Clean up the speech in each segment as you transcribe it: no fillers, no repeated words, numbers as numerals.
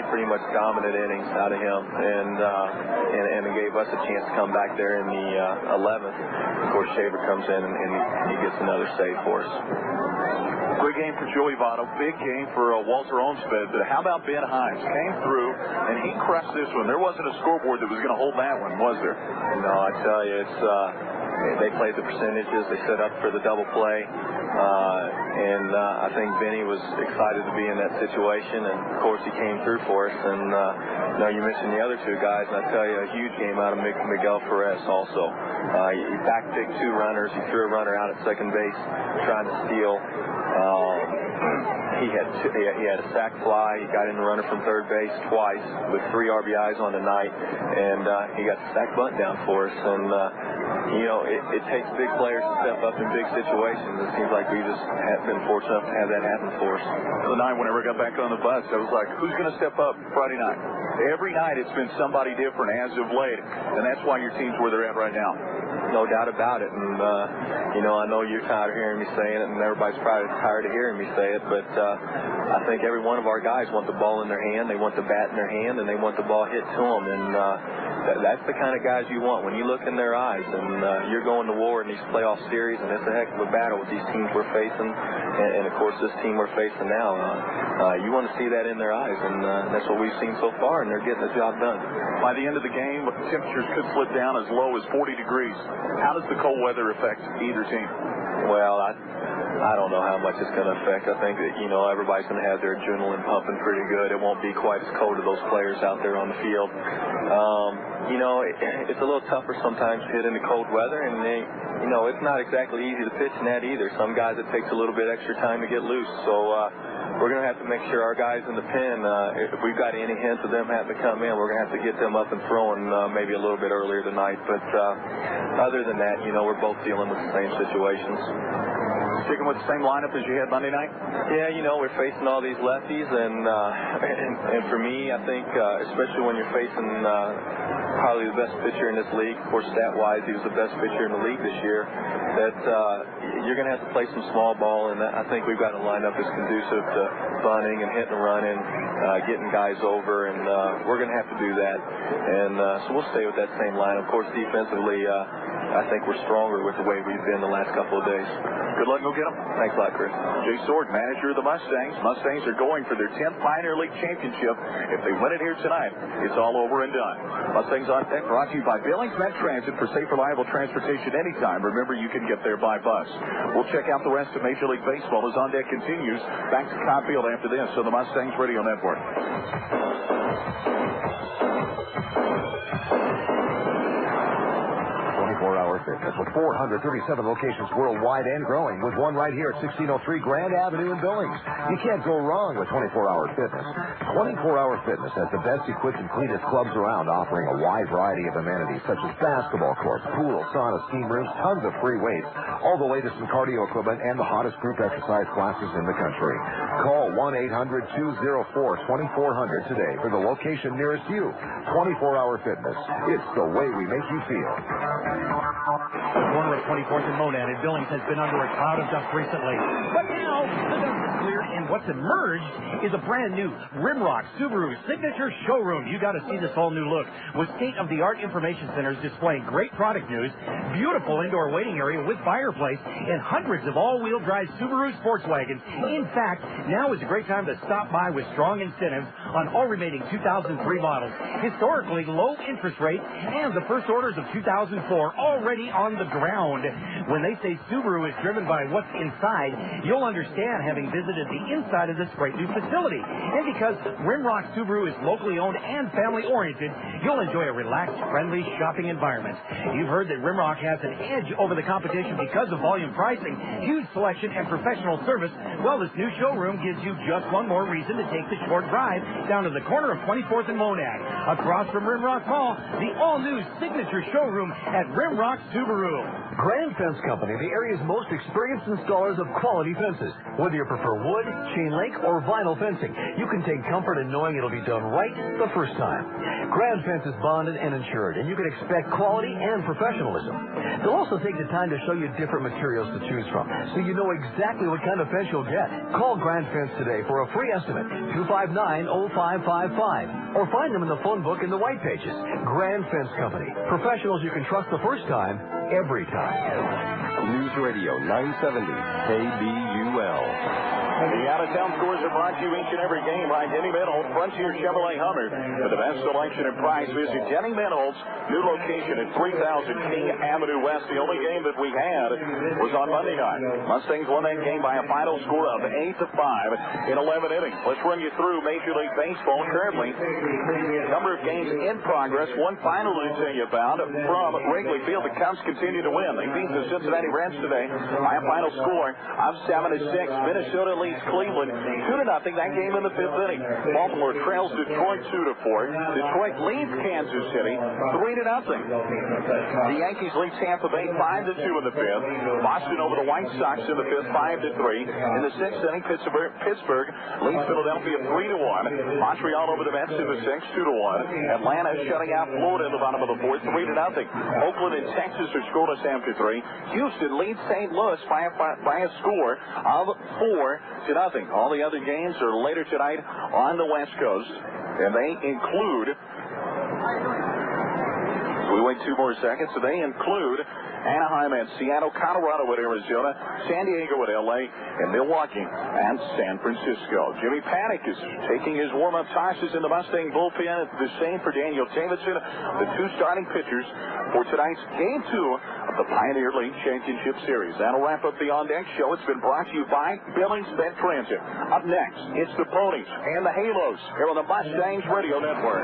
pretty much dominant innings out of him, and it gave us a chance to come back there in the 11th. Of course, Shaver comes in and he gets another save for us. Great game for Joey Votto. Big game for Walter Olmsted. But how about Ben Hines? Came through, and he crushed this one. There wasn't a scoreboard that was going to hold that one, was there? No, I tell you, it's they played the percentages. They set up for the double play. And I think Vinny was excited to be in that situation. And, of course, he came through for us. And, you mentioned the other two guys. And I tell you, a huge game out of Miguel Perez also. He backpicked 2 runners. He threw a runner out at second base trying to steal. He had a sac fly. He got in the runner from third base twice with 3 RBIs on the night, and he got the sac bunt down for us. And it takes big players to step up in big situations. It seems like we just have been fortunate enough to have that happen for us. The night whenever I got back on the bus, I was like, who's going to step up Friday night? Every night it's been somebody different as of late, and that's why your team's where they're at right now. No doubt about it. And, I know you're tired of hearing me saying it, and everybody's probably tired of hearing me say it, but I think every one of our guys want the ball in their hand, they want the bat in their hand, and they want the ball hit to them. And that's the kind of guys you want when you look in their eyes. And you're going to war in these playoff series, and it's a heck of a battle with these teams we're facing, and of course, this team we're facing now. You want to see that in their eyes, and that's what we've seen so far, and they're getting the job done. By the end of the game, temperatures could slip down as low as 40 degrees. How does the cold weather affect either team? Well, I don't know how much it's going to affect. I think that, everybody's going to have their adrenaline pumping pretty good. It won't be quite as cold to those players out there on the field. It's a little tougher sometimes to hit in the cold weather, and it's not exactly easy to pitch in that either. Some guys, it takes a little bit extra time to get loose. So we're going to have to make sure our guys in the pen, if we've got any hints of them having to come in, we're going to have to get them up and throwing maybe a little bit earlier tonight. But other than that, we're both dealing with the same situations. Sticking with the same lineup as you had Monday night? Yeah, we're facing all these lefties, and for me, I think, especially when you're facing probably the best pitcher in this league, of course, stat-wise, he was the best pitcher in the league this year, that you're going to have to play some small ball, and I think we've got a lineup that's conducive to bunting and hitting and running, getting guys over, and we're going to have to do that. And so we'll stay with that same line. Of course, defensively, I think we're stronger with the way we've been the last couple of days. Good luck. Go get them. Thanks a lot, Chris. Jay Sword, manager of the Mustangs. Mustangs are going for their 10th Pioneer League championship. If they win it here tonight, it's all over and done. Mustangs on Deck brought to you by Billings Met Transit for safe, reliable transportation anytime. Remember, you can get there by bus. We'll check out the rest of Major League Baseball as On Deck continues. Back to Cobb Field after this on the Mustangs Radio Network. 24-hour fitness with 437 locations worldwide and growing, with one right here at 1603 Grand Avenue in Billings. You can't go wrong with 24-hour fitness. 24-hour fitness has the best equipped and cleanest clubs around, offering a wide variety of amenities such as basketball courts, pool, sauna, steam rooms, tons of free weights, all the latest in cardio equipment, and the hottest group exercise classes in the country. Call 1-800-204-2400 today for the location nearest you. 24-hour fitness. It's the way we make you feel. The corner of 24th and Monad in Billings has been under a cloud of dust recently. But now, the dust is cleared, and what's emerged is a brand new Rimrock Subaru signature showroom. You got to see this whole new look, with state-of-the-art information centers displaying great product news, beautiful indoor waiting area with fireplace, and hundreds of all-wheel drive Subaru sports wagons. In fact, now is a great time to stop by with strong incentives on all remaining 2003 models, historically low interest rates, and the first orders of 2004 already on the ground. When they say Subaru is driven by what's inside, you'll understand having visited the inside of this great new facility. And because Rimrock Subaru is locally owned and family-oriented, you'll enjoy a relaxed, friendly shopping environment. You've heard that Rimrock has an edge over the competition because of volume pricing, huge selection, and professional service. Well, this new showroom gives you just one more reason to take the short drive down to the corner of 24th and Monad. Across from Rimrock Mall, the all-new signature showroom at Rimrock Subaru. Grand Fence Company, the area's most experienced installers of quality fences. Whether you prefer wood, chain link, or vinyl fencing. You can take comfort in knowing it'll be done right the first time. Grand Fence is bonded and insured, and you can expect quality and professionalism. They'll also take the time to show you different materials to choose from, so you know exactly what kind of fence you'll get. Call Grand Fence today for a free estimate, 259-0555, or find them in the phone book in the white pages. Grand Fence Company. Professionals you can trust the first time, every time. News Radio 970 KBUL. The out-of-town scores are brought to you each and every game by Denny Meadows, Frontier Chevrolet Hummer. For the best selection and price, visit Denny Meadows' new location at 3000 King Avenue West. The only game that we had was on Monday night. Mustangs won that game by a final score of 8-5 in 11 innings. Let's run you through Major League Baseball currently. Number of games in progress. One final to tell you about from Wrigley Field. The Cubs continue to win. They beat the Cincinnati Reds today by a final score of 7-6. Minnesota leads Cleveland 2-0. That game in the 5th inning. Baltimore trails Detroit 2-4. Detroit leads Kansas City 3-0. The Yankees lead Tampa Bay 5-2 in the 5th. Boston over the White Sox in the 5th 5-3. In the 6th inning, Pittsburgh leads Philadelphia 3-1. Montreal over the Mets in the 6th 2-1. Atlanta shutting out Florida in the bottom of the 4th 3-0. Oakland and Texas are scoreless after 3. Houston leads St. Louis by a score of 4-0. All the other games are later tonight on the West Coast, and they include, we wait 2 more seconds, so they include Anaheim and Seattle, Colorado at Arizona, San Diego at L.A., and Milwaukee and San Francisco. Jimmy Paddock is taking his warm-up tosses in the Mustang bullpen. The same for Daniel Davidson, the 2 starting pitchers for tonight's Game 2 of the Pioneer League Championship Series. That'll wrap up the On Deck Show. It's been brought to you by Billings Met Transit. Up next, it's the Ponies and the Halos here on the Mustangs Radio Network.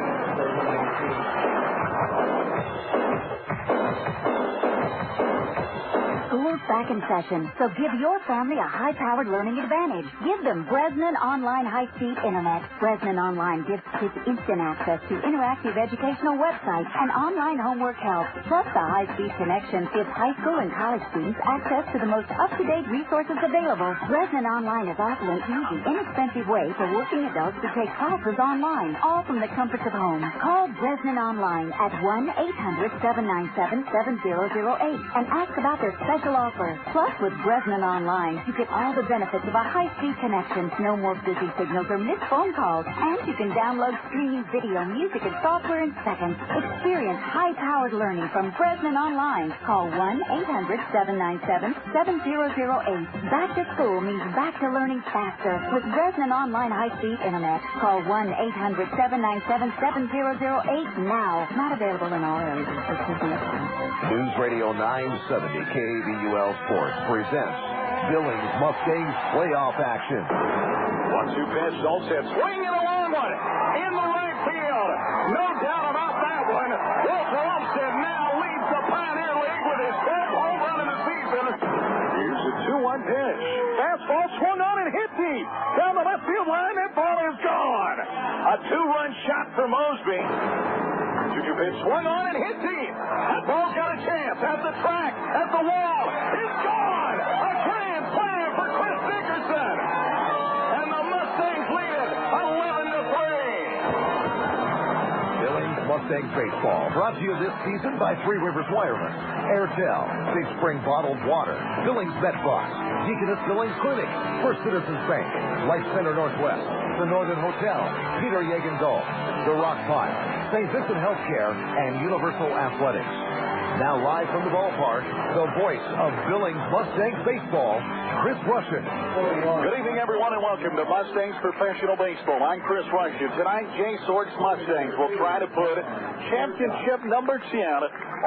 School's back in session, so give your family a high-powered learning advantage. Give them Bresnan Online High-Speed Internet. Bresnan Online gives kids instant access to interactive educational websites and online homework help. Plus, the high-speed connection gives high school and college students access to the most up-to-date resources available. Bresnan Online is also an easy, inexpensive way for working adults to take classes online, all from the comforts of home. Call Bresnan Online at 1-800-797-7008 and ask about their special offer. Plus, with Bresnan Online, you get all the benefits of a high-speed connection, no more busy signals or missed phone calls, and you can download streaming video, music, and software in seconds. Experience high-powered learning from Bresnan Online. Call 1-800-797-7008. Back to school means back to learning faster with Bresnan Online High-Speed Internet. Call 1-800-797-7008 now. Not available in all areas. News Radio 970 KBUL Sports presents Billings Mustangs playoff action. 1-2 pitch, Solstead swinging a long one in the right field. No doubt about that one. Walter Olmsted now leads the Pioneer League with his 10th home run of the season. Here's a 2-1 pitch. Fastball swung on and hit deep. Down the left field line, that ball is gone. A 2-run shot for Mosby. 2-2 pitch swung on and hit deep. That ball's got a chance at the track, at the wall. It's gone. A grand slam for Chris Dickerson. And the Mustangs lead it 11-3. Billings Mustangs Baseball brought to you this season by Three Rivers Wireless, Airtel, Big Spring Bottled Water, Billings Metbox, Deaconess Billings Clinic, First Citizens Bank, Life Center Northwest, the Northern Hotel, Peter Yeagan Golf, the Rock Pile, St. Vincent Healthcare, and Universal Athletics. Now live from the ballpark, the voice of Billings Mustangs Baseball, Chris Russian. Good evening, everyone, and welcome to Mustangs Professional Baseball. I'm Chris Russian. Tonight, Jay Sork's Mustangs will try to put championship number 10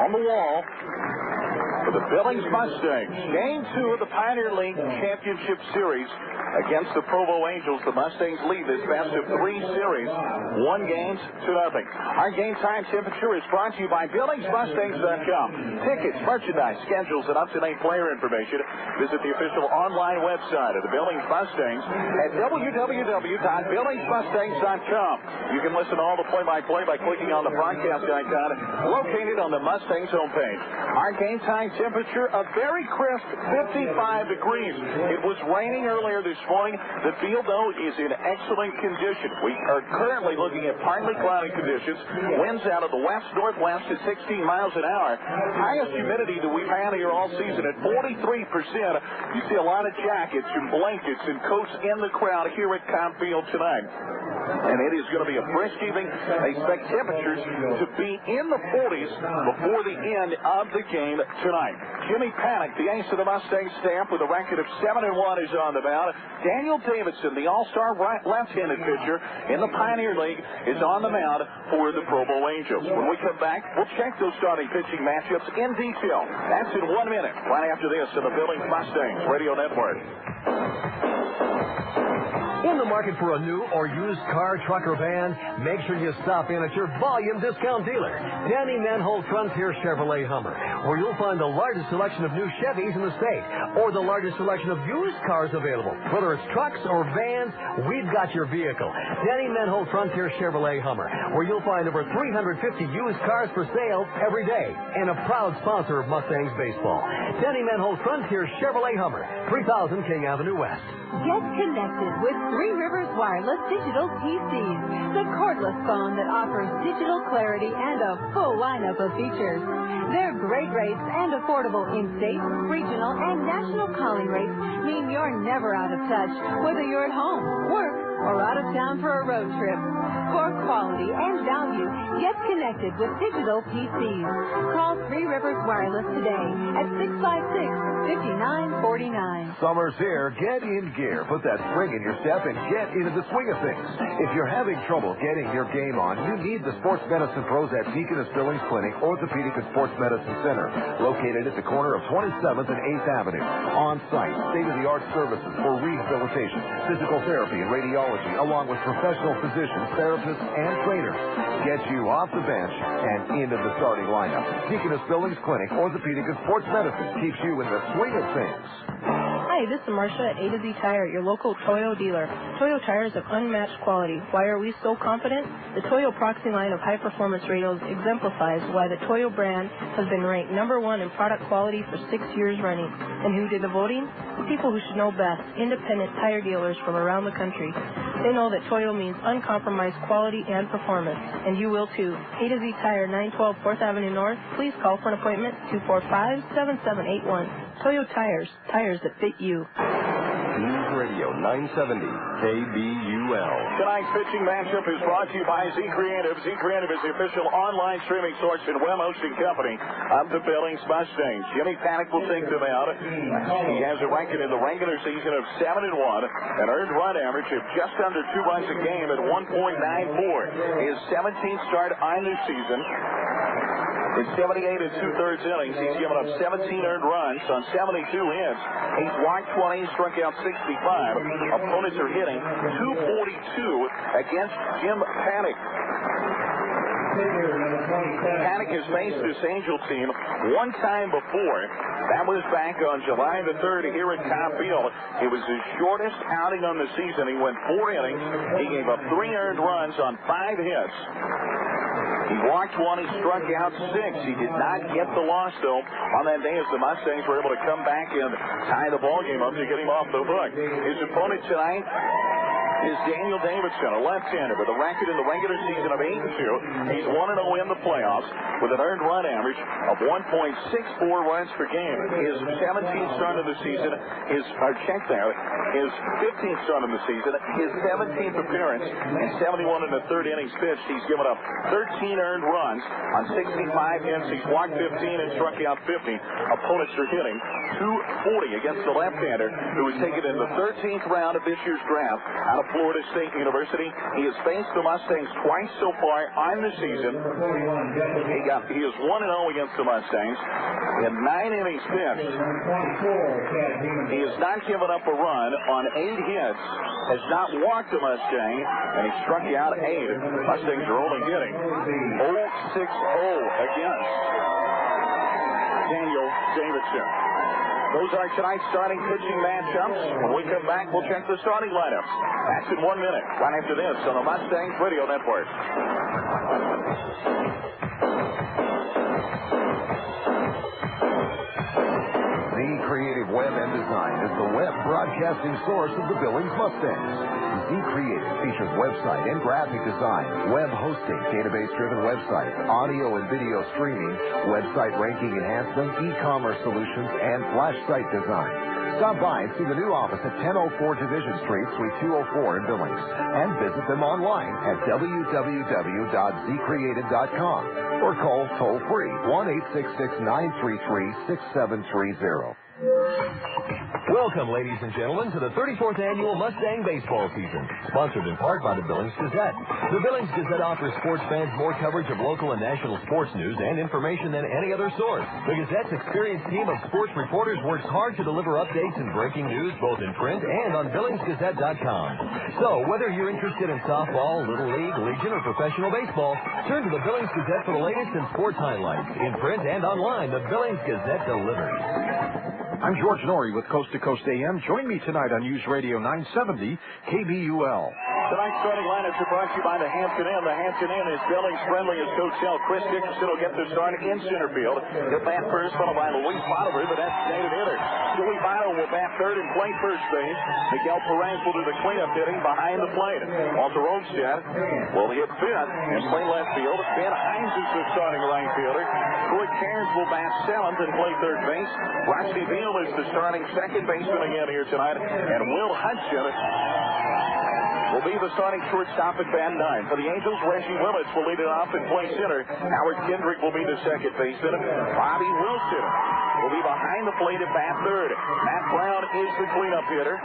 on the wall for the Billings Mustangs. Game 2 of the Pioneer League Championship Series against the Provo Angels. The Mustangs lead this best-of-3 series, 1 game to 0. Our game time temperature is brought to you by BillingsMustangs.com. Tickets, merchandise, schedules, and up-to-date player information. Visit the official online website of the Billings Mustangs at www.BillingsMustangs.com. You can listen to all the play-by-play by clicking on the broadcast icon located on the Mustangs homepage. Our game time temperature, a very crisp 55 degrees. It was raining earlier this morning. The field, though, is in excellent condition. We are currently looking at partly cloudy conditions. Winds out of the west-northwest at 16 miles an hour. Highest humidity that we've had here all season at 43%. You see a lot of jackets and blankets and coats in the crowd here at Cobb Field tonight. And it is going to be a brisk evening. They expect temperatures to be in the 40s before the end of the game tonight. Jimmy Panic, the ace of the Mustang staff, with a record of 7-1, is on the mound. Daniel Davidson, the all-star left-handed pitcher in the Pioneer League, is on the mound for the Provo Angels. When we come back, we'll check those starting pitching matchups in detail. That's in 1 minute, right after this on the Billings Mustangs Radio Network. In the market for a new or used car, truck, or van? Make sure you stop in at your volume discount dealer, Danny Manholt Frontier Chevrolet Hummer, where you'll find the largest selection of new Chevys in the state, or the largest selection of used cars available. Whether it's trucks or vans, we've got your vehicle. Danny Manholt Frontier Chevrolet Hummer, where you'll find over 350 used cars for sale every day, and a proud sponsor of Mustangs baseball. Danny Manholt Frontier Chevrolet Hummer, 3000 King Avenue West. Get connected with Three Rivers Wireless Digital PCs, the cordless phone that offers digital clarity and a full lineup of features. Their great rates and affordable in-state, regional, and national calling rates mean you're never out of touch, whether you're at home, work, or out of town for a road trip. For quality and value, get connected with digital PCs. Call Three Rivers Wireless today at 656-5949. Summer's here. Get in gear. Put that spring in your step and get into the swing of things. If you're having trouble getting your game on, you need the sports medicine pros at Deaconess Billings Clinic Orthopedic and Sports Medicine Center, located at the corner of 27th and 8th Avenue. On-site, state-of-the-art services for rehabilitation, physical therapy, and radiology, along with professional physicians, therapists, and trainers. Get you off the bench and into the starting lineup. Deaconess Billings Clinic Orthopedic and Sports Medicine keeps you in the swing of things. Hi, this is Marcia at A to Z Tire, your local Toyo dealer. Toyo tires of unmatched quality. Why are we so confident? The Toyo Proxy line of high-performance radials exemplifies why the Toyo brand has been ranked #1 in product quality for 6 years running. And who did the voting? The people who should know best, independent tire dealers from around the country. They know that Toyo means uncompromised quality and performance, and you will too. A to Z Tire, 912 4th Avenue North. Please call for an appointment, 245-7781. Toyo Tires, tires that fit you. News Radio 970 KBUL. Tonight's pitching matchup is brought to you by Z Creative. Z Creative is the official online streaming source and web hosting company of the Billings Mustangs. Jimmy Panic will take them out. He has a record in the regular season of 7-1, an earned run average of just under 2 runs a game at 1.94. His 17th start on the season. In 78 and 2/3 innings, he's given up 17 earned runs on 72 hits. He's walked 20, struck out 65. Opponents are hitting .242 against Jim Panic. Panic has faced this Angel team one time before. That was back on July the 3rd here at Cobb Field. It was his shortest outing on the season. He went 4 innings. He gave up 3 earned runs on 5 hits. He walked 1, he struck out 6. He did not get the loss, though, on that day as the Mustangs were able to come back and tie the ballgame up to get him off the hook. His opponent tonight is Daniel Davidson, a left-hander with a record in the regular season of 8-2. He's 1-0 in the playoffs with an earned run average of 1.64 runs per game. His 17th start of the season, his 15th start of the season, his 17th appearance, and 71 in the 3rd innings pitched. He's given up 13 earned runs on 65 hits. He's walked 15 and struck out 50. Opponents are hitting .240 against the left-hander, who was taken in the 13th round of this year's draft out of Florida State University. He has faced the Mustangs twice so far on the season. He is 1-0 against the Mustangs in 9 innings pitched. He has not given up a run on 8 hits, has not walked a Mustang, and he struck out 8. Mustangs are only getting 0-6-0 against Daniel Davidson. Those are tonight's starting pitching matchups. When we come back, we'll check the starting lineups. That's in 1 minute, right after this on the Mustangs Radio Network. The Creative Web and Design is the web broadcasting source of the Billings Mustangs. Z Creative features website and graphic design, web hosting, database-driven websites, audio and video streaming, website ranking enhancement, e-commerce solutions, and flash site design. Stop by and see the new office at 1004 Division Street, Suite 204 in Billings, and visit them online at www.zcreative.com or call toll-free 1-866-933-6730. Welcome, ladies and gentlemen, to the 34th Annual Mustang Baseball Season, sponsored in part by the Billings Gazette. The Billings Gazette offers sports fans more coverage of local and national sports news and information than any other source. The Gazette's experienced team of sports reporters works hard to deliver updates and breaking news both in print and on BillingsGazette.com. So, whether you're interested in softball, Little League, Legion, or professional baseball, turn to the Billings Gazette for the latest in sports highlights. In print and online, the Billings Gazette delivers. I'm George Norrie with Coast to Coast AM. Join me tonight on News Radio 970 KBUL. Tonight's starting lineups are brought to you by the Hampton Inn. The Hampton Inn is Billings' friendliest hotel. Chris Dickerson will get the start in center field. He'll bat first, followed by Luis Votto, the designated hitter. Joey Vino will bat third and play first base. Miguel Perez will do the cleanup hitting behind the plate. Walter Olmstead will hit fifth and play left field. Ben Hines is the starting right fielder. Troy Cairns will bat seventh and play third base. Reggie Vino is the starting second baseman again here tonight. And Will Hudson will be the starting shortstop at bat 9. For the Angels, Reggie Willits will lead it off and play center. Howard Kendrick will be the second baseman. Bobby Wilson will be behind the plate at bat third. Matt Brown is the cleanup hitter.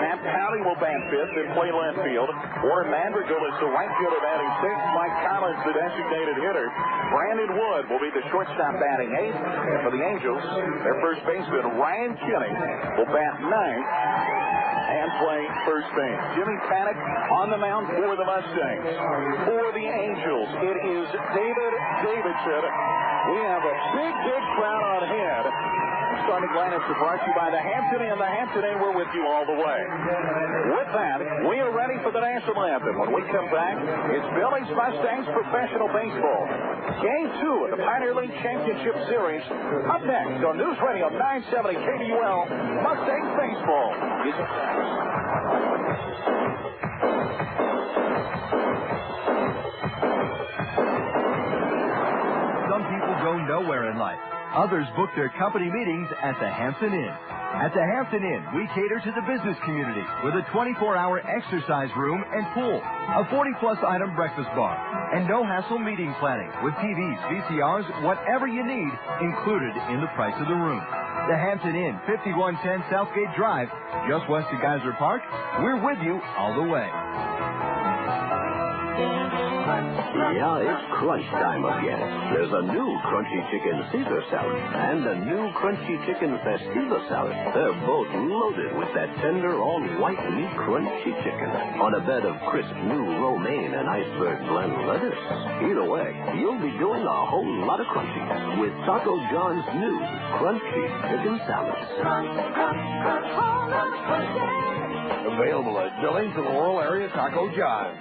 Matt Powley will bat fifth and play left field. Warren Madrigal is the right fielder batting sixth. Mike Collins, the designated hitter. Brandon Wood will be the shortstop batting eighth. And for the Angels, their first baseman, Ryan Kinney, will bat ninth and play first base. Jimmy Paddock on the mound for the Mustangs. For the Angels, it is David Davidson. We have a big crowd on hand. Starting lineups are brought to you by the Hampton Inn. The Hampton Inn, we're with you all the way. With that, we are ready for the national anthem. When we come back, it's Billings Mustangs Professional Baseball. Game 2 of the Pioneer League Championship Series. Up next on News Radio 970 KBUL, Mustangs Baseball. Some people go nowhere in life. Others book their company meetings at the Hampton Inn. At the Hampton Inn, we cater to the business community with a 24-hour exercise room and pool, a 40-plus item breakfast bar, and no-hassle meeting planning with TVs, VCRs, whatever you need included in the price of the room. The Hampton Inn, 5110 Southgate Drive, just west of Geyser Park. We're with you all the way. Yeah, it's crunch time again. There's a new Crunchy Chicken Caesar salad and a new Crunchy Chicken Festiva salad. They're both loaded with that tender, all-white meat crunchy chicken on a bed of crisp new romaine and iceberg blend lettuce. Either way, you'll be doing a whole lot of crunchy with Taco John's new Crunchy Chicken Salad. Available at Billings and Laurel Area Taco John's.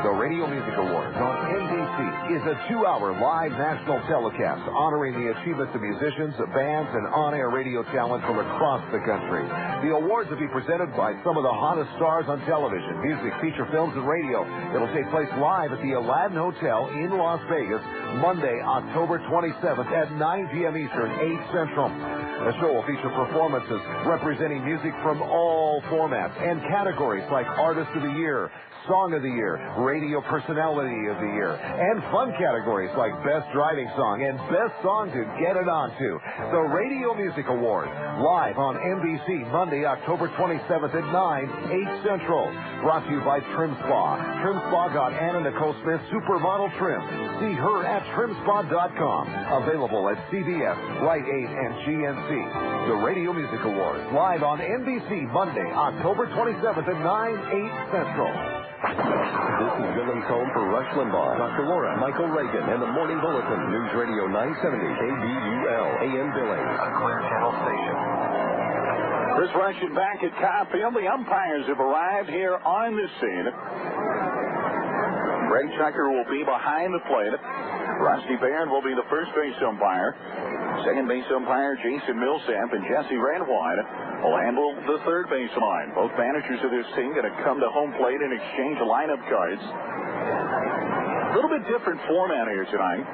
The Radio Music Awards on NBC is a 2-hour live national telecast honoring the achievements of musicians, bands, and on-air radio talent from across the country. The awards will be presented by some of the hottest stars on television, music, feature films, and radio. It'll take place live at the Aladdin Hotel in Las Vegas, Monday, October 27th at 9 p.m. Eastern, 8 Central. The show will feature performances representing music from all formats and categories like Artist of the Year, Song of the Year, Radio Personality of the Year, and fun categories like Best Driving Song and Best Song to Get It On To. The Radio Music Awards, live on NBC, Monday, October 27th at 9, 8 Central. Brought to you by Trim Spa. Trim Spa got Anna Nicole Smith Supermodel Trim. See her at trimspa.com. Available at CVS, Rite Aid, and GNC. The Radio Music Awards, live on NBC, Monday, October 27th at 9, 8 Central. This is Billings' home for Rush Limbaugh, Dr. Laura, Michael Reagan, and the Morning Bulletin. News Radio 970 KBUL, AM Billings. A Clear Channel station. Chris Russian back at Cobb Field. The umpires have arrived here on the scene. Greg Tucker will be behind the plate. Rusty Barron will be the first base umpire. Second base umpire Jason Millsap and Jesse Redwine will handle the third base line. Both managers of this team going to come to home plate and exchange lineup cards. A little bit different format here tonight,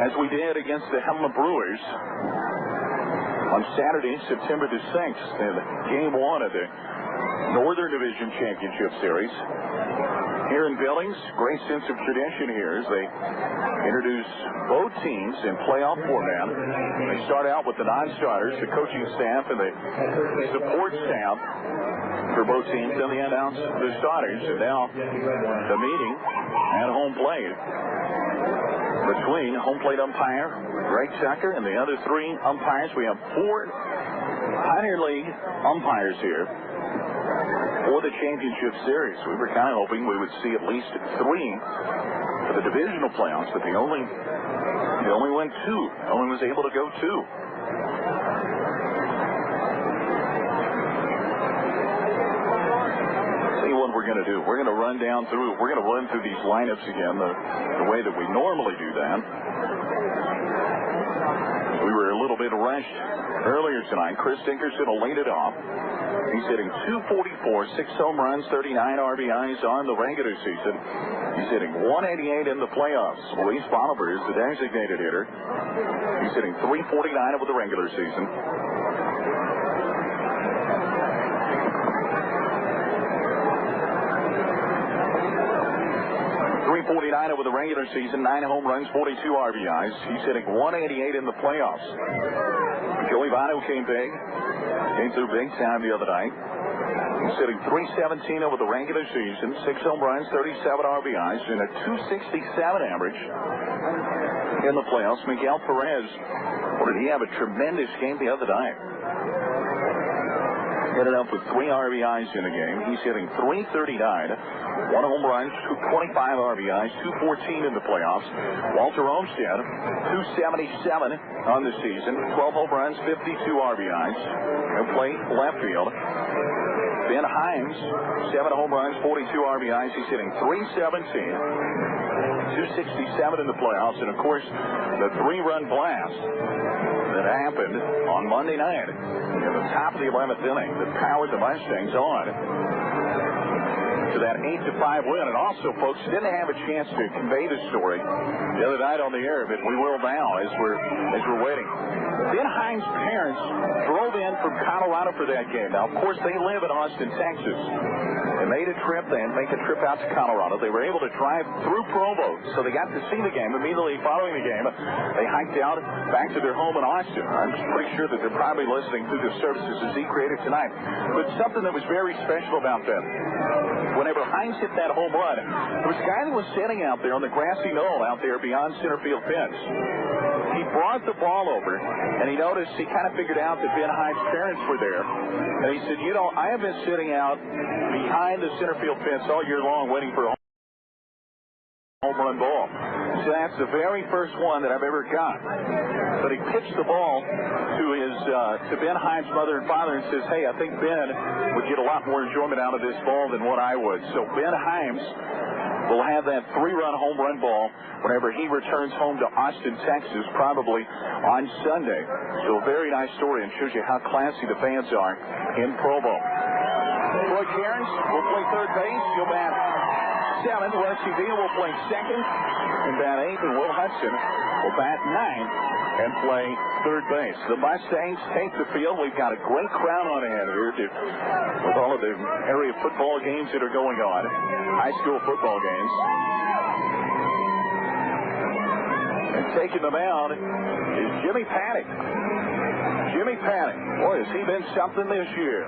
as we did against the Helena Brewers on Saturday, September the 6th, in Game 1 of the Northern Division Championship Series. Here in Billings, great sense of tradition here as they introduce both teams in playoff format. They start out with the non-starters, the coaching staff, and the support staff for both teams. Then they announce the starters, and now the meeting at home plate between home plate umpire Greg Tucker and the other three umpires. We have 4 Pioneer League umpires here for the championship series. We were kind of hoping we would see at least 3 for the divisional playoffs, but they only went 2. Only was able to go 2. See what we're going to do. We're going to run through these lineups again the way that we normally do that. We were a little bit rushed earlier tonight. Chris Dickerson will lead it off. He's hitting .244, 6 home runs, 39 RBIs on the regular season. He's hitting .188 in the playoffs. Luis Bolivar is the designated hitter. He's hitting .349 over the regular season. .349 over the regular season, 9 home runs, 42 RBIs. He's hitting .188 in the playoffs. Joey Votto came through big time the other night. He's hitting .317 over the regular season, 6 home runs, 37 RBIs, and a .267 average in the playoffs. Miguel Perez, did he have a tremendous game the other night? Ended up with 3 RBIs in the game. He's hitting .339, 1 home run, 25 RBIs, .214 in the playoffs. Walter Olmstead, .277 on the season, 12 home runs, 52 RBIs. He'll play left field. Ben Himes, 7 home runs, 42 RBIs. He's hitting .317, 267 in the playoffs. And, of course, the 3-run blast that happened on Monday night in the top of the 11th inning that powered the Mustangs on to that 8-5 win. And also, folks, didn't have a chance to convey the story the other night on the air, but we will now as we're waiting. Ben Himes' parents drove in from Colorado for that game. Now, of course, they live in Austin, Texas. They made a trip. They had to make a trip out to Colorado. They were able to drive through Provo, so they got to see the game. Immediately following the game, they hiked out back to their home in Austin. I'm pretty sure that they're probably listening to the services as he created tonight. But something that was very special about that, whenever Himes hit that home run, there was a guy that was sitting out there on the grassy knoll out there beyond center field fence. He brought the ball over, and he noticed, he kind of figured out that Ben Himes' parents were there. And he said, I have been sitting out behind the center field fence all year long waiting for a home run ball. So that's the very first one that I've ever got. But he pitched the ball to Ben Himes' mother and father and says, hey, I think Ben would get a lot more enjoyment out of this ball than what I would. So Ben Himes will have that 3-run home run ball whenever he returns home to Austin, Texas, probably on Sunday. So a very nice story and shows you how classy the fans are in Provo. Troy Cairns will play third base. He'll bat 7th. Rusty Vino will play second and bat 8th. And Will Hudson will bat 9th and play third base. The Mustangs take the field. We've got a great crowd on hand here with all of the area football games that are going on, high school football games. And taking them out is Jimmy Paddock. Jimmy Paddock. Boy, has he been something this year.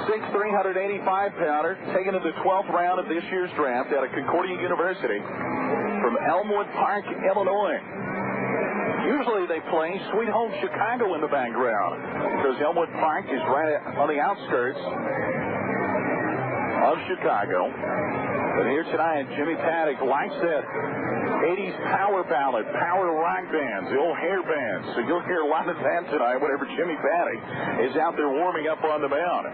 6'3", 185-pounder, taken in the 12th round of this year's draft out of Concordia University from Elmwood Park, Illinois. Usually they play Sweet Home Chicago in the background because Elmwood Park is right on the outskirts of Chicago. But here tonight, Jimmy Paddock likes that 80s power ballad, power rock bands, the old hair bands. So you'll hear a lot of that tonight whenever Jimmy Paddock is out there warming up on the mound.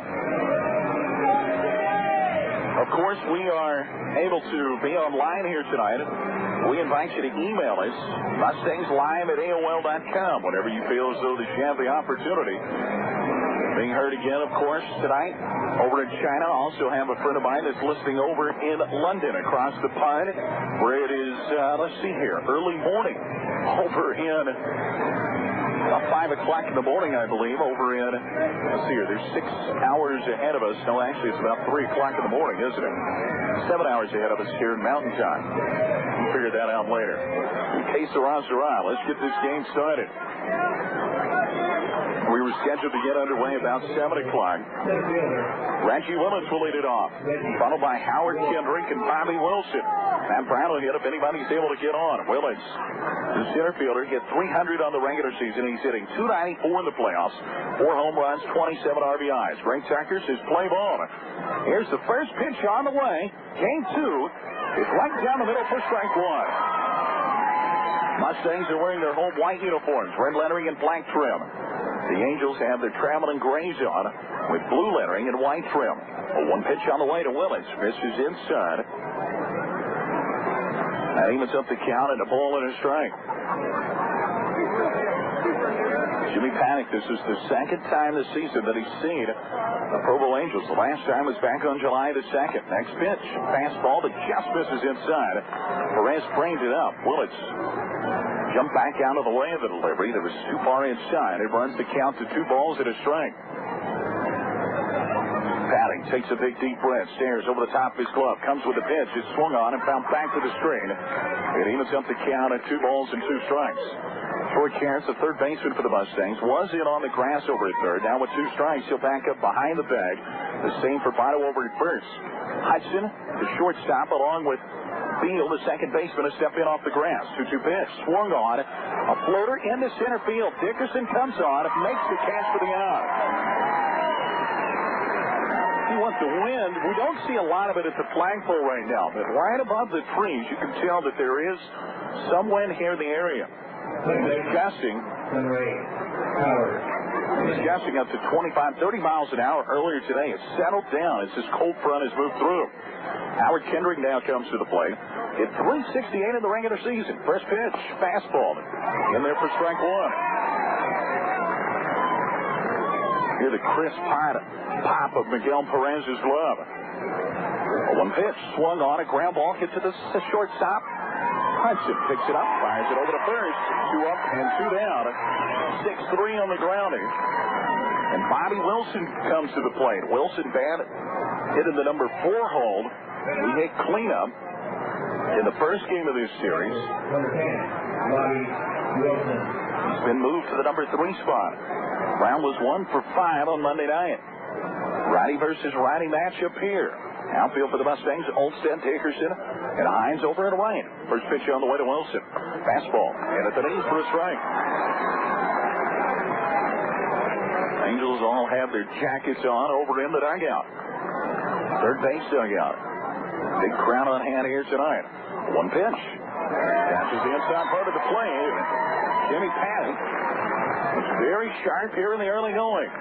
Of course, we are able to be online here tonight. We invite you to email us, MustangsLive@AOL.com, whenever you feel as though that you have the opportunity. Being heard again, of course, tonight over in China. Also have a friend of mine that's listening over in London across the pond, where it is, let's see here, early morning over in about 5 o'clock in the morning, I believe, over in, let's see here, there's 6 hours ahead of us. No, actually, it's about 3 o'clock in the morning, isn't it? 7 hours ahead of us here in Mountain Time. We'll figure that out later. Okay, Sarah, let's get this game started. We were scheduled to get underway about 7 o'clock. Reggie Willits will lead it off, followed by Howard Kendrick and Bobby Wilson. Matt Brown will hit if anybody's able to get on. Willits, the center fielder, hit 300 on the regular season. He's hitting .294 in the playoffs. 4 home runs, 27 RBIs. Greg Tucker says play ball. Here's the first pitch on the way. Game 2 is right down the middle for strike 1. Mustangs are wearing their home white uniforms, red lettering and black trim. The Angels have their traveling grays on with blue lettering and white trim. A 1 pitch on the way to Willits. Misses inside. That evens up the count and a ball and a strike. Jimmy Paddock, this is the second time this season that he's seen the Provo Angels. The last time was back on July the 2nd. Next pitch, fastball that just misses inside. Perez framed it up. Willits jumped back out of the way of the delivery. That was too far inside. It runs the count to 2 balls and a strike. Paddock takes a big deep breath, stares over the top of his glove, comes with the pitch. It's swung on and found back to the screen. It evens up the count at 2 balls and 2 strikes. Troy Karras, the third baseman for the Mustangs, was in on the grass over at third. Now with 2 strikes, he'll back up behind the bag. The same for Votto over at first. Hudson, the shortstop, along with Beal, the second baseman, to step in off the grass. 2-2 pitch, swung on. A floater into center field. Dickerson comes on, makes the catch for the out. He wants to win. We don't see a lot of it at the flagpole right now, but right above the trees, you can tell that there is some wind here in the area. It's gusting. It's gusting up to 25, 30 miles an hour earlier today. It's settled down as this cold front has moved through. Howard Kendrick now comes to the plate. Hit .368 in the regular season. First pitch, fastball. In there for strike 1. Hear the crisp pop of Miguel Perez's glove. A 1 pitch, swung on, a ground ball hit to the shortstop. Hudson picks it up, fires it over to first. 2 up and 2 down. 6-3 on the grounding. And Bobby Wilson comes to the plate. Wilson bad hit in the number 4 hold. He hit cleanup in the first game of this series. He's been moved to the number 3 spot. Brown was 1 for 5 on Monday night. Righty versus righty matchup here. Outfield for the Mustangs, Olmstead, Dickerson, and Hines over at right. First pitch on the way to Wilson. Fastball, and at the knees for a strike. Angels all have their jackets on over in the dugout. Third base dugout. Big crowd on hand here tonight. 1 pitch. Catches the inside part of the plate. Jimmy Paddock was very sharp here in the early going.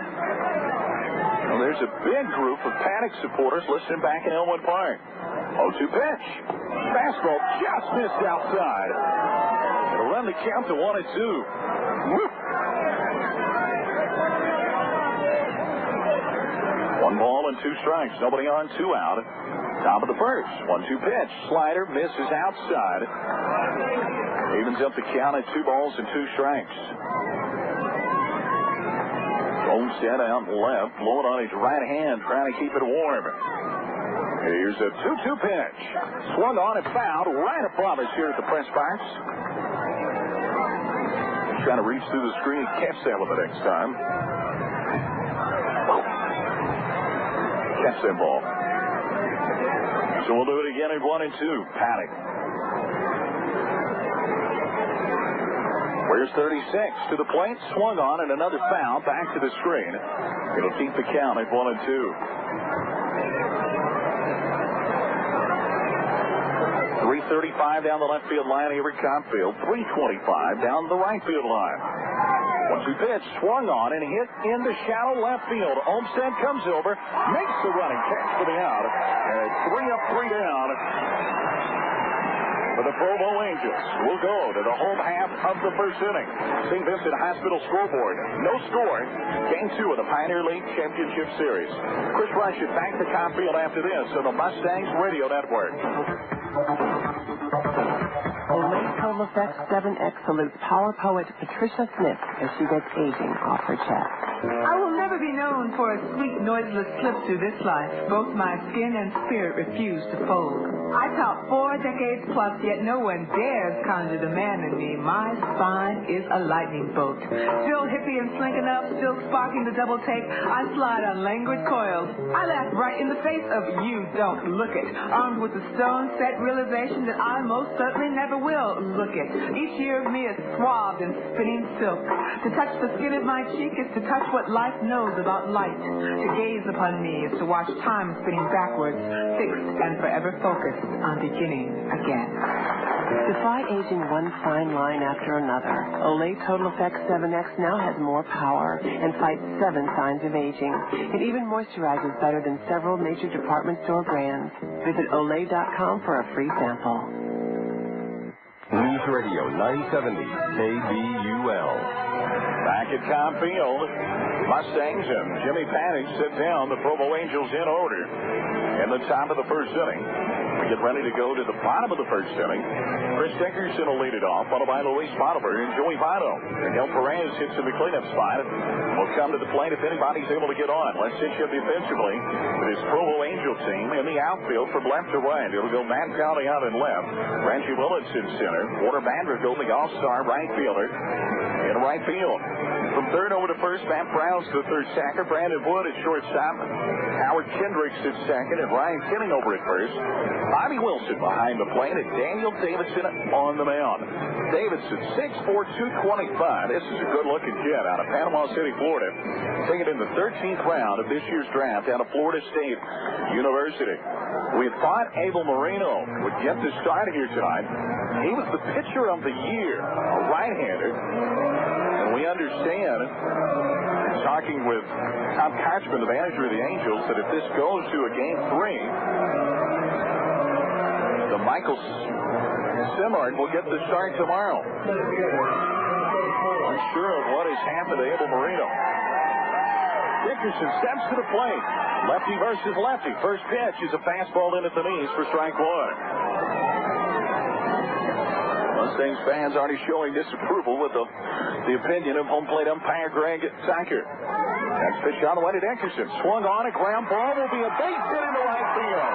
Well, there's a big group of Paddock supporters listening back in Elmwood Park. 0-2 pitch. Fastball just missed outside. It'll run the count to 1-2. Whoop. 1 ball and 2 strikes. Nobody on, 2 out. Top of the first. 1-2 pitch. Slider misses outside. Evens up the count at 2 balls and 2 strikes. Olmstead out left, blowing on his right hand, trying to keep it warm. Here's a 2-2 pitch. Swung on and fouled right above us here at the press box. Trying to reach through the screen and catch that one the next time. Catch that ball. So we'll do it again at 1-2. Paddock. Where's 36 to the plate, swung on, and another foul back to the screen. It'll keep the count at 1-2. 335 down the left field line here at Copfield. 325 down the right field line. 1-2 pitch, swung on and hit into shallow left field. Olmsted comes over, makes the running catch for the out. And it's 3 up, 3 down for the Provo Angels. We'll go to the home half of the first inning. St. Vincent Hospital scoreboard. No score. Game 2 of the Pioneer League Championship Series. Chris Rush is back to Confield after this on the Mustangs Radio Network. Olay Total Effect 7X salutes power poet Patricia Smith as she gets aging off her chest. I will never be known for a sweet, noiseless slip through this life. Both my skin and spirit refuse to fold. I top 4 decades plus, yet no one dares conjure the man in me. My spine is a lightning bolt. Still hippie and slinking up, still sparking the double take. I slide on languid coils. I laugh right in the face of you don't look it. Armed with the stone-set realization that I most certainly never will look it. Each year of me is swathed in spinning silk. To touch the skin of my cheek is to touch what life knows about light. To gaze upon me is to watch time spinning backwards, fixed and forever focused on beginning again. Defy aging one fine line after another. Olay Total Effect 7X now has more power and fights 7 signs of aging. It even moisturizes better than several major department store brands. Visit Olay.com for a free sample. News Radio 970 KBUL. Back at Confield, Mustangs and Jimmy Padding sit down. The Provo Angels in order in the top of the first inning. We get ready to go to the bottom of the first inning. Chris Dickerson will lead it off, followed by Luis Bottover and Joey Vino. Miguel Perez hits in the cleanup spot. Will come to the plate if anybody's able to get on. Let's hit you defensively. It is Provo Angel team in the outfield from left to right. It'll go Matt Cowley out in left. Reggie Willits in center. Warner Vanderbilt, the all-star right fielder, in right field. From third over to first, Matt Brown's the third sacker. Brandon Wood at shortstop. Howard Kendrick at second, and Ryan Kenning over at first. Bobby Wilson behind the plate, and Daniel Davidson on the mound. Davidson, 6'4", 225. This is a good-looking kid out of Panama City, Florida. Taken in the 13th round of this year's draft out of Florida State University. We had thought Abel Moreno would get the start here tonight. He was the pitcher of the year, a right-hander. And we understand, talking with Tom Kochman, the manager of the Angels, that if this goes to a Game 3, the Michael Simard will get the start tomorrow. Unsure of what has happened to Abel Moreno. Dickerson steps to the plate. Lefty versus lefty. First pitch is a fastball in at the knees for strike 1. Mustangs fans already showing disapproval with the opinion of home plate umpire Greg Sacker. Next pitch on the way to Dickerson. Swung on, a ground ball will be a base hit into right field.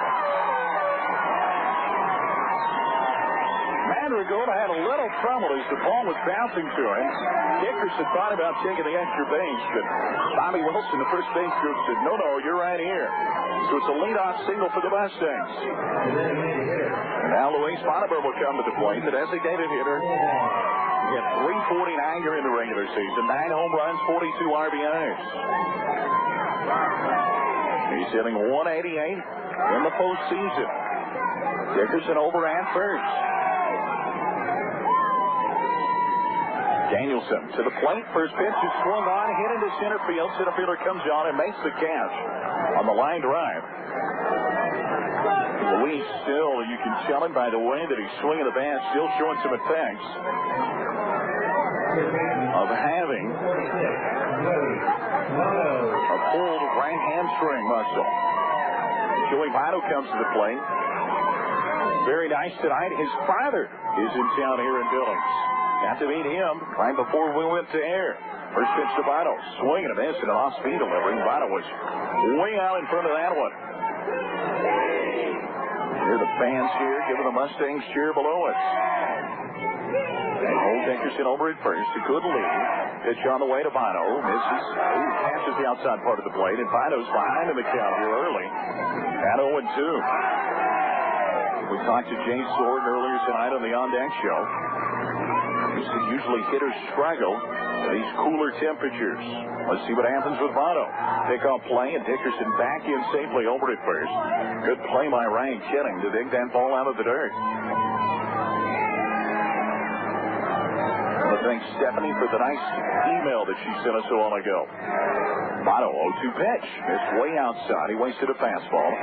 Mandragora had a little trouble as the ball was bouncing to him. Dickerson thought about taking the extra base, but Bobby Wilson, the first base coach, said, no, you're right here. So it's a leadoff single for the Mustangs. And now Luis Bottover will come to the plate, the designated hitter. He had 349 during the regular season, 9 home runs, 42 RBIs. He's hitting 188 in the postseason. Dickerson over at first. Danielson to the plate. First pitch is swung on, hit into center field. Center fielder comes on and makes the catch on the line drive. Luis still, you can tell him by the way that he's swinging the bat, still showing some effects of having a pulled right hamstring muscle. Joey Votto comes to the plate. Very nice tonight. His father is in town here in Billings. Got to meet him right before we went to air. First pitch to Votto. Swing and a miss and an off-speed delivery. Votto was way out in front of that one. Hear the fans here giving the Mustangs cheer below us. Old Dickerson over at first. A good lead. Pitch on the way to Votto. Misses. Catches the outside part of the plate. And Votto's behind in the count here early. At 0-2. We talked to Jay Sword earlier tonight on the On Deck Show. Usually hitters struggle at these cooler temperatures. Let's see what happens with Votto. Pickoff play, and Dickerson back in safely over at first. Good play by Ryan Kenning to dig that ball out of the dirt. I want to thank Stephanie for the nice email that she sent us a while ago. Votto, 0-2 pitch. Missed way outside. He wasted a fastball.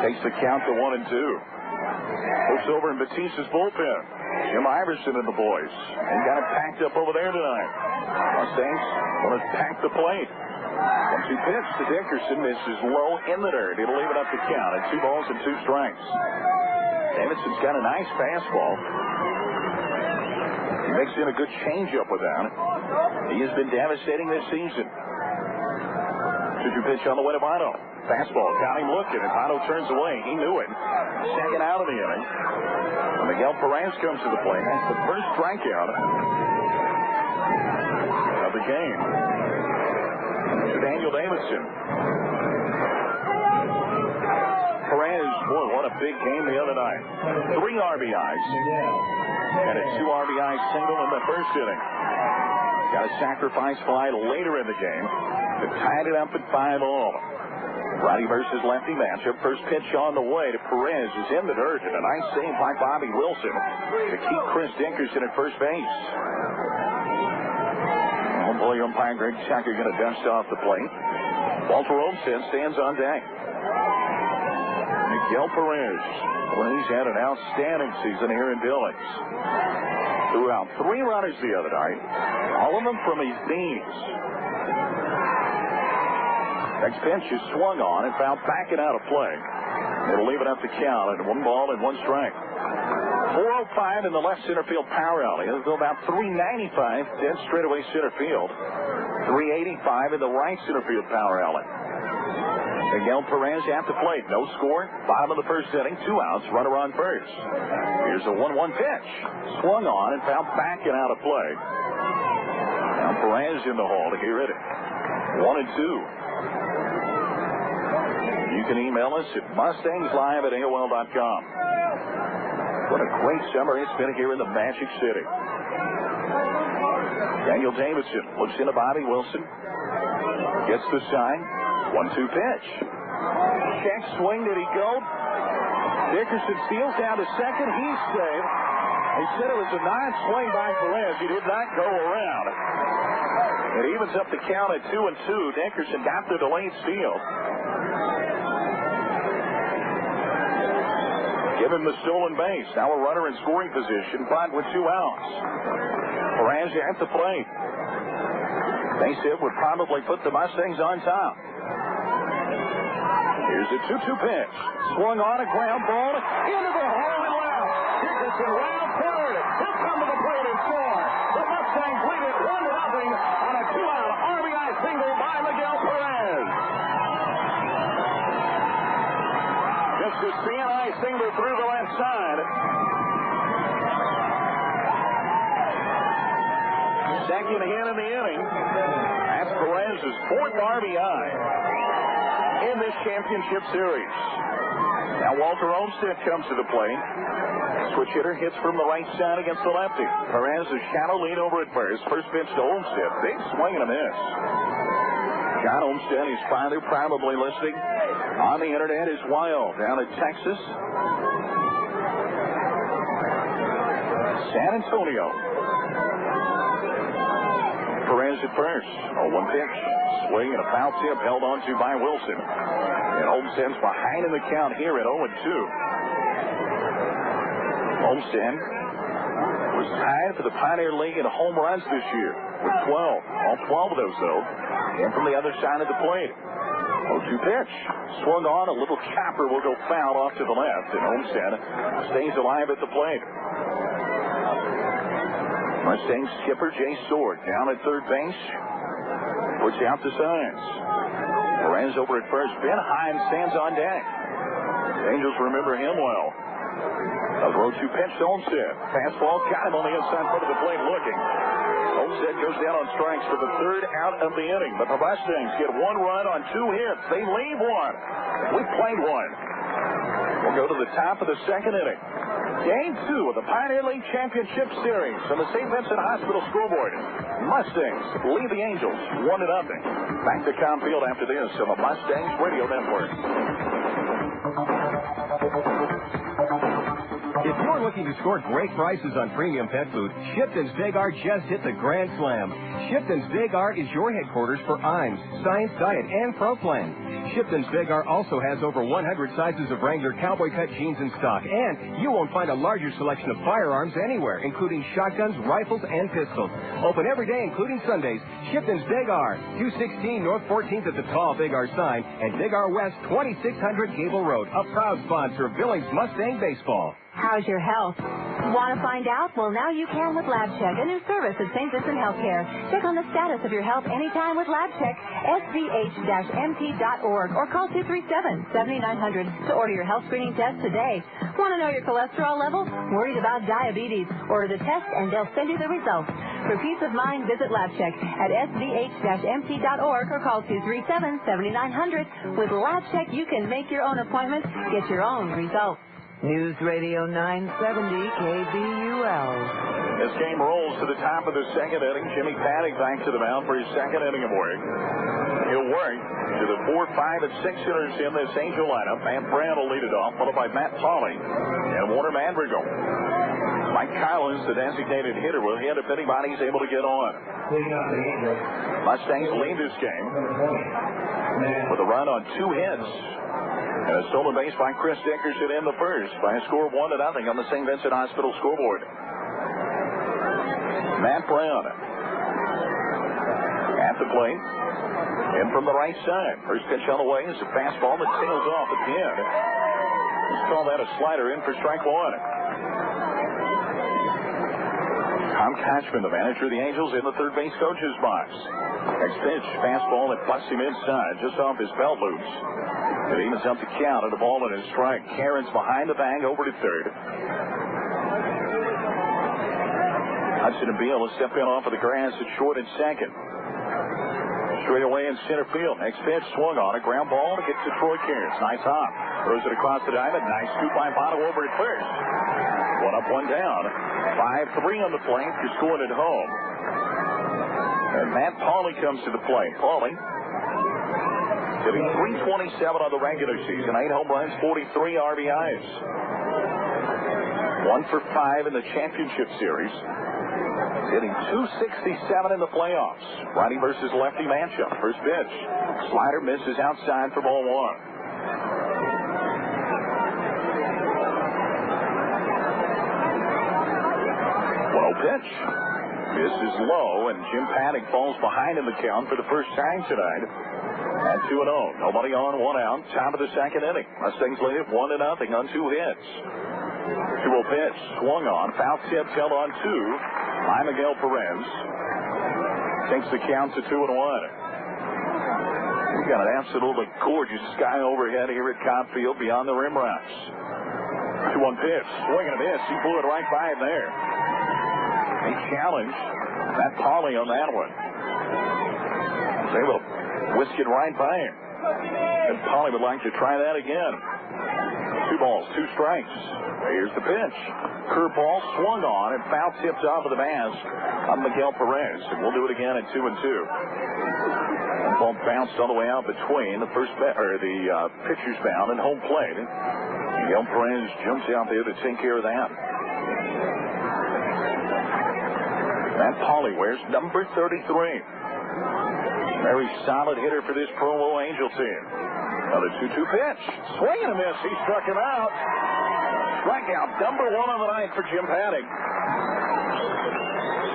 Takes the count to 1-2. Looks over in Batista's bullpen. Jim Iverson and the boys. They got it packed up over there tonight. Mustangs want to pack the plate. 1-2 pitch to Dickerson. Misses low in the dirt. It'll leave it up to count at 2 balls and 2 strikes. Davidson's got a nice fastball. He makes in a good changeup with that. He has been devastating this season. 2-2 pitch on the way to Vino. Fastball, got him looking, and Vino turns away. He knew it. Second out of the inning. And Miguel Perez comes to the plate. That's the first strikeout of the game. To Daniel Davidson. Perez, boy, what a big game the other night. 3 RBIs. And a 2 RBI single in the first inning. Got a sacrifice fly later in the game that tied it up at 5-all. Righty versus lefty matchup. First pitch on the way to Perez is in the dirt, and a nice save by Bobby Wilson to keep Chris Dickerson at first base. Homeboy umpire Greg Tucker going to dust off the plate. Walter Olmstead stands on deck. Miguel Perez, well, he's had an outstanding season here in Billings. Threw out 3 runners the other night, all of them from his knees. Next pitch is swung on and fouled back and out of play. It'll leave it up to count at 1 ball and 1 strike. 405 in the left center field power alley. It'll go about 395 dead straightaway center field. 385 in the right center field power alley. Miguel Perez at the plate. No score. Bottom of the first inning. 2 outs. Runner on first. Here's a 1-1 pitch. Swung on and fouled back and out of play. Now Perez in the hole to hear it. 1-2. You can email us at mustangslive@AOL.com. What a great summer it's been here in the Magic City. Daniel Davidson looks into Bobby Wilson. Gets the sign. 1-2 pitch. Check swing. Did he go? Dickerson steals down to second. He's safe. They said it was a non-swing by Perez. He did not go around. It evens up the count at 2-2. Dickerson got the delayed steal. Give him the stolen base. Now a runner in scoring position, but with 2 outs. Perez at the plate. Base hit would probably put the Mustangs on top. Here's a 2-2 pitch. Swung on a ground ball into the hole and left. Dickerson round third. He'll come to the plate and score. The Mustangs lead it 1-0 on a 2-out RBI single by Miguel Perez. Just a CNI single through the left side. Second hit in the inning. That's Perez's 4th RBI in this championship series. Now Walter Olmstead comes to the plate. Switch hitter hits from the right side against the lefty. Perez a shallow lead over at first. First pitch to Olmstead. Big swing and a miss. John Olmstead, his father, probably listening on the internet as well down in Texas. San Antonio. Perez at first. 0-1 pitch. Swing and a foul tip held on to by Wilson. And Olmstead's behind in the count here at 0-2. Olmstead was tied for the Pioneer League in home runs this year with 12. All 12 of those, though, came from the other side of the plate. 0-2 pitch. Swung on. A little chopper will go foul off to the left. And Olmstead stays alive at the plate. Mustangs skipper Jay Sword down at third base. Puts out the signs. Perez over at first. Ben Hine stands on deck. Angels remember him well. A 0-2 pitch to Olmstead. Fastball got him on the inside part of the plate looking. Olmstead goes down on strikes for the 3rd out of the inning. But the Mustangs get 1 run on 2 hits. They leave 1. We played 1. We'll go to the top of the 2nd inning. Game 2 of the Pioneer League Championship Series from the St. Vincent Hospital scoreboard. Mustangs lead the Angels 1-0. Back to Comm Field after this on the Mustangs Radio Network. If you're looking to score great prices on premium pet food, Shipton's Big R just hit the Grand Slam. Shipton's Big R is your headquarters for IMS, Science Diet, and Pro Plan. Shipton's Big R also has over 100 sizes of Wrangler cowboy cut jeans in stock, and you won't find a larger selection of firearms anywhere, including shotguns, rifles, and pistols. Open every day, including Sundays. Shipton's Big R, 216 North 14th at the tall Big R sign, and Big R West, 2600 Gable Road, a proud sponsor of Billings Mustang Baseball. How's your health? Want to find out? Well, now you can with LabCheck, a new service at St. Vincent Healthcare. Check on the status of your health anytime with LabCheck, svh-mt.org, or call 237-7900 to order your health screening test today. Want to know your cholesterol level? Worried about diabetes? Order the test and they'll send you the results. For peace of mind, visit LabCheck at svh-mt.org or call 237-7900. With LabCheck, you can make your own appointment, get your own results. News Radio 970 KBUL. This game rolls to the top of the second inning. Jimmy Paddock back to the mound for his second inning of work. He'll work to the 4, 5, and 6 hitters in this Angel lineup. Matt Brown will lead it off, followed by Matt Pauley and Warner Madrigal. Mike Collins, the designated hitter, will hit if anybody's able to get on. Mustangs lead this game with a run on 2 hits. And a stolen base by Chris Dickerson in the first by a score of 1-0 on the St. Vincent Hospital scoreboard. Matt Brown at the plate. In from the right side. First pitch on the way is a fastball that sails off at the end. Let's call that a slider in for strike one. Tom Kochman, the manager of the Angels, in the third base coach's box. Next pitch, fastball that busts him inside, just off his belt loops. It evens up the count at a ball and a strike. Cairns behind the bag over to third. Hudson and Beal will step in off of the grass at short and second. Straight away in center field. Next pitch swung on a ground ball to get to Troy Cairns. Nice hop. Throws it across the diamond. Nice scoop by Votto over at first. 1 up, 1 down. 5-3 on the plate. You're scoring at home. And Matt Pauley comes to the plate. Pauley hitting .327 on the regular season. 8 home runs, 43 RBIs. 1 for 5 in the championship series. Hitting .267 in the playoffs. Righty versus lefty matchup. First pitch. Slider misses outside for ball 1. 1-0 pitch. Misses low, and Jim Paddock falls behind in the count for the first time tonight. At 2-0. Nobody on, 1 out. Top of the second inning. Mustangs lead it 1-0 on 2 hits. 2-0 pitch. Swung on. Foul tip held on 2 by Miguel Perez. Takes the count to 2-1. We've got an absolutely gorgeous sky overhead here at Cobb Field beyond the rim rocks. 2-1 pitch. Swing and a miss. He blew it right by him there. A challenge. Matt Pauley on that one. Was able to whisk it right by him. And Pauley would like to try that again. 2 balls, 2 strikes. Here's the pitch. Curveball swung on and foul tipped off of the mask on Miguel Perez. And we'll do it again at 2-2. The ball bounced all the way out between the pitcher's mound and home plate. Miguel Perez jumps out there to take care of that. Matt Pauley wears number 33. Very solid hitter for this Provo Angel team. Another 2-2 pitch. Swing and a miss. He struck him out. Strikeout number 1 on the night for Jim Paddock.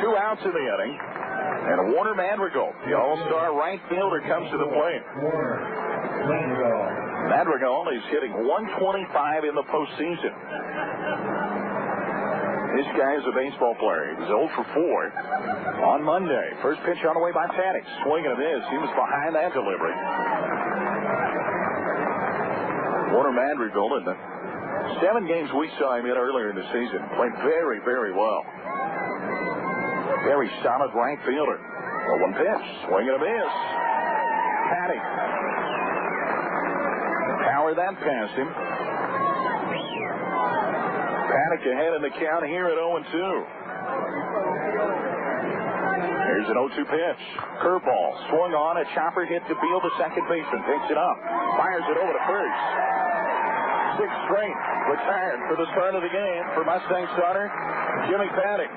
2 outs in the inning. And Warner Madrigal, the all-star right fielder, comes to the plate. Madrigal is hitting .125 in the postseason. This guy is a baseball player. He was 0 for 4 on Monday. First pitch on the way by Paddock. Swing and a miss. He was behind that delivery. Warner Madrigal, in the 7 games we saw him in earlier in the season, played very, very well. Very solid right fielder. 1 pitch. Swing and a miss. Paddock. Power that past him. Paddock ahead in the count here at 0-2. Here's an 0-2 pitch. Curveball. Swung on. A chopper hit to Beal, the second baseman. Picks it up. Fires it over to first. 6 straight retired for the start of the game for Mustang starter Jimmy Paddock.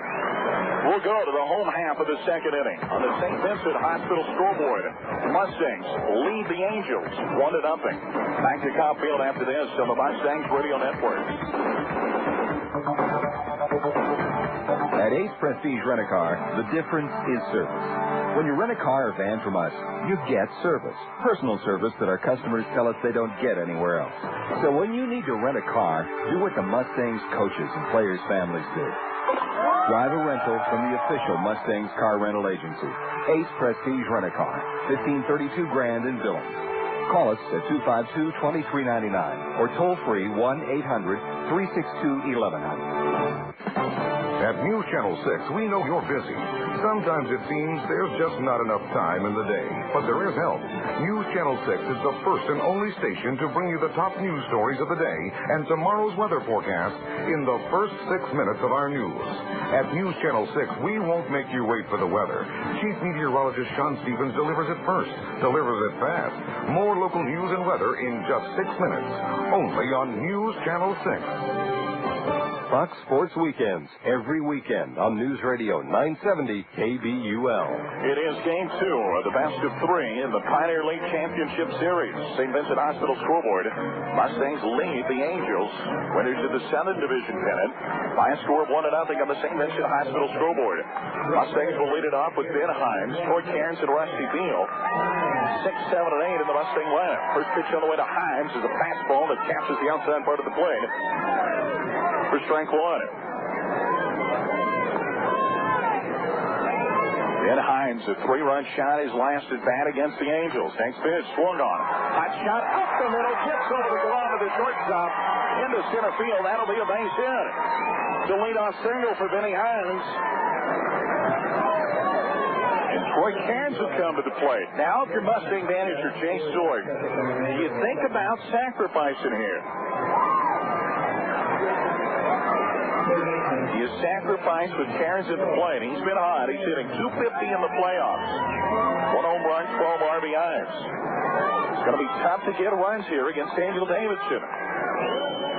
We'll go to the home half of the second inning. On the St. Vincent Hospital scoreboard, Mustangs lead the Angels 1-0. Back to Cobb Field after this on the Mustangs Radio Network. At Ace Prestige Rent-A-Car, the difference is service. When you rent a car or van from us, you get service. Personal service that our customers tell us they don't get anywhere else. So when you need to rent a car, do what the Mustangs coaches and players' families do. Drive a rental from the official Mustangs car rental agency, Ace Prestige Rent-A-Car, 1532 Grand in Billings. Call us at 252-2399 or toll free 1-800-362-1100. At News Channel 6, we know you're busy. Sometimes it seems there's just not enough time in the day, but there is help. News Channel 6 is the first and only station to bring you the top news stories of the day and tomorrow's weather forecast in the first 6 minutes of our news. At News Channel 6, we won't make you wait for the weather. Chief Meteorologist Sean Stevens delivers it first, delivers it fast. More local news and weather in just 6 minutes, only on News Channel 6. Fox Sports Weekends, every weekend on News Radio 970 KBUL. It is Game 2 of the best of 3 in the Pioneer League Championship Series. St. Vincent Hospital scoreboard. Mustangs lead the Angels, winners of the Southern Division pennant, by a score of 1-0 on the St. Vincent Hospital scoreboard. Mustangs will lead it off with Ben Himes, Troy Cairns, and Rusty Beal. 6, 7, and 8 in the Mustang lineup. First pitch on the way to Himes is a fastball that captures the outside part of the plate for strike 1. Ben Himes, a 3-run shot, his last at bat against the Angels. Next pitch, swung on. Hot shot up the middle, gets over the glove of the shortstop into center field. That'll be a base hit. The leadoff single for Benny Himes. And Troy Cairns will come to the plate. Now, if you're Mustang manager Jay Sword, do you think about sacrificing here? You sacrifice with Cairns at the plate. He's been hot. He's hitting .250 in the playoffs. 1 home run, 12 RBIs. It's going to be tough to get runs here against Daniel Davidson.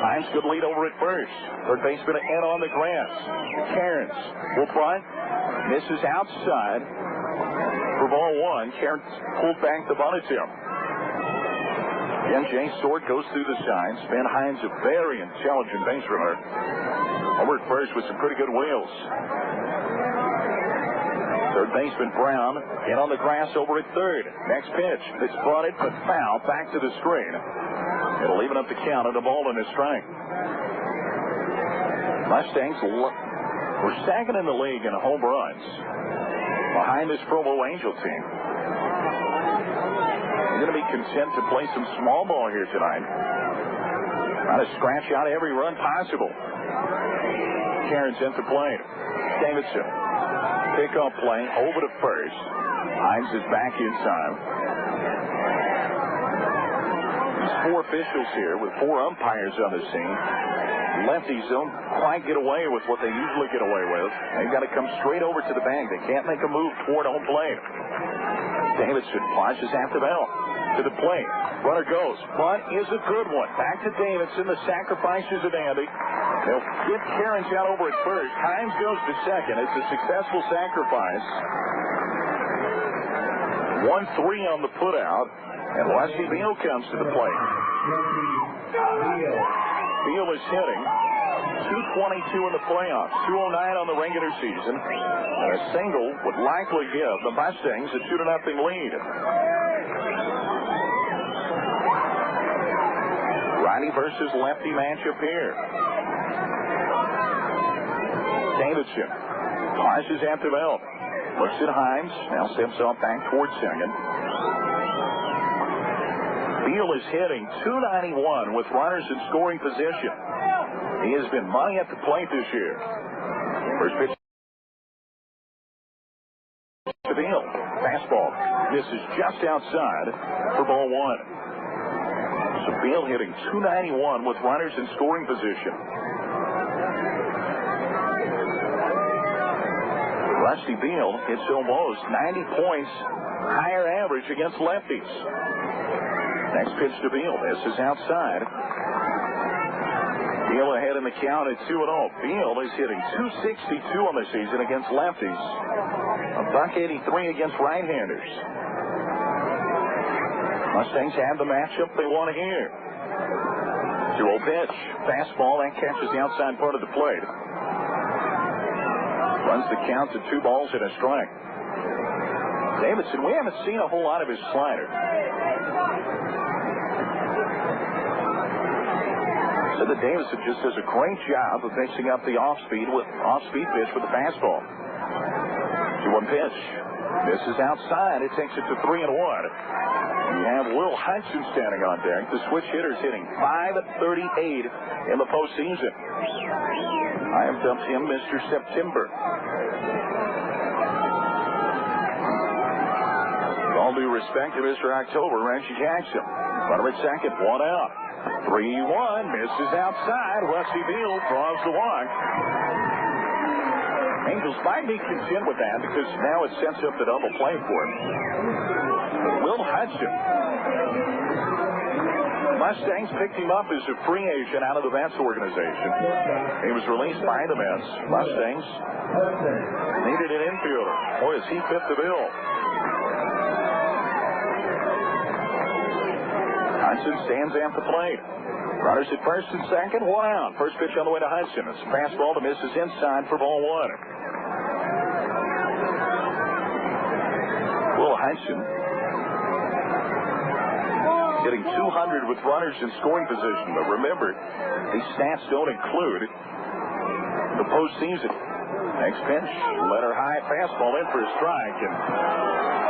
Himes could lead over at first. Third baseman ahead on the grass. Cairns will front. Misses outside for ball 1. Cairns pulled back the bunt attempt. Again, Jay Sword goes through the signs. Ben Himes, a very intelligent base runner. Over at first with some pretty good wheels. Third baseman Brown in on the grass over at third. Next pitch. It's bunted but foul. Back to the screen. It'll even up the count at a ball and a strike. Mustangs were second in the league in home runs behind this Provo Angel team. They're going to be content to play some small ball here tonight. Trying to scratch out every run possible. Cairns into play. Davidson. Pick-up play over to first. Himes is back in time. These 4 officials here with 4 umpires on the scene. Lefties don't quite get away with what they usually get away with. They've got to come straight over to the bag. They can't make a move toward home plate. Davidson flashes after bell to the plate. Runner goes. Bunt is a good one. Back to Davidson. The sacrifice is a dandy. They'll get Cairns out over at first. Himes goes to second. It's a successful sacrifice. 1-3 on the putout. And Rusty Beal comes to the plate. Beal is hitting .222 in the playoffs, .209 on the regular season. And a single would likely give the Mustangs a 2-0 lead. Righty versus lefty matchup here. Davidson flashes after belt. Looks at Himes. Now steps off back towards second. Beal is hitting .291 with runners in scoring position. He has been money at the plate this year. First pitch to Beal. Fastball. This is just outside for ball 1. So Beal hitting .291 with runners in scoring position. Rusty Beal hits almost 90 points higher average against lefties. Next pitch to Beal. This is outside. Beal ahead in the count at 2-0. Beal is hitting .262 on the season against lefties. $1.83 against right-handers. Mustangs have the matchup they want to hear. 2-0 pitch. Fastball that catches the outside part of the plate. Runs the count to 2 balls and a strike. Davidson, we haven't seen a whole lot of his slider. So that Davidson just does a great job of mixing up the off-speed pitch with the fastball. 2-1 pitch. This is outside. It takes it to 3-1. You have Will Hudson standing on deck. The switch hitter's hitting .538 in the postseason. I have dubbed him Mr. September. All due respect to Mr. October, Reggie Jackson. Runner at second, 1 out. 3-1, misses outside. Rusty Beal draws the walk. Angels might be content with that because now it sets up the double play for him. Will Hudson. Mustangs picked him up as a free agent out of the Mets organization. He was released by the Mets. Mustangs needed an infielder. Boy, has he fit the bill. Hudson stands at the plate. Runners at first and second, 1 out. First pitch on the way to Hudson. It's a fastball that misses inside for ball 1. Will Hudson getting 200 with runners in scoring position. But remember, these stats don't include the postseason. Next pitch, letter high fastball in for a strike. And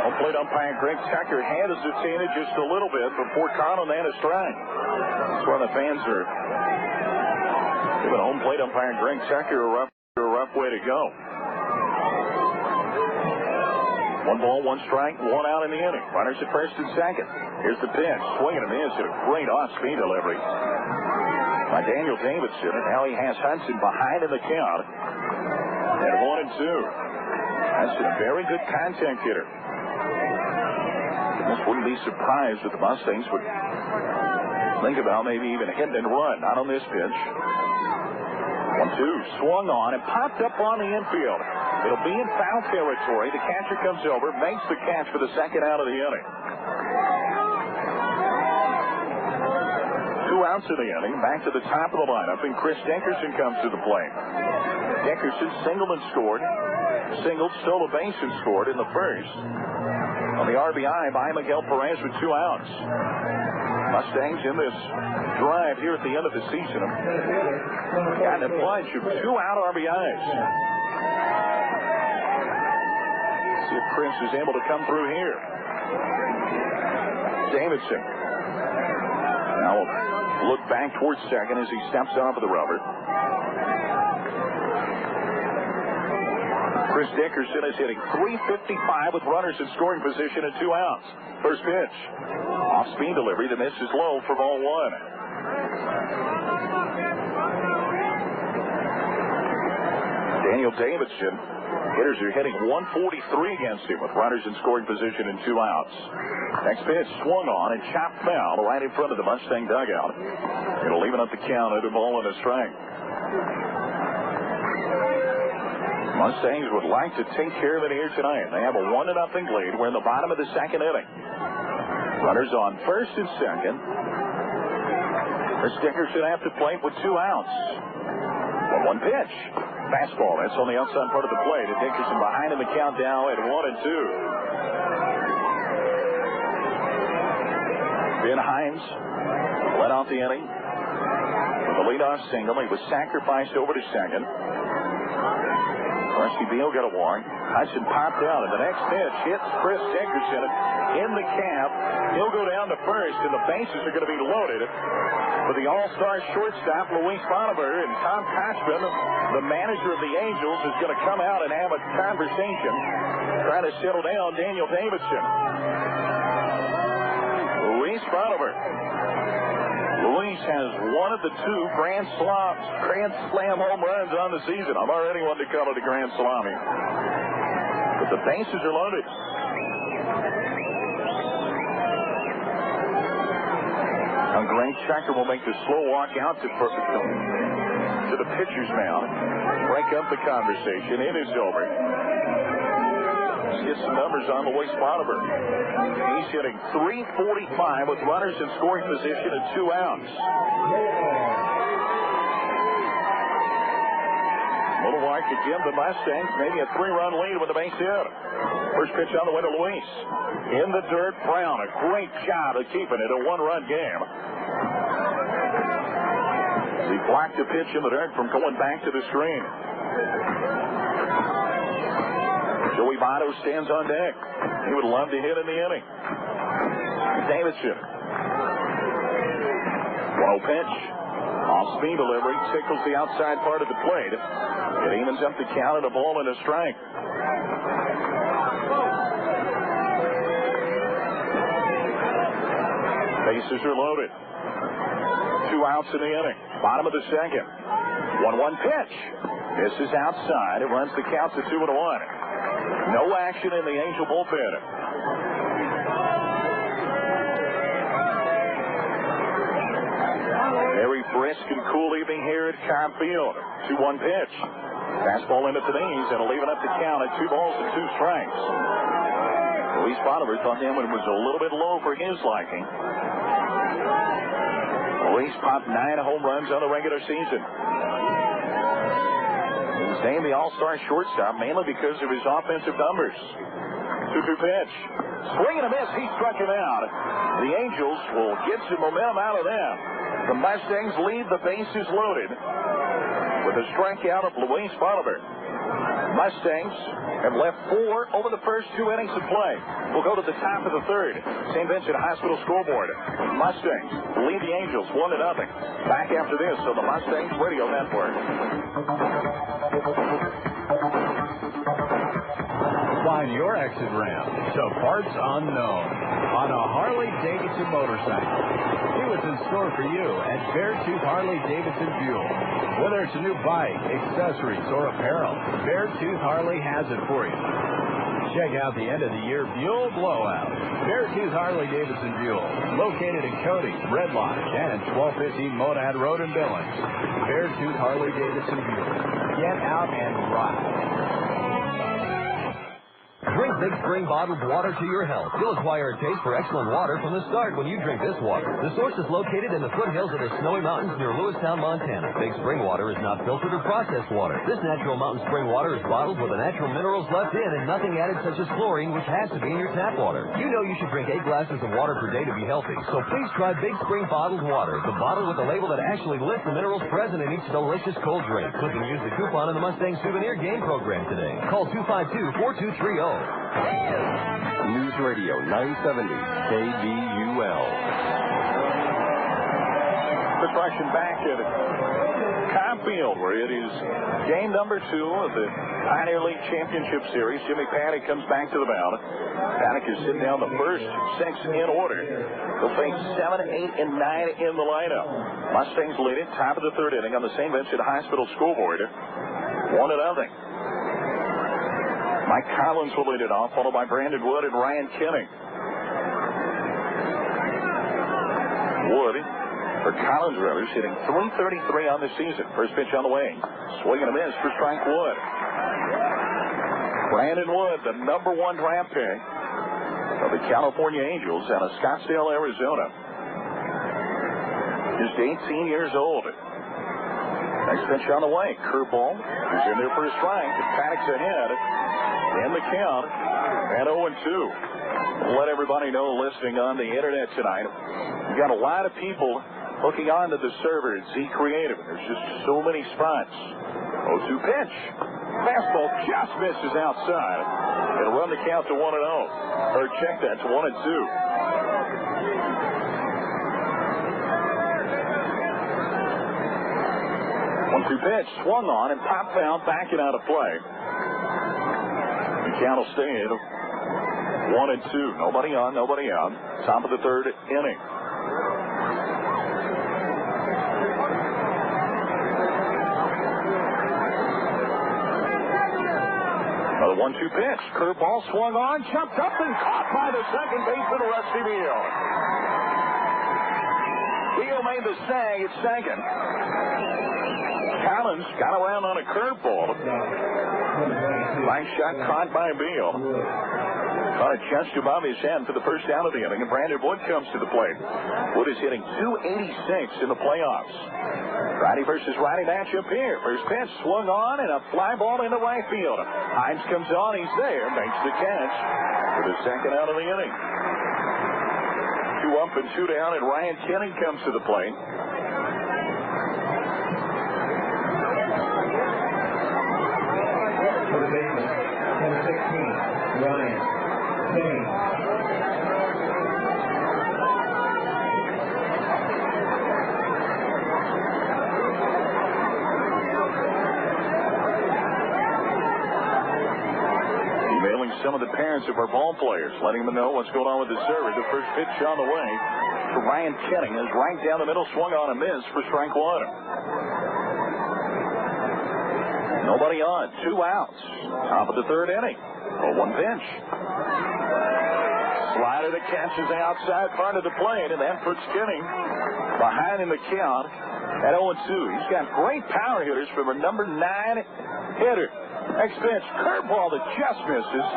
home plate umpire Greg Tucker hesitated just a little bit before calling that a strike. That's why the fans are giving home plate umpire Greg Tucker a rough way to go. 1 ball, 1 strike, 1 out in the inning. Runners at first and second. Here's the pitch. Swinging and miss at a great off-speed delivery by Daniel Davidson. And now he has Hudson behind in the count. At 1-2. Hudson, a very good contact hitter. Just wouldn't be surprised if the Mustangs would think about maybe even hitting and run. Not on this pitch. 1-2. Swung on and popped up on the infield. It'll be in foul territory. The catcher comes over, makes the catch for the second out of the inning. 2 outs in the inning. Back to the top of the lineup, and Chris Dickerson comes to the plate. Dickerson singled and scored. Singled, stole a base and scored in the first. On the RBI by Miguel Perez with 2 outs. Mustangs in this drive here at the end of the season have gotten a bunch of 2-out RBIs. See if Chris is able to come through here. Davidson. Now we'll look back towards second as he steps off of the rubber. Chris Dickerson is hitting .355 with runners in scoring position and 2 outs. First pitch. Off-speed delivery. The miss is low for ball 1. Daniel Davidson. Hitters are hitting .143 against him with runners in scoring position and 2 outs. Next pitch swung on and chopped foul right in front of the Mustang dugout. It'll even up the count at a ball and a strike. Mustangs would like to take care of it here tonight. They have a 1-0 lead. We're in the bottom of the second inning. Runners on first and second. The Dickerson at the plate with 2 outs. 1-1 pitch. Fastball. That's on the outside part of the plate. And Dickerson behind in the count now at 1-2. Ben Himes led off the inning with a leadoff single. He was sacrificed over to second. Rusty Beal got a walk. Hudson popped out, and the next pitch hits Chris Dickerson in the cap. He'll go down to first, and the bases are going to be loaded. For the all-star shortstop, Luis Boniver, and Tom Kochman, the manager of the Angels, is going to come out and have a conversation, trying to settle down Daniel Davidson. Luis Boniver. Luis has one of the 2 Grand Slam home runs on the season. I'm already one to call it a Grand Slam. But the bases are loaded. Greg Checker will make the slow walk out to first. to the pitcher's mound. Break up the conversation. It is over. Let's get some numbers on the way. Spotiver. He's hitting .345 with runners in scoring position at 2 outs. Little like to give the Mustangs maybe a 3-run lead with a base hit. First pitch on the way to Luis. In the dirt, Brown. A great job of keeping it a 1-run game. He blocked the pitch in the dirt from going back to the screen. Joey Votto stands on deck. He would love to hit in the inning. Davidson. 1-0 pitch. Off-speed delivery. Tickles the outside part of the plate. It evens up the count at a ball and a strike. Bases are loaded. 2 outs in the inning. Bottom of the second. 1-1 pitch. This is outside. It runs the count to 2-1. No action in the Angel bullpen. Very brisk and cool evening here at Cobb Field. 2-1 pitch. Fastball into the knees, and it'll even up the count at 2 balls and 2 strikes. Luis Spotiver thought that one was a little bit low for his liking. Luis popped 9 home runs on the regular season. He's named the All-Star shortstop mainly because of his offensive numbers. 2-2 pitch. Swing and a miss. He struck him out. The Angels will get some momentum out of them. The Mustangs lead the bases loaded with a strikeout of Luis Spotiver. Mustangs have left 4 over the first 2 innings of play. We'll go to the top of the third. St. Vincent Hospital scoreboard. Mustangs lead the Angels 1-0. Back after this on the Mustangs Radio Network. Find your exit ramp to parts unknown on a Harley-Davidson motorcycle. See what's in store for you at Beartooth Harley-Davidson Buell. Whether it's a new bike, accessories, or apparel, Beartooth Harley has it for you. Check out the end-of-the-year Buell Blowout. Beartooth Harley-Davidson Buell, located in Cody, Red Lodge, and 1215 Monad Road in Billings. Beartooth Harley-Davidson Buell. Get out and ride. Drink Big Spring bottled water to your health. You'll acquire a taste for excellent water from the start when you drink this water. The source is located in the foothills of the Snowy Mountains near Lewistown, Montana. Big Spring water is not filtered or processed water. This natural mountain spring water is bottled with the natural minerals left in and nothing added such as chlorine, which has to be in your tap water. You know you should drink 8 glasses of water per day to be healthy, so please try Big Spring bottled water. The bottle with a label that actually lists the minerals present in each delicious cold drink. Click and use the coupon in the Mustang Souvenir Game Program today. Call 252-4230. News Radio 970 KBUL. Construction back at Cobb Field, where it is game number 2 of the Pioneer League Championship Series. Jimmy Paddock comes back to the mound. Paddock is sitting down the first 6 in order. They'll face 7, 8, and 9 in the lineup. Mustangs lead it, top of the 3rd inning on the St. Vincent Hospital scoreboard. 1-0. Mike Collins will lead it off, followed by Brandon Wood and Ryan Kenning. Wood, or Collins rather, hitting .333 on the season. First pitch on the way. Swing and a miss for strike Wood. Brandon Wood, the number 1 draft pick of the California Angels out of Scottsdale, Arizona. Just 18 years old. Next pitch on the way. Curveball is in there for a strike. Paddock's ahead. In the count at 0-2. We'll let everybody know listening on the internet tonight. We've got a lot of people hooking onto the server at Z Creative. There's just so many spots. 0-2 pitch. Fastball just misses outside. It'll run the count to 1-0. Or check that to 1-2. 1-2 pitch. Swung on and popped out, backing out of play. Count will stay at 1-2. Nobody on, nobody out. Top of the 3rd inning. Another 1-2 pitch. Curveball swung on, chopped up and caught by the second baseman, Rusty Beal. Beal made the snag at second. Collins got around on a curveball. Nice shot caught by Beal. Caught it just above his head for the first out of the inning, and Brandon Wood comes to the plate. Wood is hitting .286 in the playoffs. Righty versus righty matchup here. First pitch swung on, and a fly ball into right field. Hines comes on, he's there, makes the catch for the second out of the inning. 2 up and 2 down, and Ryan Kenning comes to the plate. For the baseman, number 16, Ryan Kenning. Emailing some of the parents of our ball players, letting them know what's going on with the server. The first pitch on the way for Ryan Kenning is right down the middle, swung on and missed for strike one. Nobody on, 2 outs. Top of the third inning. 0-1 pitch. Slider that catches outside part of the plate, and that puts Kenning behind in the count at 0-2. He's got great power hitters from a number 9 hitter. Next pitch, curveball that just misses.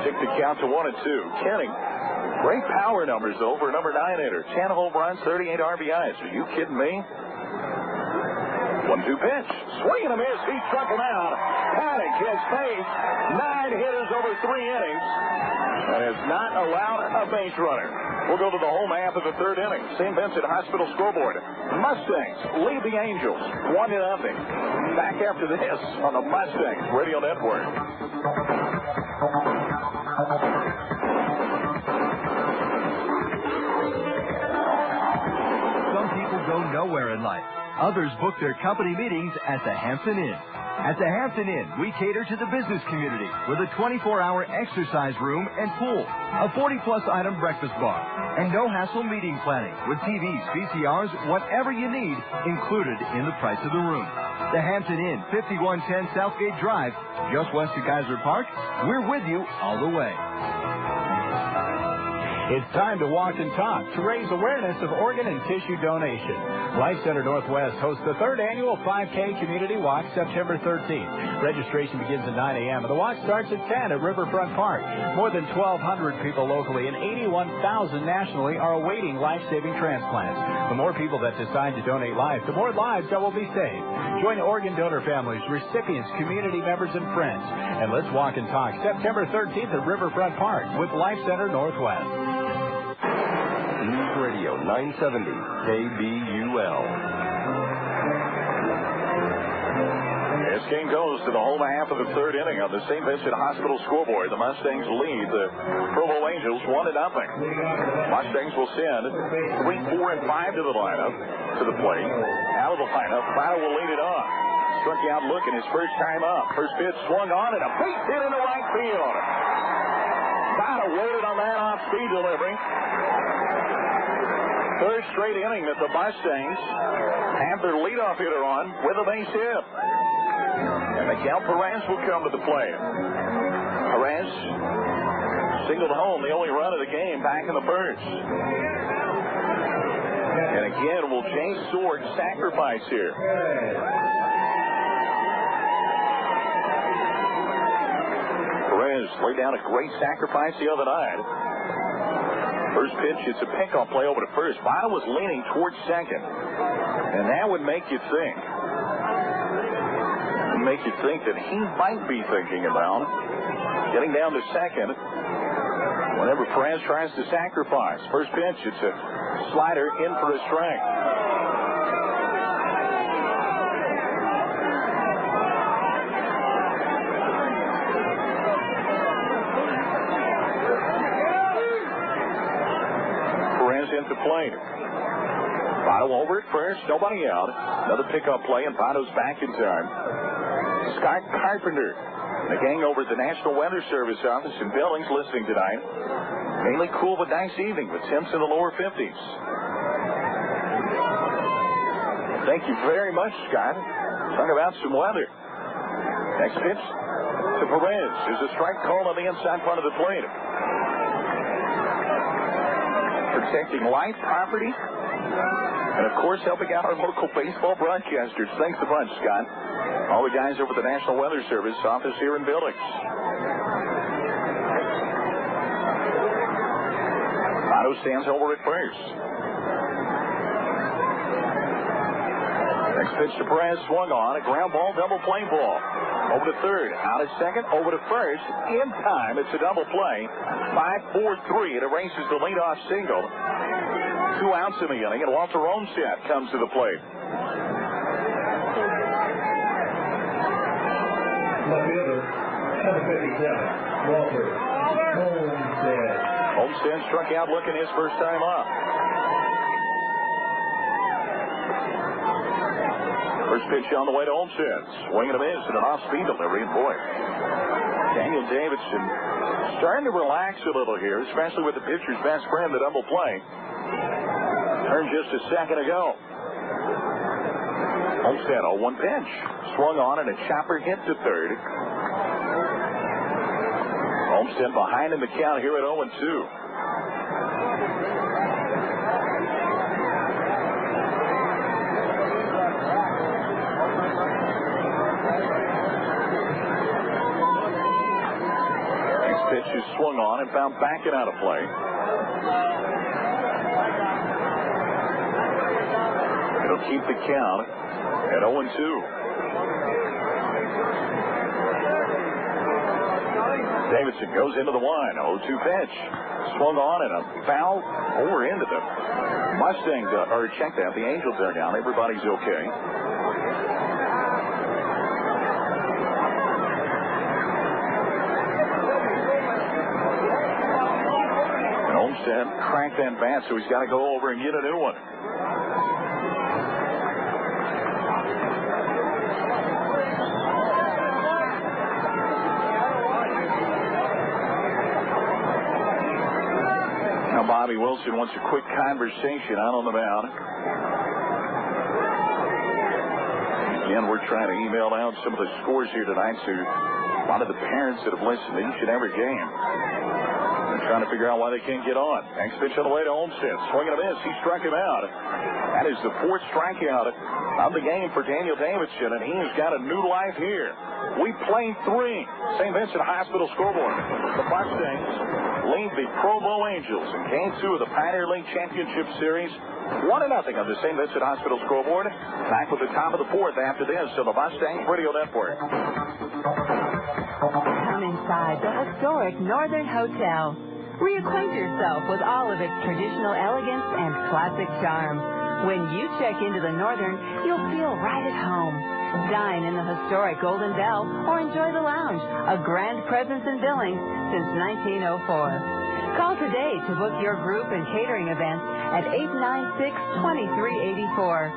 Take the count to 1-2. Kenning, great power numbers though for a number 9 hitter. 10 home runs, 38 RBIs. Are you kidding me? 1-2 pitch. Swing and a miss. He struck him out. Paddock has faced 9 hitters over 3 innings and has not allowed a base runner. We'll go to the home half of the third inning. St. Vincent Hospital scoreboard. Mustangs lead the Angels 1-0. Back after this on the Mustangs Radio Network. Some people go nowhere in life. Others book their company meetings at the Hampton Inn. At the Hampton Inn, we cater to the business community with a 24-hour exercise room and pool, a 40-plus item breakfast bar, and no-hassle meeting planning with TVs, VCRs, whatever you need included in the price of the room. The Hampton Inn, 5110 Southgate Drive, just west of Geyser Park. We're with you all the way. It's time to walk and talk to raise awareness of organ and tissue donation. Life Center Northwest hosts the 3rd annual 5K Community Walk September 13th. Registration begins at 9 a.m. and the walk starts at 10 at Riverfront Park. More than 1,200 people locally and 81,000 nationally are awaiting life-saving transplants. The more people that decide to donate life, the more lives that will be saved. Join organ donor families, recipients, community members, and friends. And let's walk and talk September 13th at Riverfront Park with Life Center Northwest. News Radio 970 KBUL. This game goes to the home half of the third inning on the St. Vincent Hospital scoreboard. The Mustangs lead the Provo Angels 1-0. Mustangs will send 3, 4, and 5 to the lineup, to the plate. Out of the lineup, Votto will lead it off. Struck out looking his first time up. First pitch swung on and a base hit into right field. Votto loaded on that off-speed delivery. Third straight inning that the Mustangs have their leadoff hitter on with a base hit. And Miguel Perez will come to the plate. Perez singled home the only run of the game back in the first. And again, will Jay Sword sacrifice here? Perez laid down a great sacrifice the other night. First pitch, it's a pickoff play over to first. Vino was leaning towards second. And that would make you think. That he might be thinking about getting down to second whenever Perez tries to sacrifice. First pitch, it's a slider in for a strike. To play. Votto over at first, nobody out. Another pickup play, and Votto's back in time. Scott Carpenter, the gang over at the National Weather Service office in Billings, listening tonight. Mainly cool but nice evening with temps in the lower 50s. Thank you very much, Scott. Talk about some weather. Next pitch to Perez. There's a strike called on the inside part of the plate. protecting life, property, and, of course, helping out our local baseball broadcasters. Thanks a bunch, Scott. All the guys over at the National Weather Service office here in Billings. Votto stands over at first. Next pitch to Perez, swung on. A ground ball, double play ball. Over to third, out at second, over to first. In time, it's a double play. 5-4-3. It erases the leadoff single. 2 outs in the inning, and Walter Olmstead comes to the plate. Left fielder, number 57, Walter Olmstead. Olmstead struck out looking his first time up. First pitch on the way to Olmstead. Swing and a miss and an off-speed delivery, and boy, Daniel Davidson starting to relax a little here, especially with the pitcher's best friend, the double play. Turned just a second ago. Olmstead, 0-1 pitch. Swung on and a chopper hit to third. Olmstead behind in the count here at 0-2. Next pitch is swung on and found back and out of play. It'll keep the count at 0-2. Davidson goes into the line. 0-2 pitch. Swung on and a foul over into the Mustangs, or check that, the Angels are down. Everybody's okay. And Olmstead cracked that bat, so he's got to go over and get a new one. Bobby Wilson wants a quick conversation out on the mound. Again, we're trying to email out some of the scores here tonight to a lot of the parents that have listened to each and every game. They're trying to figure out why they can't get on. Next pitch on the way to Olmstead. Swing and a miss. He struck him out. That is the 4th strikeout of the game for Daniel Davidson, and he has got a new life here. We played 3. St. Vincent Hospital scoreboard. The Mustangs lead the Provo Angels in Game 2 of the Pioneer League Championship Series. 1-0 on the St. Vincent Hospital scoreboard. Back with the top of the 4th after this on the Mustangs Radio Network. Come inside the historic Northern Hotel. Reacquaint yourself with all of its traditional elegance and classic charm. When you check into the Northern, you'll feel right at home. Dine in the historic Golden Bell or enjoy the lounge, a grand presence in Billings since 1904. Call today to book your group and catering events at 896-2384.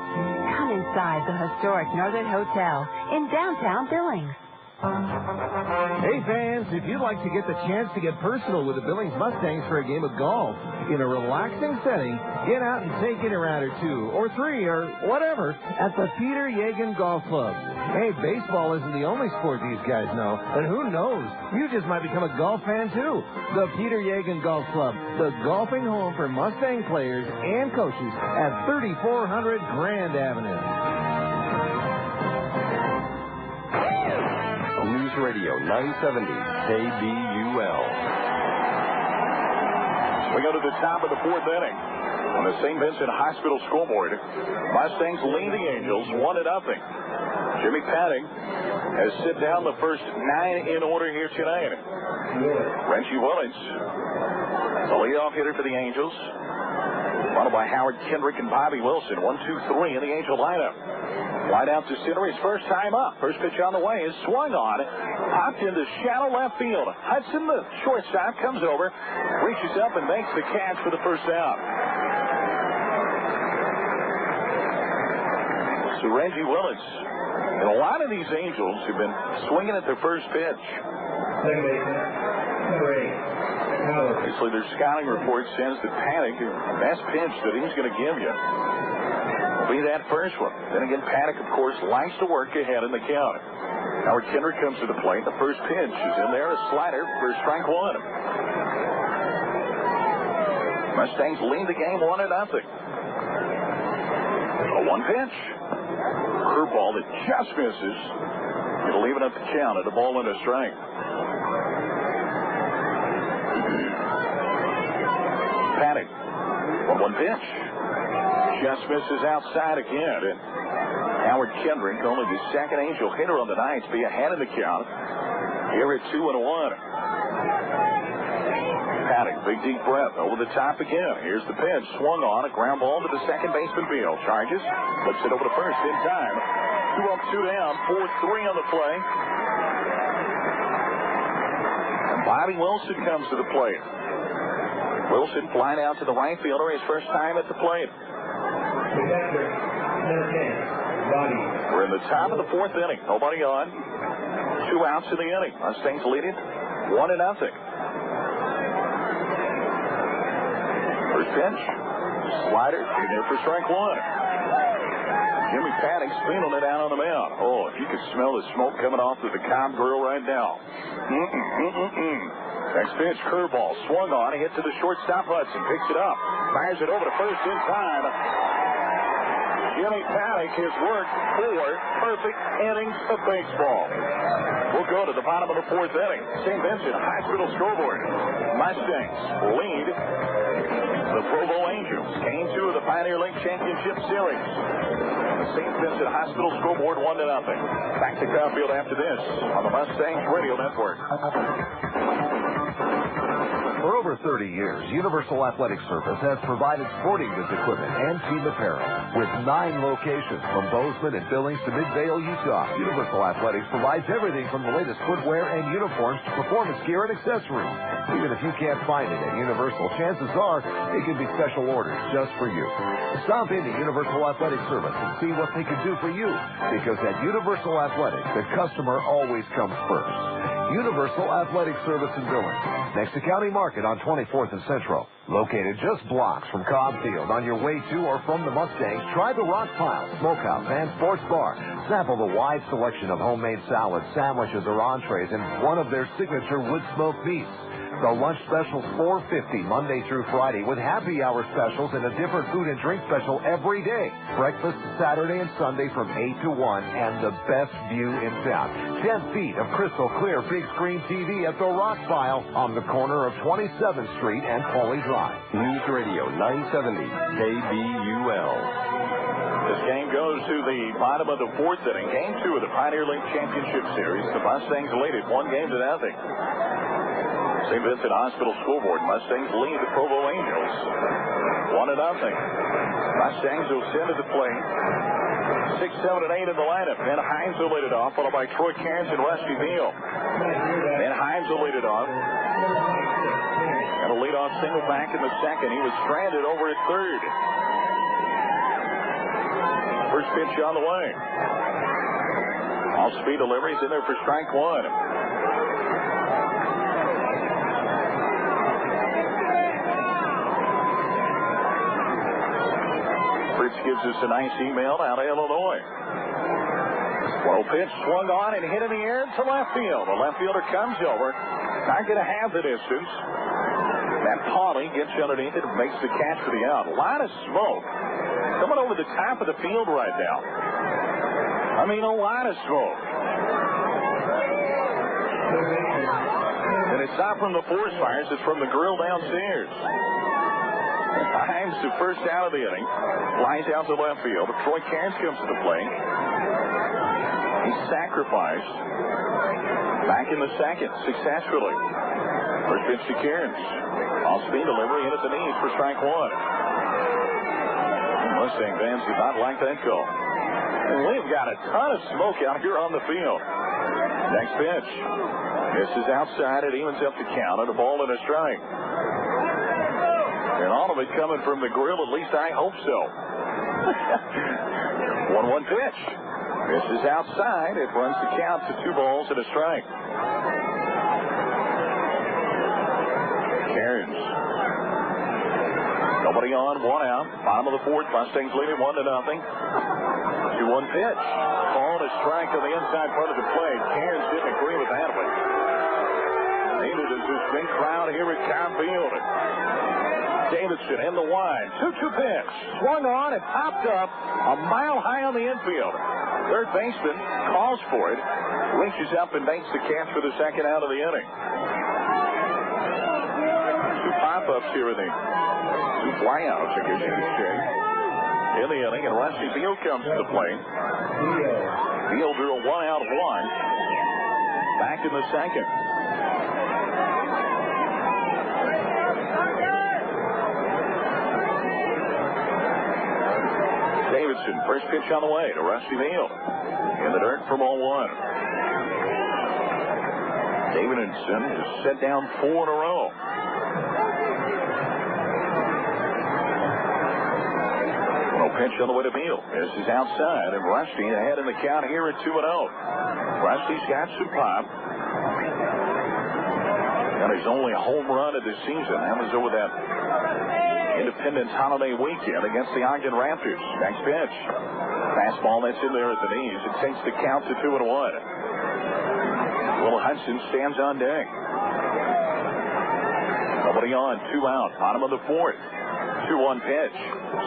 Come inside the historic Northern Hotel in downtown Billings. Hey fans, if you'd like to get the chance to get personal with the Billings Mustangs for a game of golf in a relaxing setting, get out and take in a round or 2 or 3 or whatever at the Peter Yegan Golf Club. Hey, baseball isn't the only sport these guys know, and who knows, you just might become a golf fan too. The Peter Yegan Golf Club, the golfing home for Mustang players and coaches at 3400 Grand Avenue. News Radio 970 KBUL. We go to the top of the 4th inning on the St. Vincent Hospital scoreboard. Mustangs lead the Angels 1-0. Jimmy Padding has sit down the first 9 in order here tonight. Reggie Willits, the leadoff hitter for the Angels, followed by Howard Kendrick and Bobby Wilson. 1, 2, 3 in the Angel lineup. Wide out to center, his first time up. First pitch on the way is swung on. Popped into shallow left field. Hudson, the shortstop, comes over, reaches up and makes the catch for the first out. So Reggie Willits, and a lot of these Angels have been swinging at their first pitch. Obviously, their scouting report says that Paddock, the best pitch that he's going to give you, will be that first one. Then again, Paddock, of course, likes to work ahead in the count. Howard Kendrick comes to the plate. The first pitch is in there, a slider for strike 1. Mustangs lead the game 1-0. A 1 pitch. Curveball that just misses. It'll even up the count at a ball and a strike. Paddock. 1 pitch. Just misses outside again. And Howard Kendrick, only the second Angel hitter on the night, to be ahead in the count. Here at 2-1. Paddock, big deep breath, over the top again. Here's the pitch, swung on, a ground ball to the second baseman field. Charges, flips it over to first in time. 2 up, 2 down, 4-3 on the play. And Bobby Wilson comes to the plate. Wilson flying out to the right fielder, his first time at the plate. We're in the top of the 4th inning. Nobody on. 2 outs in the inning. Mustangs lead it 1-0. First pitch. Slider in there for strike 1. Jimmy Paddock spinning it out on the mound. Oh, if you could smell the smoke coming off of the Cobb grill right now. Next pitch, curveball, swung on, hit to the shortstop. Hudson picks it up, fires it over to first in time. Jimmy Paddock has worked 4 perfect innings of baseball. We'll go to the bottom of the 4th inning. St. Vincent Hospital scoreboard. Mustangs lead the Provo Angels. Game 2 of the Pioneer League Championship Series. The St. Vincent Hospital scoreboard 1-0. Back to Caulfield after this on the Mustangs Radio Network. For over 30 years, Universal Athletic Service has provided sporting goods equipment and team apparel with 9 locations from Bozeman and Billings to Midvale, Utah. Universal Athletics provides everything from the latest footwear and uniforms to performance gear and accessories. Even if you can't find it at Universal, chances are it can be special orders just for you. Stop into Universal Athletic Service and see what they can do for you, because at Universal Athletics, the customer always comes first. Universal Athletic Service in Billings, next to County Market on 24th and Central. Located just blocks from Cobb Field. On your way to or from the Mustangs, try the Rock Pile Smokehouse and Sports Bar. Sample the wide selection of homemade salads, sandwiches, or entrees, and one of their signature wood-smoked meats. The lunch specials $4.50 Monday through Friday, with happy hour specials and a different food and drink special every day. Breakfast Saturday and Sunday from 8 to 1, and the best view in town. 10 feet of crystal clear big screen TV at the Rock Pile on the corner of 27th Street and Pauly Drive. News Radio 970 KBUL. This game goes to the bottom of the 4th inning. Game 2 of the Pioneer League Championship Series. The Mustangs lead it 1-0. St. Vincent Hospital scoreboard. Mustangs lead the Provo Angels 1-0. Mustangs will send to the plate. 6, 7, and 8 in the lineup. Then Hines will lead it off, followed by Troy Cairns and Rusty Vino. Then Hines will lead it off. And a lead-off single back in the second. He was stranded over at third. First pitch on the way. Off-speed deliveries in there for strike 1. Gives us a nice email out of Illinois. Slow pitch swung on and hit in the air to left field. The left fielder comes over. Not going to have the distance. That Pauly gets underneath it and makes the catch for the out. A lot of smoke coming over the top of the field right now. I mean, a lot of smoke. And it's not from the forest fires. It's from the grill downstairs. Hines to first out of the inning. Flies out to left field. Troy Cairns comes to the plate. He's sacrificed. Back in the second, successfully. First pitch to Cairns. Off-speed delivery in at the knees for strike 1. Mustang fans do not like that call. And we've got a ton of smoke out here on the field. Next pitch. This is outside. It evens up the count and a ball and a strike. And all of it coming from the grill, at least I hope so. 1-1 pitch. This is outside. It runs the count to 2 balls and a strike. Cairns. Nobody on, 1 out. Bottom of the 4th. Mustangs leading 1-0. 2-1 pitch. Ball and a strike on the inside part of the plate. Cairns didn't agree with that one. Neither does this big crowd here at Cobb Field. Davidson in the wide. 2-2 pitch. Swung on and popped up a mile high on the infield. Third baseman calls for it. Reaches up and makes the catch for the second out of the inning. Two pop-ups here in the two flyouts, I guess you could say, in the inning. And Rusty Vino comes to the plate. Vino drew a 1-out one. Back in the second. Davidson, first pitch on the way to Rusty Vino. In the dirt for ball one. Davidson has set down 4 in a row. No pitch on the way to Vino. This is outside, and Rusty ahead in the count here at 2-0. Rusty's got some pop. Got his only home run of the season. That was over that Independence holiday weekend against the Ogden Raptors. Next pitch. Fastball that's in there at the knees. It takes the count to 2-1. Will Hudson stands on deck. Nobody on. 2 out. Bottom of the fourth. 2-1 pitch.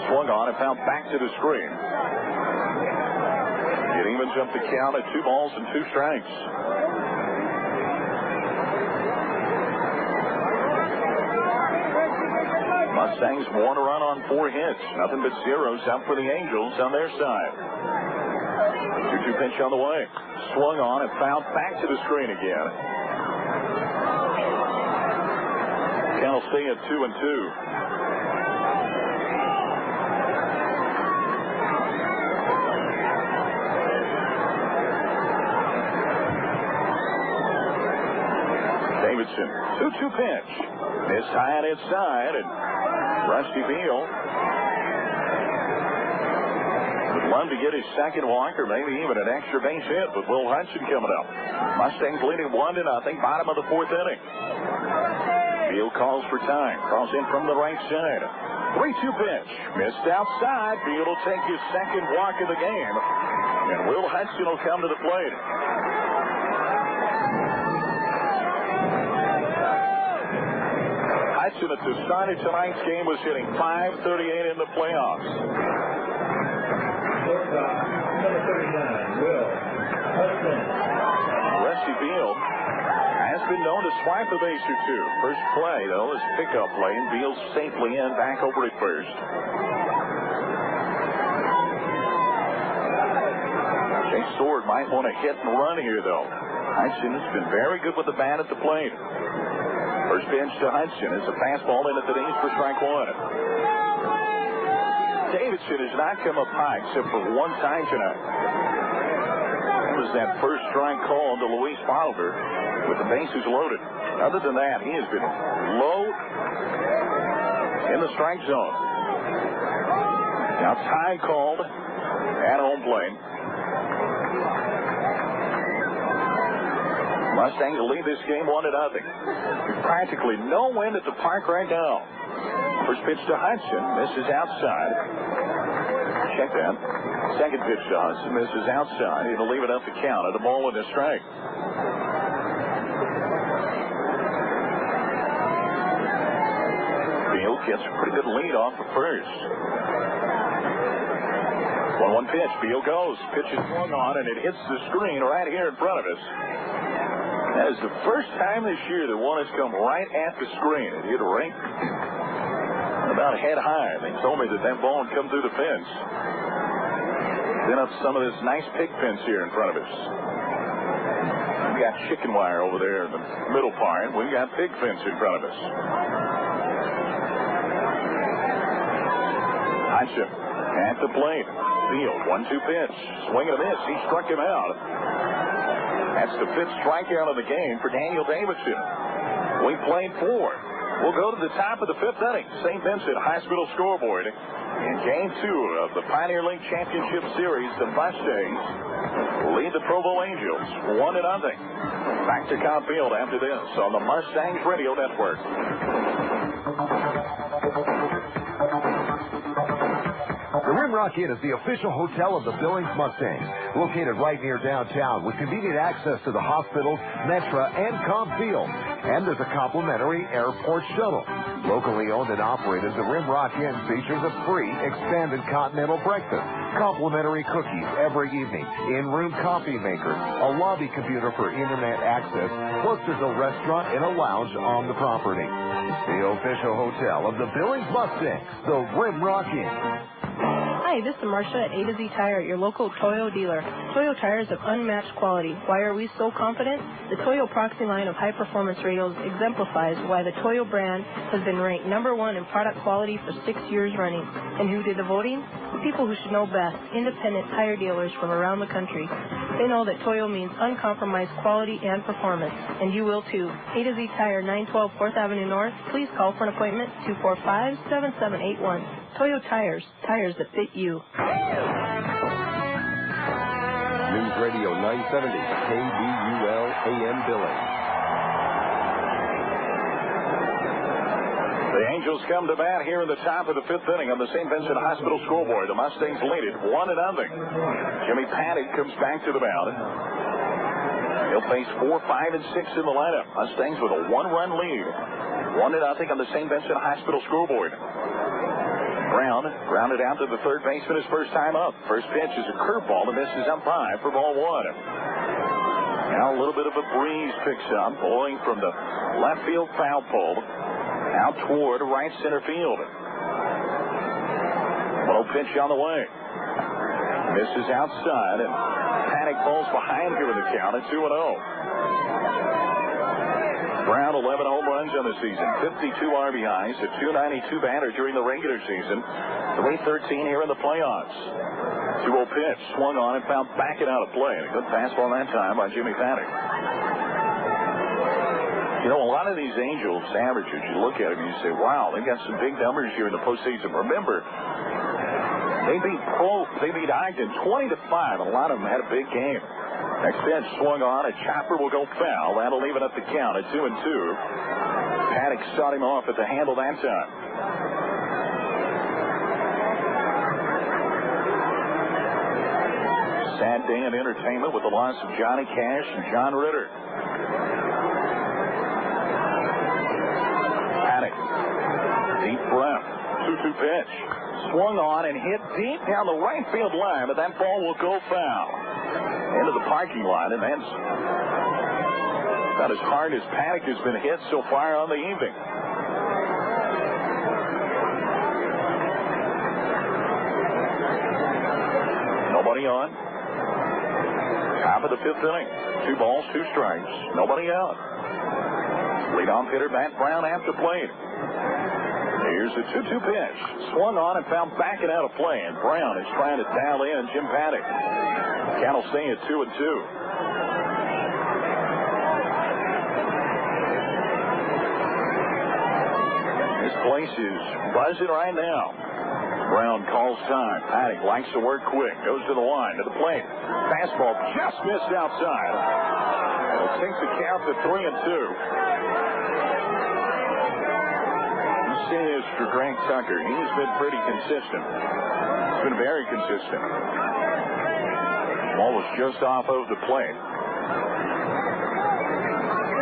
Swung on and found back to the screen. It evens up the count at 2 balls and 2 strikes. Mustangs 1 run on 4 hits. Nothing but zeros up for the Angels on their side. 2-2 pitch on the way. Swung on and fouled back to the screen again. Count will stay at 2-2. Davidson, 2-2 pitch. Missed high on its side, and Rusty Vino would love to get his second walk or maybe even an extra base hit with Will Hudson coming up. Mustangs leading 1-0, bottom of the fourth inning. Vino calls for time. Calls in from the right side. 3-2 pitch. Missed outside. Vino will take his second walk of the game, and Will Hudson will come to the plate. Hudson at the start of tonight's game was hitting .538 in the playoffs. Number 39, Will Hudson. Rusty Vino has been known to swipe a base or two. First play, though, is pickup play, and Vino's safely in, back over at first. Chase Sword might want to hit and run here, though. Hudson has been very good with the bat at the plate. First pitch to Hudson is a fastball in at the knees for strike 1. Davidson has not come up high except for one time tonight. That was that first strike call to Luis Bolivar with the bases loaded. Other than that, he has been low in the strike zone. Now tie called at home plate. Mustangs lead this game 1-0. Practically no wind at the park right now. First pitch to Hudson. Misses outside. Check that. Second pitch to Hudson. Misses outside. It'll leave it up the count at a ball and a strike. Field gets a pretty good lead off of first. 1-1 pitch. Field goes. Pitch is swung on, and it hits the screen right here in front of us. That is the first time this year that one has come right at the screen. It hit right about head high. They told me that ball would come through the fence. Then up some of this nice pig fence here in front of us. We got chicken wire over there in the middle part. We got pig fence in front of us. Hudson at the plate. Field, 1-2 pitch. Swing and a miss. He struck him out. That's the 5th strikeout of the game for Daniel Davidson. We played 4. We'll go to the top of the 5th inning. St. Vincent Hospital scoreboard. In Game 2 of the Pioneer League Championship Series, the Mustangs lead the Provo Angels 1-0. Back to Cobb Field after this on the Mustangs Radio Network. The Rimrock Inn is the official hotel of the Billings Mustangs, located right near downtown with convenient access to the hospitals, Metra, and Cobb Field. And there's a complimentary airport shuttle. Locally owned and operated, the Rimrock Inn features a free expanded continental breakfast, complimentary cookies every evening, in-room coffee makers, a lobby computer for internet access, plus there's a restaurant and a lounge on the property. The official hotel of the Billings Mustangs, the Rimrock Inn. Hi, this is Marcia at A to Z Tire, your local Toyo dealer. Toyo tires of unmatched quality. Why are we so confident? The Toyo Proxy line of high-performance radials exemplifies why the Toyo brand has been ranked #1 in product quality for 6 years running. And who did the voting? The people who should know best, independent tire dealers from around the country. They know that Toyo means uncompromised quality and performance, and you will too. A to Z Tire, 912 4th Avenue North. Please call for an appointment, 245-7781. Toyo Tires, tires that fit you. News Radio 970, KBUL AM Billings. The Angels come to bat here in the top of the 5th inning on the St. Vincent Hospital scoreboard. The Mustangs lead it 1-0. Jimmy Paddock comes back to the mound. He'll face 4, 5, and 6 in the lineup. Mustangs with a 1-run lead. 1-0 on the St. Vincent Hospital scoreboard. Brown grounded out to the third baseman his first time up. First pitch is a curveball that misses up high for ball 1. Now a little bit of a breeze picks up, blowing from the left field foul pole out toward right center field. Low pitch on the way. Misses outside, and Paddock falls behind here in the count at 2-0. Brown, 11 home runs on the season, 52 RBIs, a .292 batter during the regular season, 313 here in the playoffs. 2-0 pitch, swung on and found backing out of play. And a good fastball that time by Jimmy Paddock. You know, a lot of these Angels averages, you look at them and you say, wow, they've got some big numbers here in the postseason. Remember, they beat Ogden 20-5, and a lot of them had a big game. Next pitch swung on, a chopper will go foul. That'll even up the count at 2-2. Paddock shot him off at the handle that time. Sad day in entertainment with the loss of Johnny Cash and John Ritter. Paddock, deep breath, 2-2 pitch. Swung on and hit deep down the right field line, but that ball will go foul. Into the parking lot, and that's about as hard as Paddock has been hit so far on the evening. Nobody on. Top of the 5th inning. 2 balls, 2 strikes. Nobody out. Leadoff hitter Matt Brown after plate. Here's a 2-2 pitch. Swung on and found backing out of play, and Brown is trying to dial in Jim Paddock. Count will stay at 2-2. This place is buzzing right now. Brown calls time. Paddock likes to work quick. Goes to the line, to the plate. Fastball just missed outside. It'll take the count to 3-2. You see this for Greg Tucker. He's been pretty consistent. He's been very consistent. Ball was just off of the plate.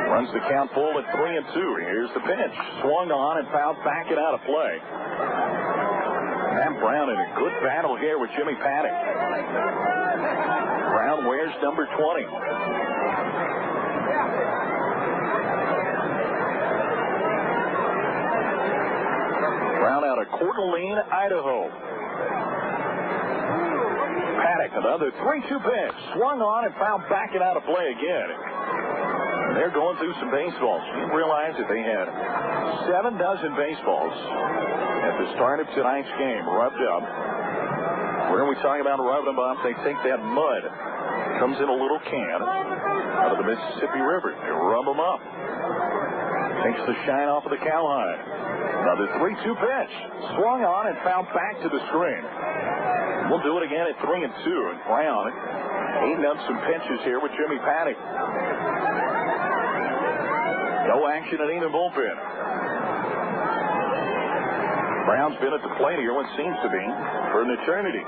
Runs the count full at 3-2. Here's the pitch. Swung on and fouled back and out of play. Matt Brown in a good battle here with Jimmy Paddock. Brown wears number 20. Brown out of Coeur d'Alene, Idaho. Paddock, another 3-2 pitch. Swung on and found backing out of play again. And they're going through some baseballs. You realize that they had 7 dozen baseballs at the start of tonight's game, rubbed up. When we talk about rubbing them up, they take that mud, comes in a little can out of the Mississippi River. They rub them up. Takes the shine off of the cowhide. Another 3-2 pitch. Swung on and fouled back to the screen. We'll do it again at 3-2. And Brown eating up some pitches here with Jimmy Paddock. No action in either bullpen. Brown's been at the plate here, what seems to be, for an eternity.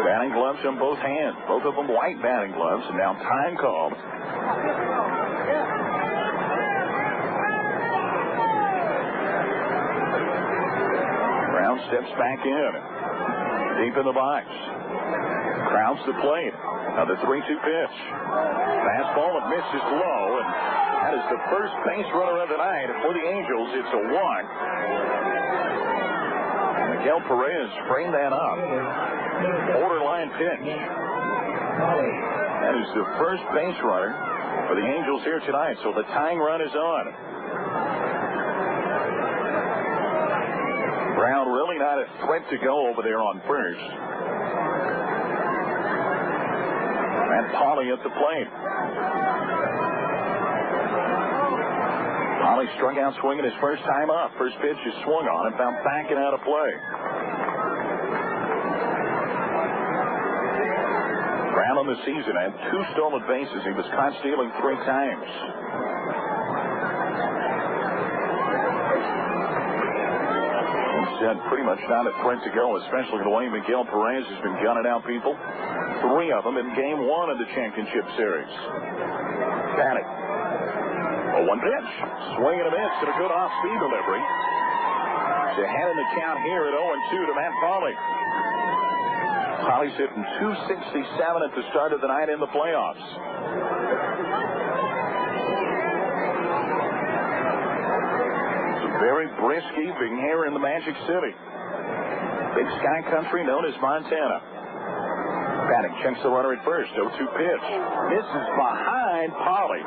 Batting gloves on both hands. Both of them white batting gloves, and now time called. Brown steps back in. Deep in the box. Crowds the plate. Now the 3-2 pitch. Fastball that misses low, and that is the first base runner of the night. And for the Angels, it's a walk. Miguel Perez framed that up. Borderline pitch. That is the first base runner for the Angels here tonight, so the tying run is on. Brown really not a threat to go over there on first. And Pauly at the plate. Pauly struck out swinging his first time up. First pitch is swung on and found backing out of play. Brown on the season had 2 stolen bases. He was caught stealing 3 times. Instead, pretty much not a threat to go, especially the way Miguel Perez has been gunning out people. 3 of them in Game 1 of the championship series. Paddock. 0-1 pitch. Swing and a miss and a good off-speed delivery. It's ahead in the count here at 0-2 to Matt Pauly. Pauly's hitting .267 at the start of the night in the playoffs. It's a very brisk evening here in the Magic City. Big Sky Country known as Montana. Paddock checks the runner at first. 0-2 pitch. Misses behind Pauly.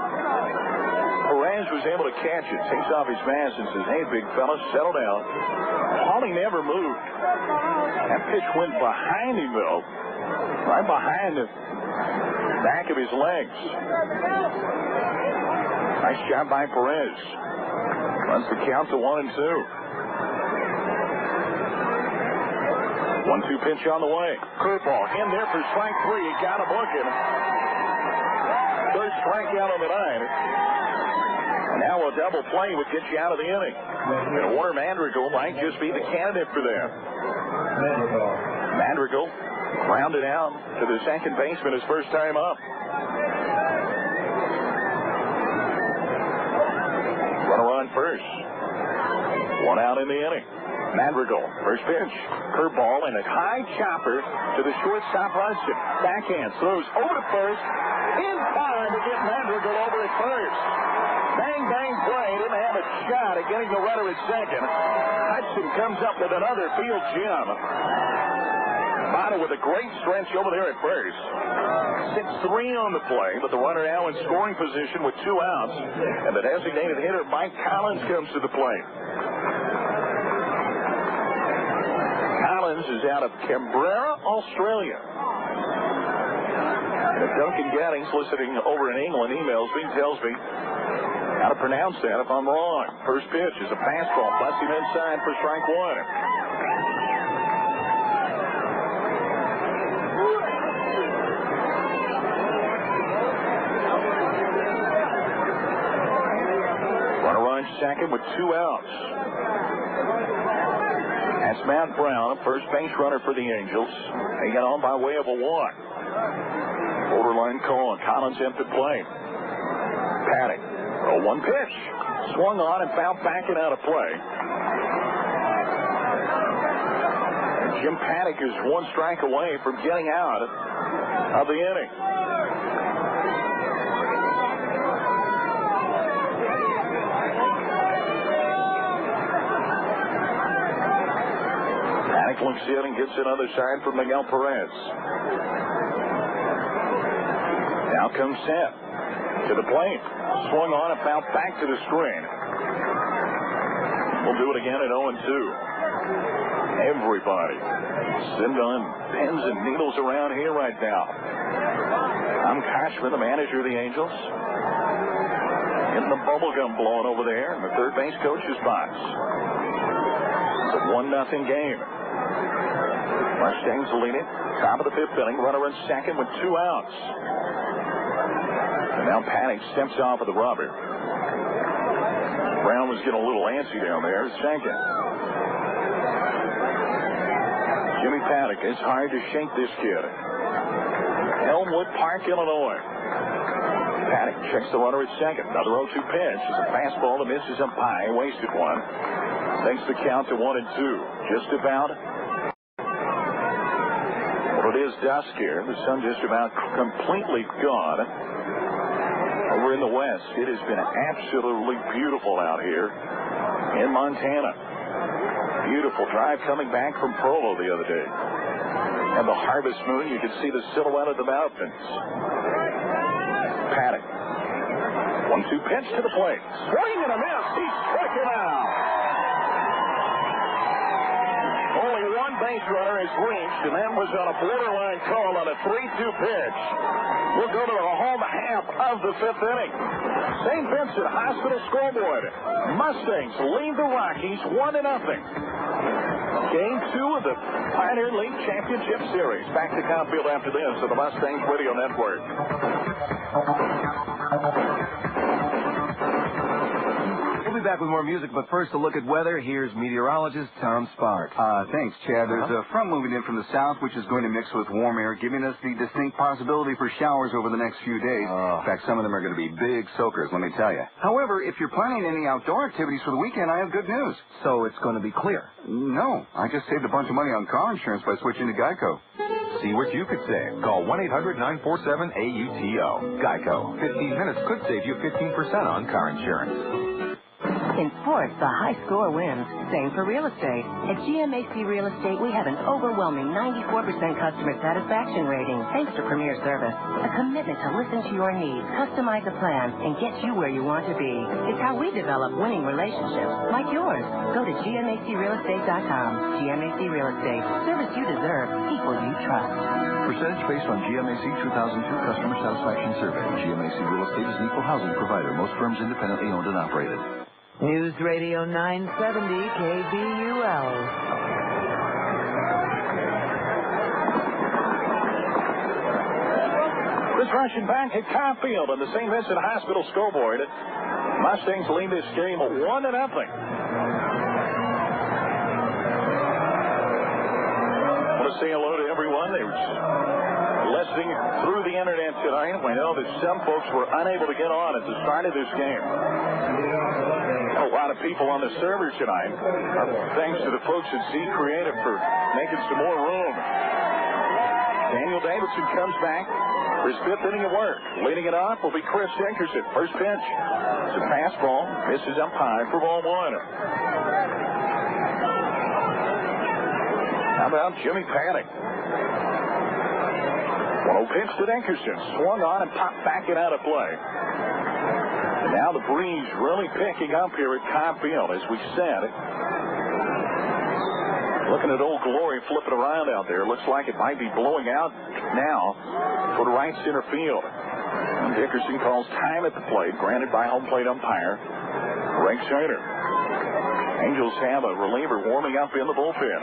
Perez was able to catch it. Takes off his mask and says, "Hey, big fella, settle down." Pauly never moved. That pitch went behind him, though. Right behind the back of his legs. Nice job by Perez. Runs the count to 1-2. 1-2 pitch on the way. Curveball in there for strike 3. He got him looking. Third strikeout on the night. And now a double play would get you out of the inning. And Warner Madrigal might just be the candidate for that. Madrigal grounded out to the second baseman his first time up. Runner on first. 1 out in the inning. Madrigal, first pitch, curveball, and a high chopper to the shortstop Hudson. Backhand, throws over to first, in time to get Madrigal over at first. Bang, bang play, didn't have a shot at getting the runner at second. Hudson comes up with another field gem. Votto with a great stretch over there at first. 6-3 on the play, but the runner now in scoring position with 2 outs. And the designated hitter, Mike Collins, comes to the plate. Collins is out of Canberra, Australia. And if Duncan Gaddings, listening over in England, emails me, tells me how to pronounce that if I'm wrong. First pitch is a fastball. Busts him inside for strike 1. Runner on second with 2 outs. That's Matt Brown, first base runner for the Angels. They got on by way of a walk. Borderline call. Collins at the plate. Paddock. 0-1 pitch. Swung on and fouled backing out of play. And Jim Paddock is 1 strike away from getting out of the inning. Paddock looks in and gets another sign from Miguel Perez. Now comes Sept to the plate. Swung on and fouled back to the screen. We'll do it again at 0-2. Everybody send on pins and needles around here right now. I'm Koshman, the manager of the Angels. Getting the bubble gum blowing over there in the third base coach's box. It's a 1-0 game. Mustangs lead it. Top of the 5th inning. Runner in second with 2 outs. And now Paddock steps off of the rubber. Brown was getting a little antsy down there. Second. Jimmy Paddock. It's hard to shake this kid. Elmwood Park, Illinois. Paddock checks the runner at second. Another 0-2 pitch. It's a fastball that misses up high. Wasted one. Takes the count to 1-2. Just about. Well, it is dusk here. The sun just about completely gone. Over in the west, it has been absolutely beautiful out here in Montana. Beautiful drive coming back from Provo the other day. And the harvest moon, you can see the silhouette of the mountains. Paddock. 1-2 pitch to the plate. Swing and a miss. He struck him out. Only one base runner is reached, and that was on a borderline call on a 3-2 pitch. We'll go to the home half of the fifth inning. St. Vincent Hospital scoreboard. Mustangs lead the Rockies 1-0. Game 2 of the Pioneer League Championship Series. Back to Caulfield after this on the Mustangs Radio Network. We'll be back with more music, but first a look at weather. Here's meteorologist Tom Spark. Thanks, Chad. There's a front moving in from the south, which is going to mix with warm air, giving us the distinct possibility for showers over the next few days. In fact, some of them are going to be big soakers, let me tell you. However, if you're planning any outdoor activities for the weekend, I have good news. So it's going to be clear? No. I just saved a bunch of money on car insurance by switching to Geico. See what you could save. Call 1-800-947-AUTO. Geico. 15 minutes could save you 15% on car insurance. In sports, the high score wins. Same for real estate. At GMAC Real Estate, we have an overwhelming 94% customer satisfaction rating, thanks to Premier Service. A commitment to listen to your needs, customize a plan, and get you where you want to be. It's how we develop winning relationships, like yours. Go to GMACRealestate.com. GMAC Real Estate. Service you deserve, people you trust. Percentage based on GMAC 2002 Customer Satisfaction Survey. GMAC Real Estate is an equal housing provider. Most firms independently owned and operated. News Radio 970 KBUL. Chris Russian back at Caulfield on the St. Vincent Hospital scoreboard. Mustangs lead this game 1-0. Want to say hello to everyone. They were listening through the internet tonight. We know that some folks were unable to get on at the start of this game. A lot of people on the server tonight. Thanks to the folks at Z Creative for making some more room. Daniel Davidson comes back for his fifth inning of work. Leading it off will be Chris Dickerson. First pitch. It's a fastball. Misses up high for ball one. How about Jimmy Paddock? 1-0 pitch to Dickerson. Swung on and popped back and out of play. And now the breeze really picking up here at Caulfield, as we said. Looking at Old Glory flipping around out there. Looks like it might be blowing out now toward right center field. And Dickerson calls time at the plate, granted by home plate umpire Greg Schrader. Angels have a reliever warming up in the bullpen.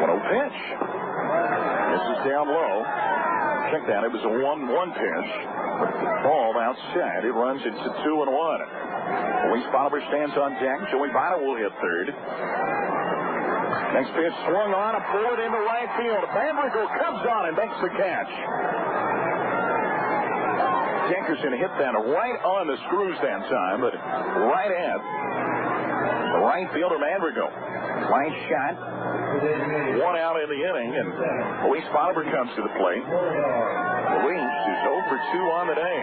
1-0 pitch. This is down low. Check that. It was a 1-1 pitch. Ball outside. It runs into 2-1. Luis Bolivar stands on deck. Joey Votto will hit third. Next pitch swung on and pulled into right field. Bandrickle comes on and makes the catch. Dickerson hit that right on the screws that time, but right at the right fielder Bandrickle. Line shot. One out in the inning, and Luis Bolivar comes to the plate. Luis is 0 for 2 on the day.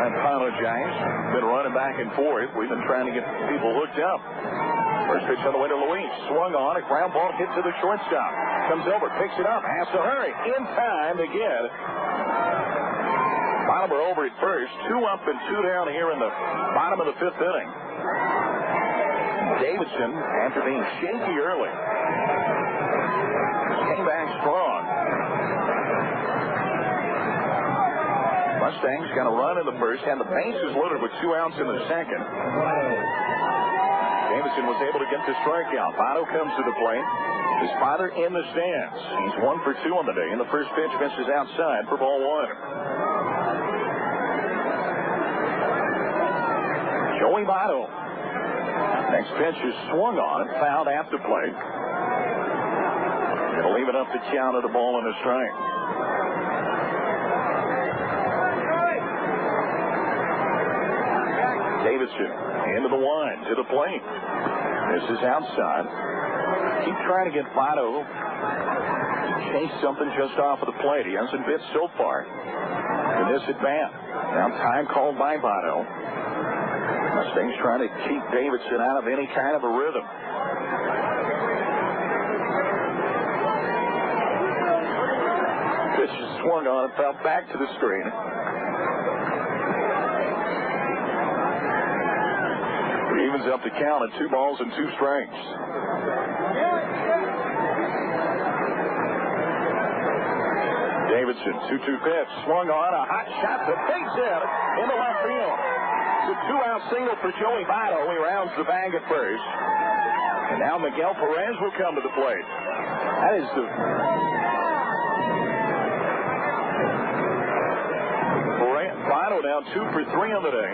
I apologize. Been running back and forth. We've been trying to get people hooked up. First pitch on the way to Luis. Swung on. A ground ball hit to the shortstop. Comes over, picks it up, has to hurry. In time to get Bolivar over at first. 2 up and 2 down here in the bottom of the fifth inning. Davidson, after being shaky early, came back strong. Mustangs got a run in the first, had the bases loaded with 2 outs in the second. Davidson was able to get the strikeout. Votto comes to the plate. His father in the stands. He's 1 for 2 on the day, and the first pitch misses outside for ball one. Joey Votto. Next pitch is swung on and fouled at the plate. It'll even up the count of the ball and a strike. Davidson into the wind to the plate. This is outside. Keep trying to get Votto to chase something just off of the plate. He hasn't bit so far in this at bat. Now time called by Votto. Mustangs trying to keep Davidson out of any kind of a rhythm. Pitch is swung on and fell back to the screen. It evens up the count at 2 balls and 2 strikes. Davidson, 2-2 pitch, swung on, a hot shot to base hit into left field. It's a 2-out single for Joey Votto. He rounds the bag at first. And now Miguel Perez will come to the plate. That is the... Votto now 2 for 3 on the day.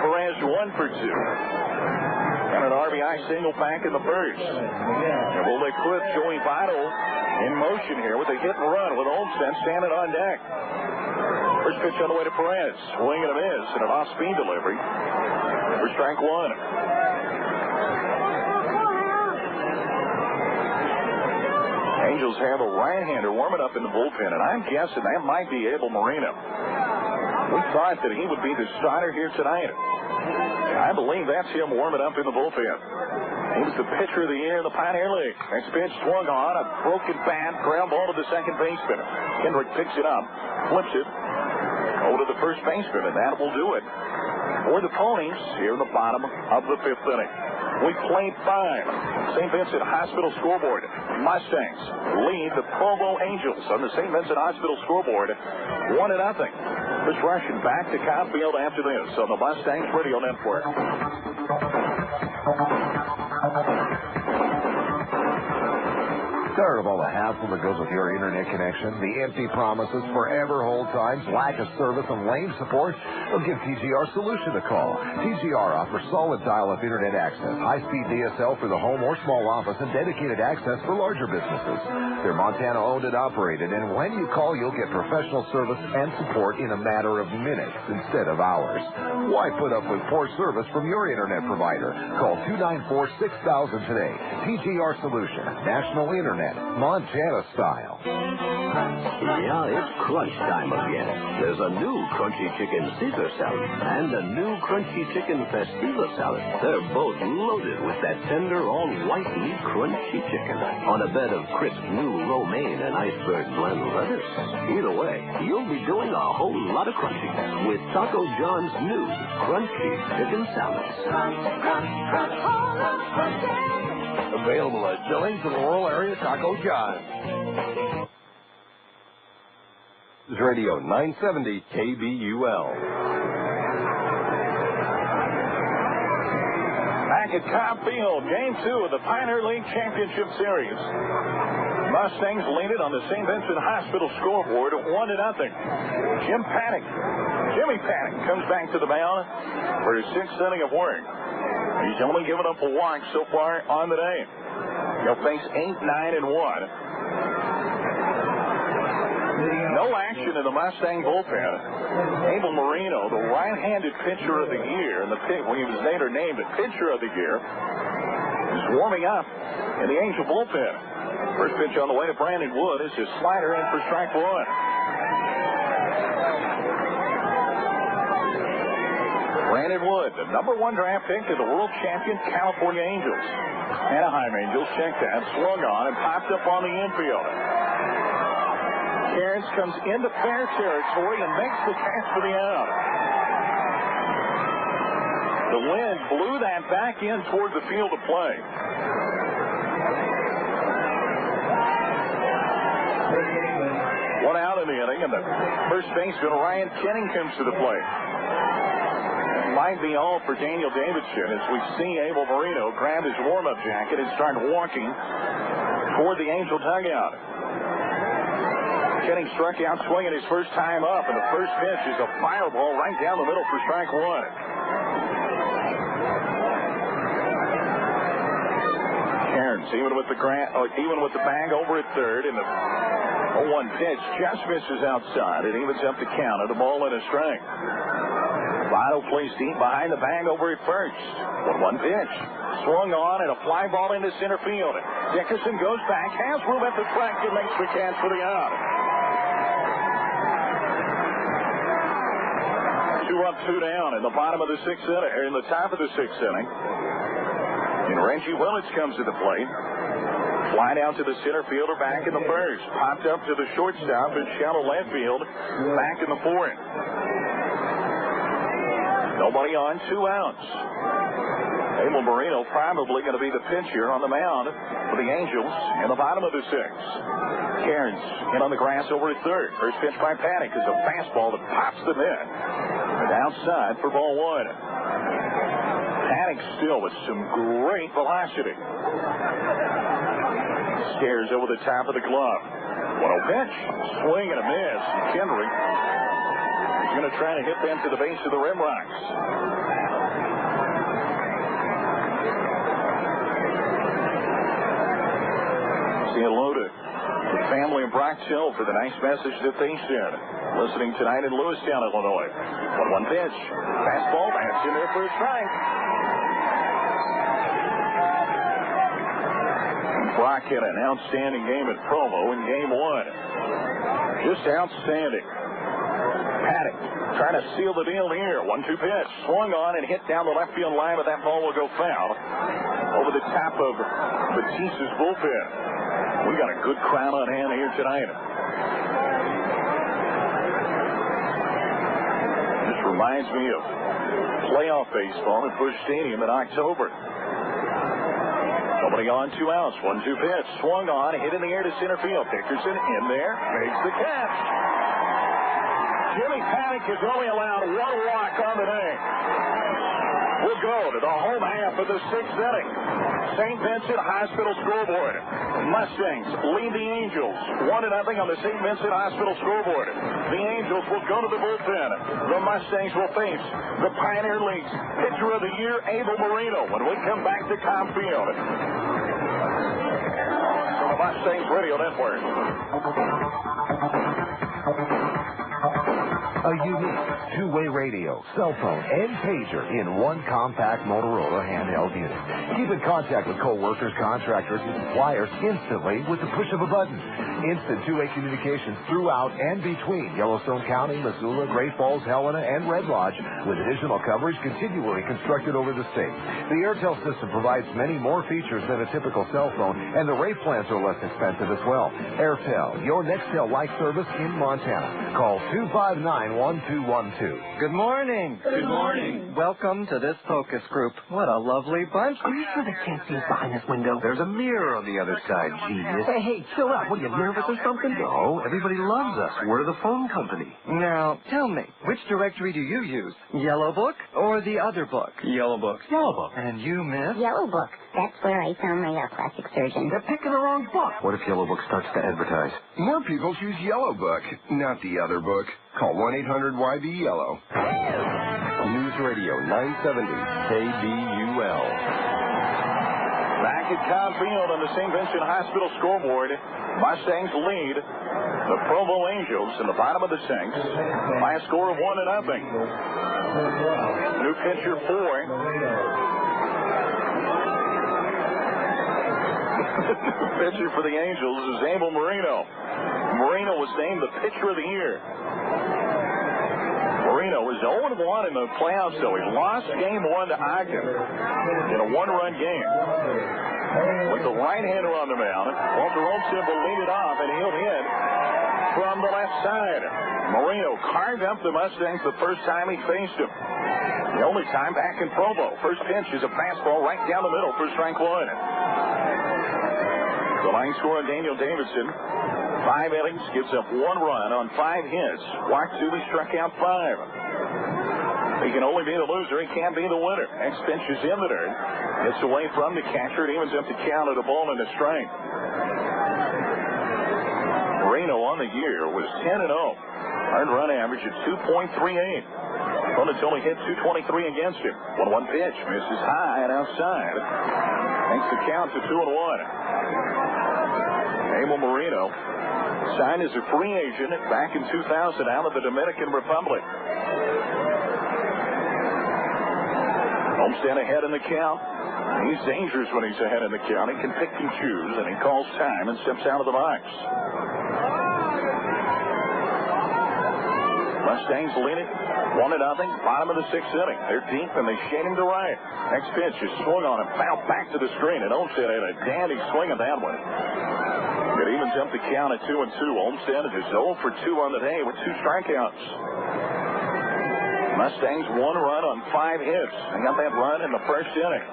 Perez 1 for 2. And an RBI single back in the first. And will they put Joey Votto in motion here with a hit and run with Olmstead standing on deck? First pitch on the way to Perez. Swing and a miss and an off-speed delivery for strike 1. Angels have a right-hander warming up in the bullpen, and I'm guessing that might be Abel Moreno. We thought that he would be the starter here tonight. I believe that's him warming up in the bullpen. He was the pitcher of the year in the Pioneer League. Next pitch swung on, a broken bat, ground ball to the second baseman. Kendrick picks it up, flips it over to the first baseman, and that will do it for the Ponies here in the bottom of the 5th inning. We played 5. St. Vincent Hospital scoreboard. Mustangs lead the Provo Angels on the St. Vincent Hospital scoreboard 1-0. Chris Russian back to Cobb Field after this on the Mustangs Radio Network. Tired of all the hassle that goes with your internet connection? The empty promises, forever hold times, lack of service, and lame support? Well, give TGR Solution a call. TGR offers solid dial-up internet access, high-speed DSL for the home or small office, and dedicated access for larger businesses. They're Montana-owned and operated, and when you call, you'll get professional service and support in a matter of minutes instead of hours. Why put up with poor service from your internet provider? Call 294-6000 today. TGR Solution, national internet, Montana style. Yeah, it's crunch time again. There's a new crunchy chicken Caesar salad and a new crunchy chicken Festiva salad. They're both loaded with that tender, all-white meat crunchy chicken on a bed of crisp new romaine and iceberg blend lettuce. Either way, you'll be doing a whole lot of crunchy with Taco John's new crunchy chicken salads. Crunch, crunch, crunch, all of crunchy. Available at Billings and the rural area Taco John's. This is Radio 970 KBUL. Back at Cobb Field, Game 2 of the Pioneer League Championship Series. Mustangs lead it on the St. Vincent Hospital scoreboard at 1-0. Jimmy Panic comes back to the mound for his 6th inning of work. He's only given up a walk so far on the day. He'll face 8, 9, and 1. No action in the Mustang bullpen. Abel Moreno, the right-handed pitcher of the year, and when he was later named the pitcher of the year, is warming up in the Angel bullpen. First pitch on the way to Brandon Wood is his slider in for strike 1. Brandon Wood, the #1 draft pick of the world champion California Angels. Anaheim Angels check that, swung on, and popped up on the infield. Cairns comes into fair territory and makes the catch for the out. The wind blew that back in toward the field of play. One out in the inning, and the first baseman, Ryan Kenning, comes to the plate. Might be all for Daniel Davidson as we see Abel Moreno grab his warm-up jacket and start walking toward the Angel dugout. Kenning struck out swinging his first time up, and the first pitch is a fire ball right down the middle for strike 1. even with the bag over at third, and the 0-1 pitch just misses outside. It evens up the count at a ball and a strike. Votto plays deep behind the bag over at first. 1-1 pitch. Swung on and a fly ball into center field. Dickerson goes back, has room at the track, and makes the catch for the out. 2 up, 2 down in the bottom of the sixth inning, or in the top of the sixth inning. And Reggie Willits comes to the plate. Fly down to the center fielder, back in the first. Popped up to the shortstop in shallow left field, back in the fourth. Nobody on, 2 outs. Abel Marino probably going to be the pitcher on the mound for the Angels in the bottom of the sixth. Cairns in on the grass over at third. First pitch by Paddock is a fastball that pops them in. And outside for ball 1. Paddock still with some great velocity. Stares over the top of the glove. 1-0 pitch. Swing and a miss. Kendrick is going to try to hit them to the base of the Rim Rocks. Say hello to the family in Brox Hill for the nice message that they sent. Listening tonight in Lewistown, Illinois. 1-1 pitch. Fastball. That's in there for a strike. Brock had an outstanding game at Provo in game 1. Just outstanding. Paddock trying to seal the deal here. 1-2 pitch. Swung on and hit down the left field line, but that ball will go foul over the top of Batista's bullpen. We got a good crowd on hand here tonight. This reminds me of playoff baseball at Busch Stadium in October. Nobody on, 2 outs. 1-2 pitch. Swung on, hit in the air to center field. Dickerson in there, makes the catch. Jimmy Paddock is only allowed 1 walk on the day. We'll go to the home half of the sixth inning. St. Vincent Hospital scoreboard. Mustangs lead the Angels 1-0 on the St. Vincent Hospital scoreboard. The Angels will go to the bullpen. The Mustangs will face the Pioneer League's pitcher of the year, Abel Marino, when we come back to Cobb Field. So the Mustangs Radio Network. A unique two-way radio, cell phone, and pager in one compact Motorola handheld unit. Keep in contact with co-workers, contractors, and suppliers instantly with the push of a button. Instant two-way communications throughout and between Yellowstone County, Missoula, Great Falls, Helena, and Red Lodge, with additional coverage continually constructed over the state. The Airtel system provides many more features than a typical cell phone, and the rate plans are less expensive as well. Airtel, your Nextel-like service in Montana. Call 259-1212. Good morning. Good morning. Welcome to this focus group. What a lovely bunch. Are you sure they can't see us behind this window? There's a mirror on the other side, genius. Hey, chill out. What, are you nervous or something? No, everybody loves us. We're the phone company. Now, tell me, which directory do you use? Yellow Book or the other book? Yellow Book. Yellow Book. And you, miss? Yellow Book. That's where I found my plastic surgeon. They're picking the wrong book. What if Yellow Book starts to advertise? More people choose Yellow Book, not the other book. Call 1-800-YB-YELLOW. News Radio 970 KBUL. Back at Cobb Field on the St. Vincent Hospital scoreboard, Mustangs lead the Provo Angels in the bottom of the sixth by a score of 1-0. New pitcher for pitcher for the Angels is Abel Marino. Marino was named the pitcher of the year. Marino was 0-1 in the playoffs, though. He lost game 1 to Ogden in a 1-run game. With the right-hander on the mound, Walter Olsen will lead it off, and he'll hit from the left side. Marino carved up the Mustangs the first time he faced him. The only time back in Provo. First pitch is a fastball right down the middle for strike 1. The line score on Daniel Davidson. 5 innings, gives up 1 run on 5 hits. Walked 2, he struck out 5. He can only be the loser. He can't be the winner. Next pitch is in the dirt. Gets away from the catcher. It evens up the count at a ball and a strike. Marino on the year was 10-0. Earned run average at 2.38. Opponent's only hit .223 against him. 1-1 pitch. Misses high and outside. Makes the count to 2-1. Abel Marino signed as a free agent back in 2000 out of the Dominican Republic. Homestead ahead in the count. He's dangerous when he's ahead in the count. He can pick and choose, and he calls time and steps out of the box. Mustangs lead it 1-0, bottom of the 6th inning. They're deep, and they shade him to right. Next pitch is swung on and fouled back to the screen, and Olmstead had a dandy swing at that one. It evens up the count at 2-2. Olmstead is 0 for 2 on the day with 2 strikeouts. Mustangs 1 run on 5 hits. They got that run in the 1st inning.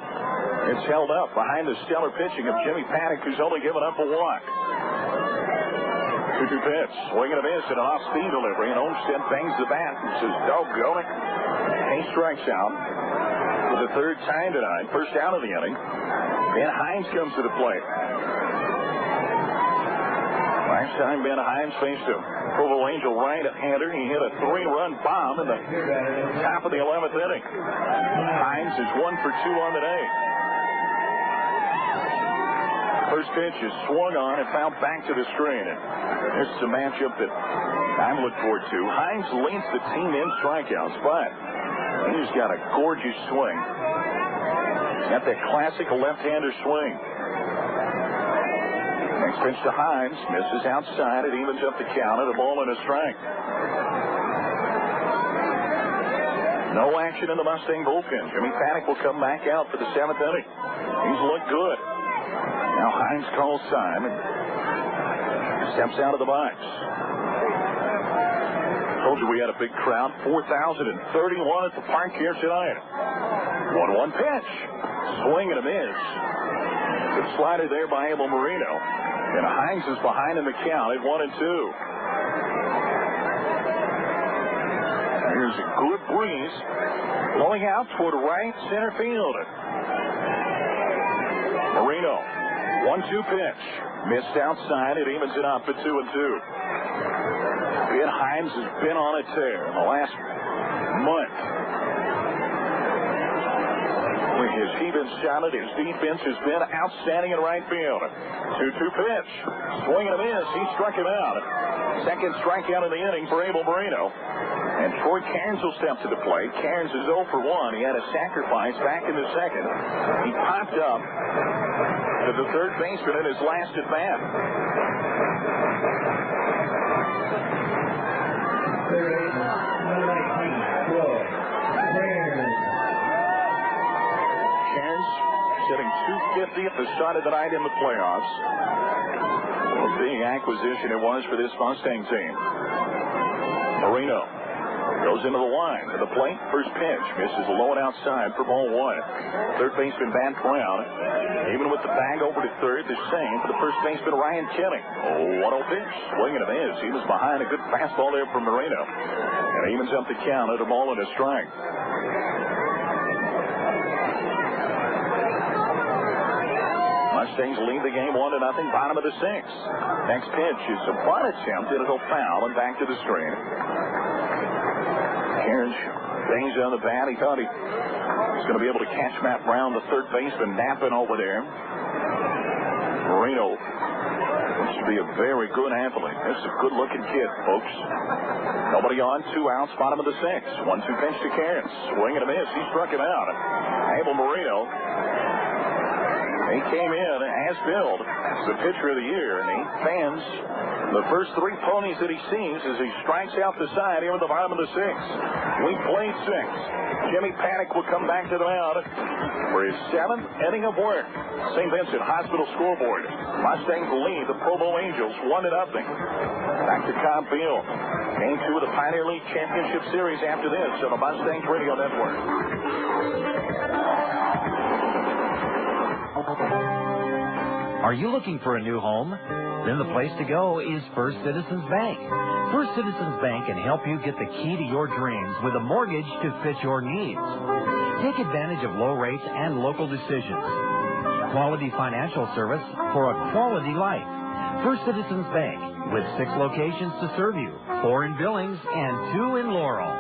It's held up behind the stellar pitching of Jimmy Paddock, who's only given up a walk. 2-2 pitch. Swing and a miss and an off-speed delivery, and Olmstead bangs the bat and says, doggone it. He strikes out for the 3rd time tonight. First out of the inning. Ben Hines comes to the plate. Last time Ben Hines faced a Provo Angel right-hander, he hit a 3-run bomb in the top of the 11th inning. Hines is 1 for 2 on the day. First pitch is swung on and fouled back to the screen. And this is a matchup that I'm looking forward to. Hines leads the team in strikeouts, but he's got a gorgeous swing. He's got that classic left-hander swing. Next pitch to Hines. Misses outside. It evens up the count at a ball and a strike. No action in the Mustang bullpen. Jimmy Paddock will come back out for the 7th inning. He's looked good. Now Hines calls time and steps out of the box. Told you we had a big crowd. 4,031 at the park here tonight. 1-1 pitch. Swing and a miss. Good slider there by Abel Marino. And Hines is behind in the count at 1-2. Here's a good breeze blowing out toward right center field. Marino, 1-2 pitch. Missed outside. It evens it up at 2-2. Ben Hines has been on a tear in the last month. He's been solid. His defense has been outstanding in right field. 2-2 pitch. Swing and a miss. He struck him out. Second strikeout of the inning for Abel Marino. And Troy Cairns will step to the plate. Cairns is 0 for 1. He had a sacrifice back in the second. He popped up to the third baseman in his last at bat. Cairns sitting .250 at the start of the night in the playoffs. What a big acquisition it was for this Mustang team. Marino goes into the line to the plate. First pitch misses low and outside for ball 1. Third baseman Van Brown, even with the bag over to third, the same for the first baseman Ryan Kenny. 1-0 pitch, swing and a miss. He was behind a good fastball there from Marino, and evens up the count at a ball and a strike. Mustangs lead the game 1-0, bottom of the 6th. Next pitch is a bunt attempt, and it'll foul and back to the screen. Cairns bangs on the bat. He thought he was going to be able to catch Matt Brown, the third baseman, napping over there. Marino looks to be a very good athlete. This is a good-looking kid, folks. Nobody on, 2 outs, bottom of the 6th. 1-2 pitch to Cairns. Swing and a miss. He struck him out. Abel Marino, he came in as billed the pitcher of the year, and he fans the first 3 ponies that he sees as he strikes out the side here at the bottom of the 6th. We played 6. Jimmy Paddock will come back to the mound for his 7th inning of work. St. Vincent Hospital scoreboard. Mustangs lead the Provo Angels 1-0. Back to Cobb Field. Game 2 of the Pioneer League Championship Series after this on the Mustangs Radio Network. Are you looking for a new home? Then the place to go is First Citizens Bank. First Citizens Bank can help you get the key to your dreams with a mortgage to fit your needs. Take advantage of low rates and local decisions. Quality financial service for a quality life. First Citizens Bank with 6 locations to serve you, 4 in Billings and 2 in Laurel.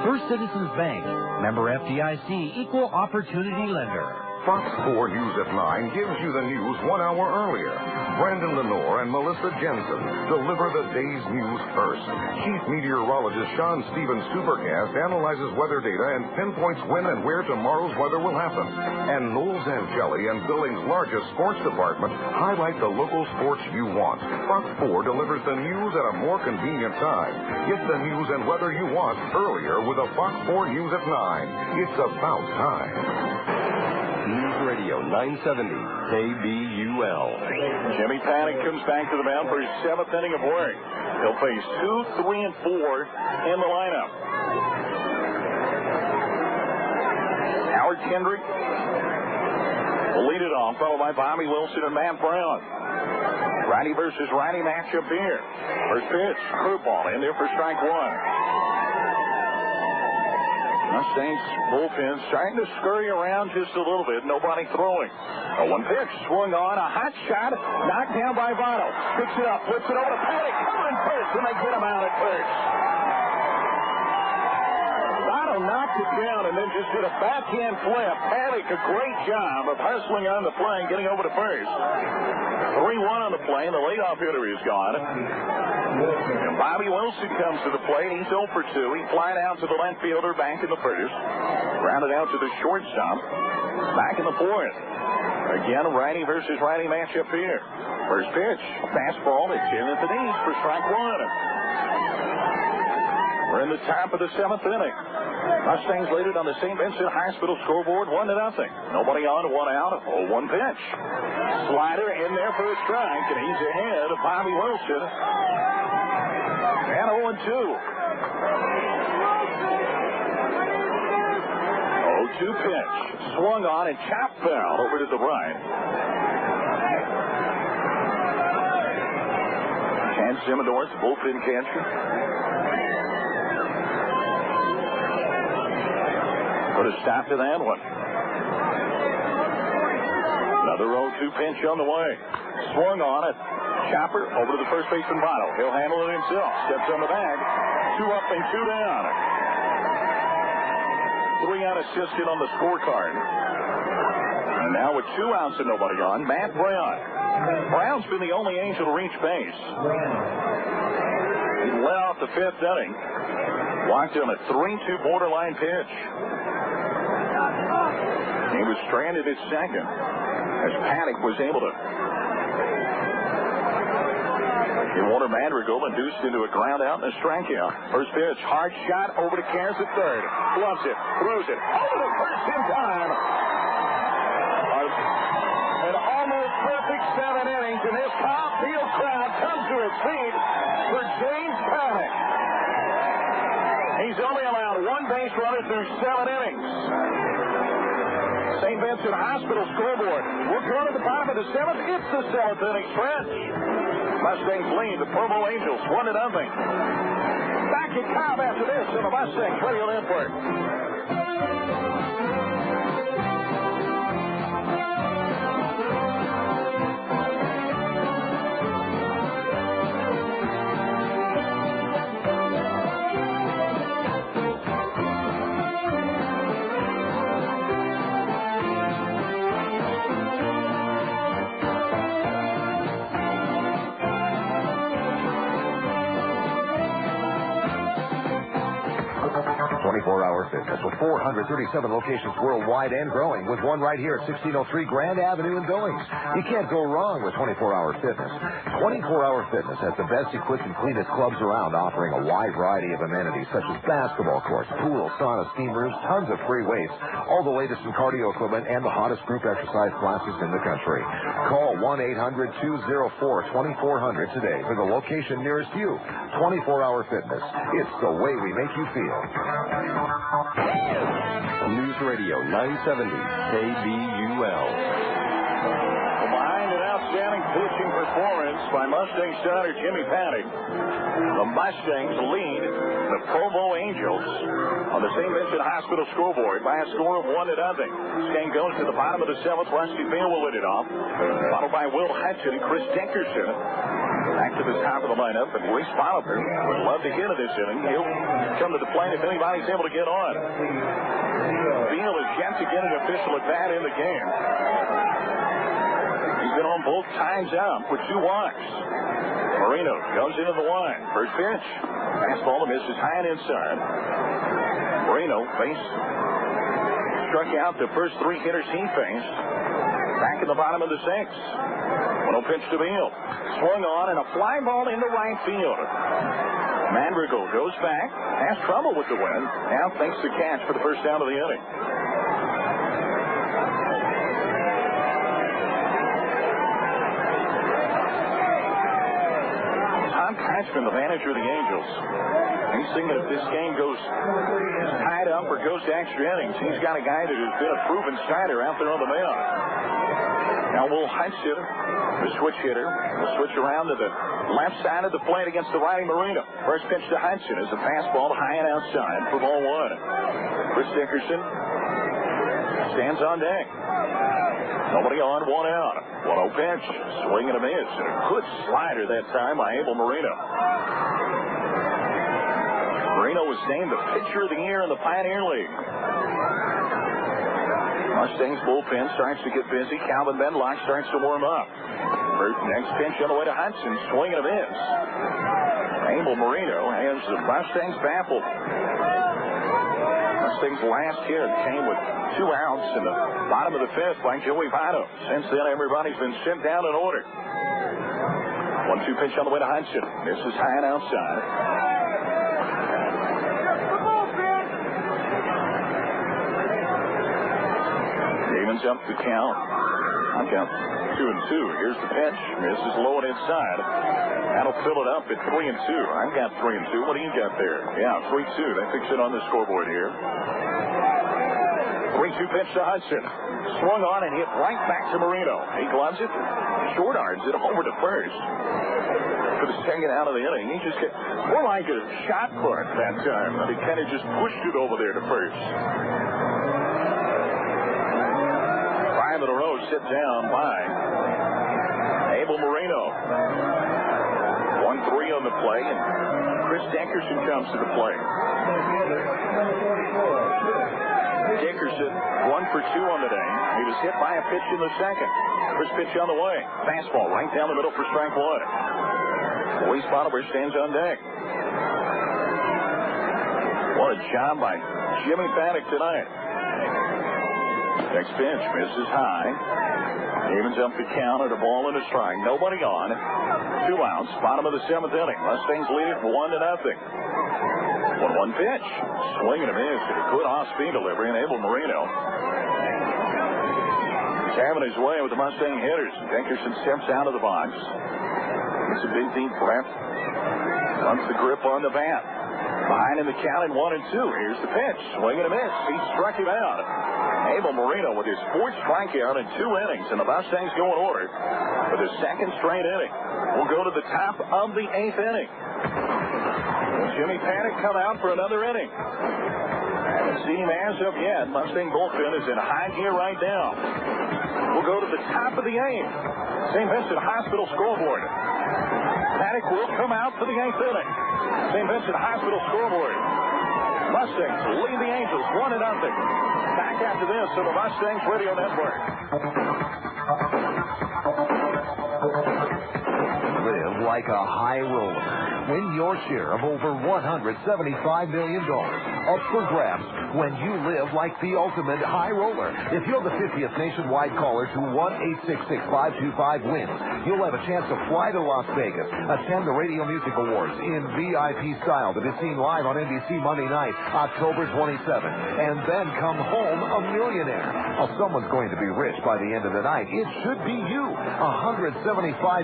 First Citizens Bank, member FDIC, equal opportunity lender. Fox 4 News at 9 gives you the news 1 hour earlier. Brandon Lenore and Melissa Jensen deliver the day's news first. Chief Meteorologist Sean Stevens' Supercast analyzes weather data and pinpoints when and where tomorrow's weather will happen. And Noel Zangelli and Billings' largest sports department highlight the local sports you want. Fox 4 delivers the news at a more convenient time. Get the news and weather you want earlier with a Fox 4 News at 9. It's about time. News Radio 970 KBUL. Jimmy Panic comes back to the mound for his 7th inning of work. He'll face 2, 3, and 4 in the lineup. Howard Kendrick will lead it off, followed by Bobby Wilson and Matt Brown. Righty versus righty matchup here. First pitch, curveball in there for strike 1. Mustangs bullpen starting to scurry around just a little bit. Nobody throwing. A 1 pitch swung on. A hot shot knocked down by Votto. Picks it up. Flips it over to Panic. Coming first, and they get him out at first. Votto knocked it down and then just did a backhand flip. Panic, a great job of hustling on the play and getting over to first. 3-1 on the play, and the leadoff hitter is gone. And Bobby Wilson comes to the plate. He's 0 for 2. He flied out to the left fielder back in the first. Grounded out to the shortstop. Back in the 4th. Again, a righty versus righty matchup here. First pitch, fastball. It's in at the knees for strike 1. We're in the top of the 7th inning. Mustangs lead it on the St. Vincent Hospital scoreboard 1-0. Nobody on, 1 out. 0-1 pitch. Slider in there for a strike, and he's ahead of Bobby Wilson. And 0-2. 0-2 pitch. Swung on and chopped foul over to the right. Chance Zimmerdorf, bullpen catcher. Put a stop to that one. Another 0-2 pitch on the way. Swung on it. Chopper over to the first baseman Votto. He'll handle it himself. Steps on the bag. 2 up and 2 down. 3 out assisted on the scorecard. And now with 2 outs and nobody on, Matt Brown. Brown's been the only Angel to reach base. He led off the 5th inning. Walked on a 3-2 borderline pitch. He was stranded at second as Panic was able to get Warner Madrigal induced into a ground out and a strikeout. First pitch, hard shot over to Cairns at third. Gloves it, throws it over to first in time. An almost perfect 7 innings, and this top field crowd comes to its feet for James Panic. He's only allowed 1 base runner through 7 innings. St. Vincent Hospital scoreboard. We're going to the bottom of the 7th. It's the 7th inning stretch. Mustangs lead the Provo Angels 1-0. Back at Cobb after this on the Mustangs Radio Network. 24-hour fitness with 437 locations worldwide and growing, with one right here at 1603 Grand Avenue in Billings. You can't go wrong with 24-hour fitness. 24-hour fitness has the best equipped and cleanest clubs around, offering a wide variety of amenities such as basketball courts, pool, sauna, steam rooms, tons of free weights, all the latest in cardio equipment, and the hottest group exercise classes in the country. Call 1-800-204-2400 today for the location nearest you. 24-hour fitness. It's the way we make you feel. News Radio 970 KBUL. Behind an outstanding pitching performance by Mustang starter Jimmy Panic, the Mustangs lead the Provo Angels on the St. Vincent Hospital scoreboard by a score of 1-0. This game goes to the bottom of the 7th. Rusty Beal will lead it off, followed by Will Hudson and Chris Dickerson. Back to the top of the lineup, and Reese Bolivar would love to get to this inning. He'll come to the plate if anybody's able to get on. Vino is yet to get an official at bat in the game. He's been on both times out for 2 walks. Marino goes into the line. First pitch. Fastball to misses high and inside. Marino struck out the first 3 hitters he faced. Back in the bottom of the 6th. 1-0 pitch to Beal. Swung on and a fly ball into right field. Mandrigal goes back. Has trouble with the wind. Now makes the catch for the first down of the inning. Tom Kretschmann, the manager of the Angels. He's thinking if this game goes tied up or goes to extra innings, he's got a guy that has been a proven starter out there on the mound. Now Will Hudson, the switch hitter, will switch around to the left side of the plate against the righty Marino. First pitch to Hudson is a fastball high and outside for ball 1. Chris Dickerson stands on deck. Nobody on, 1 out. 1-0 pitch. Swing and a miss. And a good slider that time by Abel Marino. Marino was named the pitcher of the year in the Pioneer League. Mustangs bullpen starts to get busy. Calvin Benlock starts to warm up. Next pitch on the way to Hudson. Swing and a miss. Abel Marino has the Mustangs baffled. Mustangs' last hit came with 2 outs in the bottom of the 5th by Joey Votto. Since then, everybody's been sent down in order. 1-2 pitch on the way to Hudson. This is high and outside. Evens up the count. On count 2-2. Here's the pitch. Misses low and inside. That'll fill it up at 3-2. I've got 3-2. What do you got there? Yeah, 3-2. They fix it on the scoreboard here. 3-2 pitch to Hudson. Swung on and hit right back to Marino. He gloves it. Short arms it over to first. For the second out of the inning. He just hit more like a shot put that time. But he kind of just pushed it over there to first. 5 in a row sit down by Abel Marino. 1-3 on the play, and Chris Dickerson comes to the plate. Dickerson 1 for 2 on the day. He was hit by a pitch in the second. First pitch on the way. Fastball right down the middle for strike 1. Luis Bolivar stands on deck. What a job by Jimmy Paddock tonight. Next pitch misses high. Evens up the count at a ball and a strike. Nobody on. 2 outs. Bottom of the 7th inning. Mustangs lead it 1-0. 1-1 pitch. Swing and a miss. A good off-speed delivery, and Abel Marino is having his way with the Mustang hitters. Dickerson steps out of the box. It's a big deep breath. Runs the grip on the bat. Behind in the count in 1-2. Here's the pitch. Swing and a miss. He struck him out. Abel Marino with his 4th strikeout in 2 innings, and the Mustangs go in order for the 2nd straight inning. We'll go to the top of the 8th inning. Will Jimmy Paddock come out for another inning? Haven't seen him as of yet. Mustang bullpen is in high gear right now. We'll go to the top of the 8th. St. Vincent Hospital scoreboard. Paddock will come out for the 8th inning. St. Vincent Hospital scoreboard. Mustangs lead the Angels 1-0. Back after this on the Mustangs Radio Network. Live like a high roller. Win your share of over $175 million. Up for grabs when you live like the ultimate high roller. If you're the 50th nationwide caller to 1-866-525-WINS, you'll have a chance to fly to Las Vegas, attend the Radio Music Awards in VIP style to be seen live on NBC Monday night, October 27th, and then come home a millionaire. Well, someone's going to be rich by the end of the night. It should be you. $175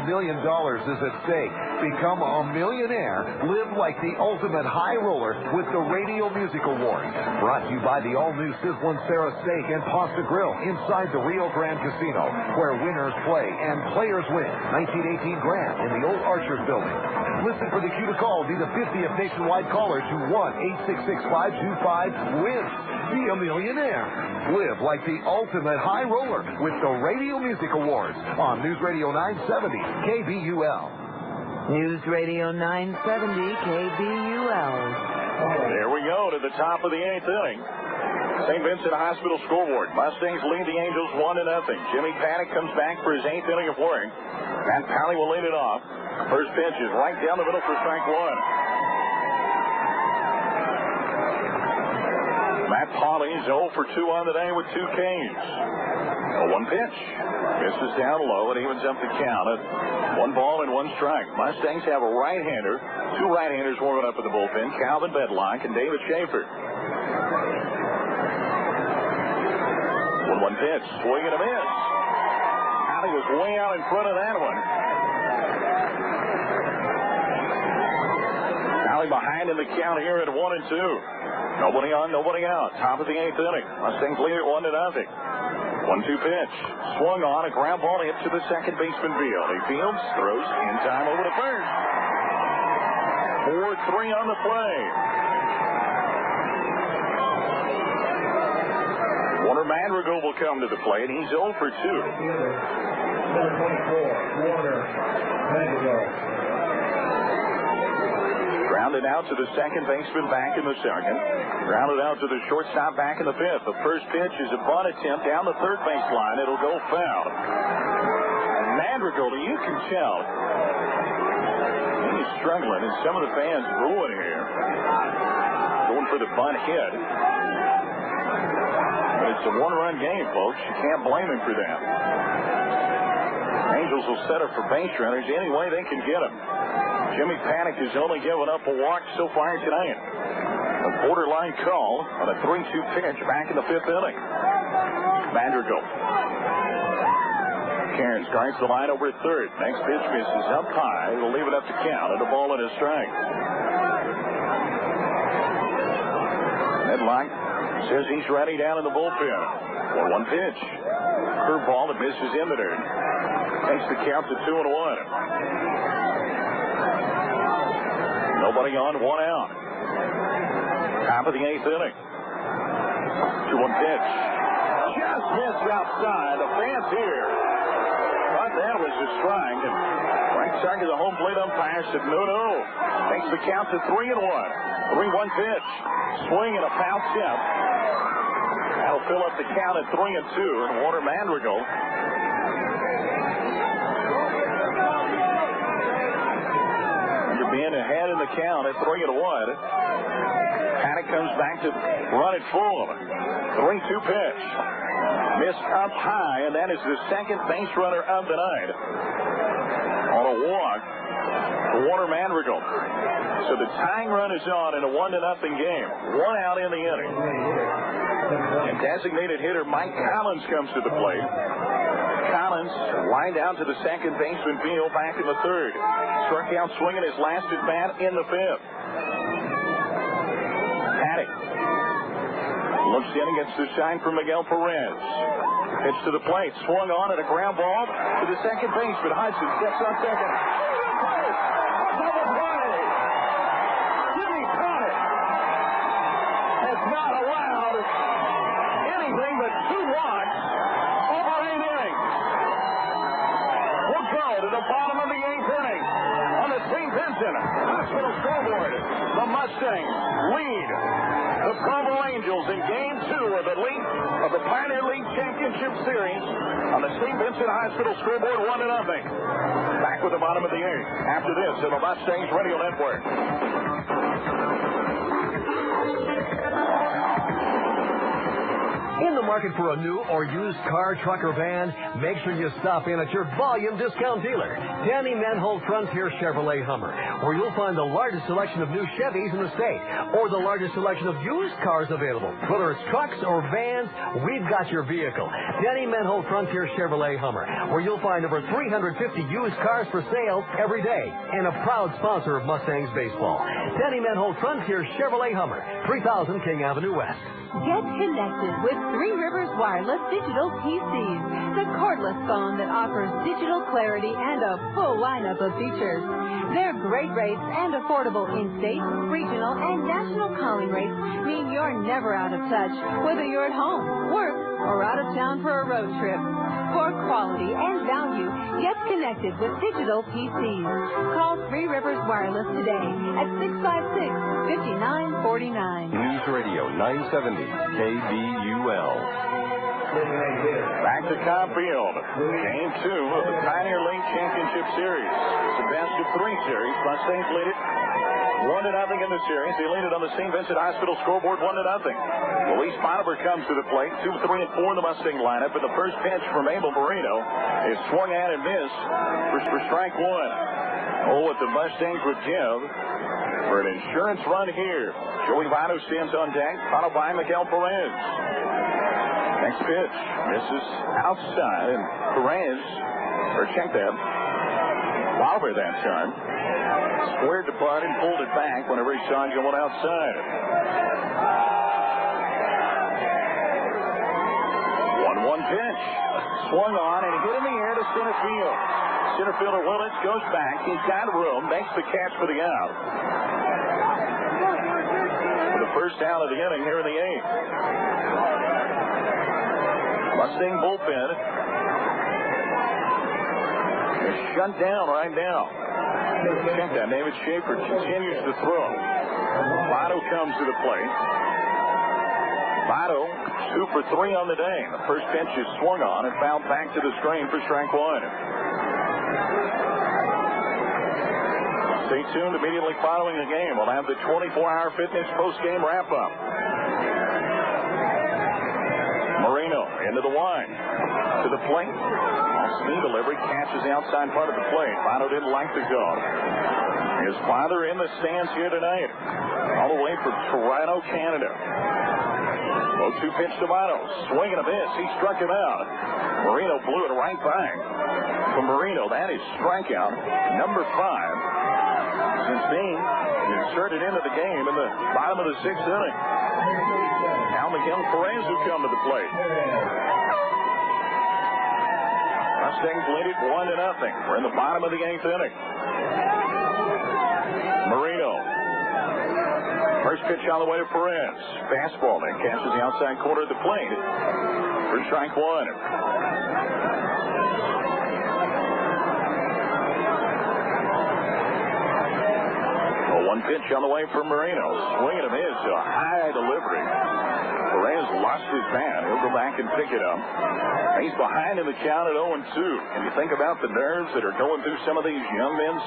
million is at stake. Become a millionaire. Live like the ultimate high roller with the Radio Music Awards. Brought to you by the all-new Sizzlin' Sarah Steak and Pasta Grill inside the Rio Grande Casino, where winners play and players win. 1918 Grand in the old Archers building. Listen for the cue to call. Be the 50th nationwide caller to 1-866-525-WINS. Be a millionaire. Live like the ultimate high roller with the Radio Music Awards on News Radio 970 KBUL. News Radio 970 KBUL. There we go to the top of the 8th inning. St. Vincent Hospital scoreboard. Mustangs lead the Angels 1-0. Jimmy Panic comes back for his 8th inning of work. Matt Powley will lead it off. First pitch is right down the middle for strike one. Matt Powley is 0 for 2 on the day with 2 Ks. A 1 pitch. Misses down low and evens up the count at 1 ball and 1 strike. Mustangs have a right-hander. 2 right-handers warming up in the bullpen. Calvin Bedlock and David Schaefer. 1-1 pitch. Swing and a miss. Powley was way out in front of that one. Powley behind in the count here at 1-2. Nobody on, nobody out. Top of the 8th inning. Mustangs lead it 1-0. 1-2 pitch. Swung on. A ground ball hit to the second baseman field. He fields, throws in time over to first. 4-3 on the play. Warner Madrigal will come to the plate. He's 0 for 2. Number 24, Warner Madrigal. Grounded out to the second baseman back in the second. Grounded out to the shortstop back in the 5th. The first pitch is a bunt attempt down the third baseline. It'll go foul. And Madrigal, you can tell, he's struggling, and some of the fans booing here. Going for the bunt hit. But it's a 1-run game, folks. You can't blame him for that. Angels will set up for base runners any way they can get them. Jimmy Panic has only given up a walk so far tonight. A borderline call on a 3-2 pitch back in the 5th inning. Madrigal. Cairns guards the line over at third. Next pitch misses up high. He'll leave it up to count at a ball and a strike. Medlock says he's ready down in the bullpen. 1-1 pitch. Curveball that misses in the dirt. Takes the count to 2-1. Nobody on, 1 out. Top of the 8th inning. 2-1 pitch. Just missed outside. The fans here thought that was a strike. And Frank Sark, the home plate umpire, said no. Takes the count to 3-1. 3-1 pitch. Swing and a foul tip. That'll fill up the count at 3-2. And Warner Madrigal being ahead in the count at 3-1. Panic comes back to run it full. 3-2 pitch. Missed up high, and that is the second base runner of the night. On a walk for Warner Madrigal. So the tying run is on in a 1-0 game. 1 out in the inning. And designated hitter Mike Collins comes to the plate. Collins lined out to the second baseman field back in the 3rd. Struck out swinging his last at bat in the 5th. Paddock looks in and gets the shine from Miguel Perez. Pitch to the plate, swung on at a ground ball to the second baseman. Hudson steps on second. Double play. Jimmy Paddock has not allowed anything but 2 walks over 8 innings. We'll go to the bottom of the 8th inning. On the St. Vincent Hospital scoreboard, the Mustangs lead the Provo Angels in Game 2 of the Pioneer League Championship Series on the St. Vincent Hospital scoreboard, 1-0. Back with the bottom of the 8th after this in the Mustangs Radio Network. In the market for a new or used car, truck, or van, make sure you stop in at your volume discount dealer, Danny Manholt Frontier Chevrolet Hummer, where you'll find the largest selection of new Chevys in the state, or the largest selection of used cars available. Whether it's trucks or vans, we've got your vehicle. Danny Manholt Frontier Chevrolet Hummer, where you'll find over 350 used cars for sale every day, and a proud sponsor of Mustangs baseball. Danny Manholt Frontier Chevrolet Hummer, 3000 King Avenue West. Get connected with Three Rivers Wireless Digital PCs, the cordless phone that offers digital clarity and a full lineup of features. Their great rates and affordable in-state, regional, and national calling rates mean you're never out of touch, whether you're at home, work, or out of town for a road trip. For quality and value, get connected with digital PCs. Call Three Rivers Wireless today at 656-5949. News Radio 970 KBUL. Back to Cobb Field. Game 2 of the Pioneer League Championship Series. It's a best of 3 series. Mustangs lead it 1-0 in the series. They lead it on the St. Vincent Hospital scoreboard 1-0. Luis Boniver comes to the plate. 2, 3, and 4 in the Mustang lineup. And the first pitch from Abel Marino is swung at and missed for strike 1. Oh, what the Mustangs would give for an insurance run here. Joey Votto stands on deck, followed by Miguel Perez. Next pitch misses outside, and Perez, or check that, Boniver that time, squared the butt and pulled it back whenever he saw it going outside. 1-1 pitch, swung on and hit in the air to center field. Center fielder Willits goes back. He's got room, makes the catch for the out. For the first out of the inning here in the 8th. Mustang bullpen is shut down right now. Check that. David Schaefer continues to throw. Votto comes to the plate. Votto 2 for 3 on the day. The first pitch is swung on and fouled back to the screen for strike 1. Stay tuned. Immediately following the game, we'll have the 24-hour fitness post-game wrap-up. Marino into the line. To the plate. Speed delivery catches the outside part of the plate. Votto didn't like the go. His father in the stands here tonight. All the way from Toronto, Canada. 0-2 pitch to Votto. Swing and a miss. He struck him out. Marino blew it right back. From Marino, that is strikeout number 5. Since being inserted into the game in the bottom of the 6th inning. Now Miguel Perez who come to the plate. Mustangs lead it 1-0. We're in the bottom of the 8th inning. Marino. First pitch on the way to Perez. Fastball that catches the outside corner of the plate for strike 1. 1 pitch on the way from Marino. Swing and a miss. A high delivery. Perez lost his bat. He'll go back and pick it up. He's behind in the count at 0-2. And you think about the nerves that are going through some of these young men's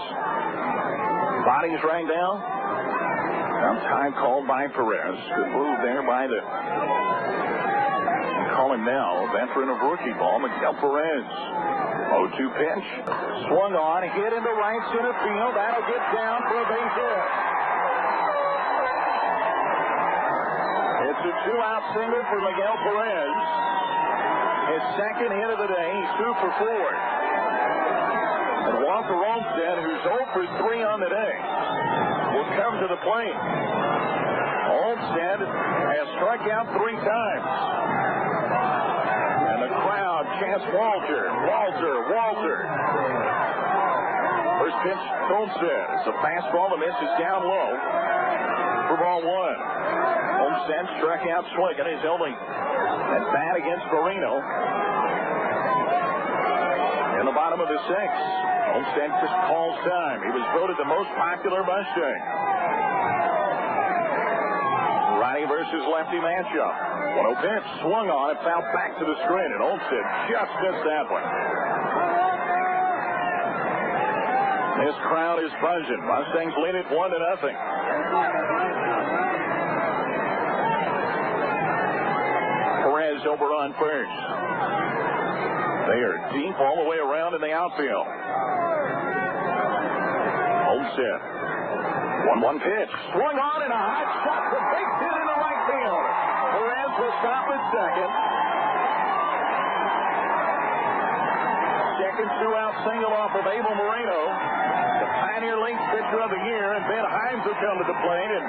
bodies right now. Now time called by Perez. Good move there by the, call him now, veteran of rookie ball, Miguel Perez. 0-2 pitch. Swung on, hit into right center field. That'll get down for a base hit. It's a 2-out single for Miguel Perez. His second hit of the day. He's 2 for 4. And Walker Olmstead, who's 0 for 3 on the day, will come to the plate. Olmstead has struck out 3 times. And the crowd chants Walter. First pitch to Olmstead. It's a fastball that misses down low for ball 1. Olmstead struck out swinging. He's only at bat against Marino. In the bottom of the 6th. Olmstead just calls time. He was voted the most popular Mustang. Righty versus lefty matchup. 1-0 pitch, swung on and fouled back to the screen, and Olmstead just missed that one. This crowd is buzzing. Mustangs lead it 1-0. Perez over on first. They are deep all the way around in the outfield. Olmstead. 1-1 pitch. Swung on and a hot shot for base hit into right field. Perez will stop at second. Second 2-out single off of Abel Marino. The Pioneer League pitcher of the year, and Ben Himes will come to the plate. And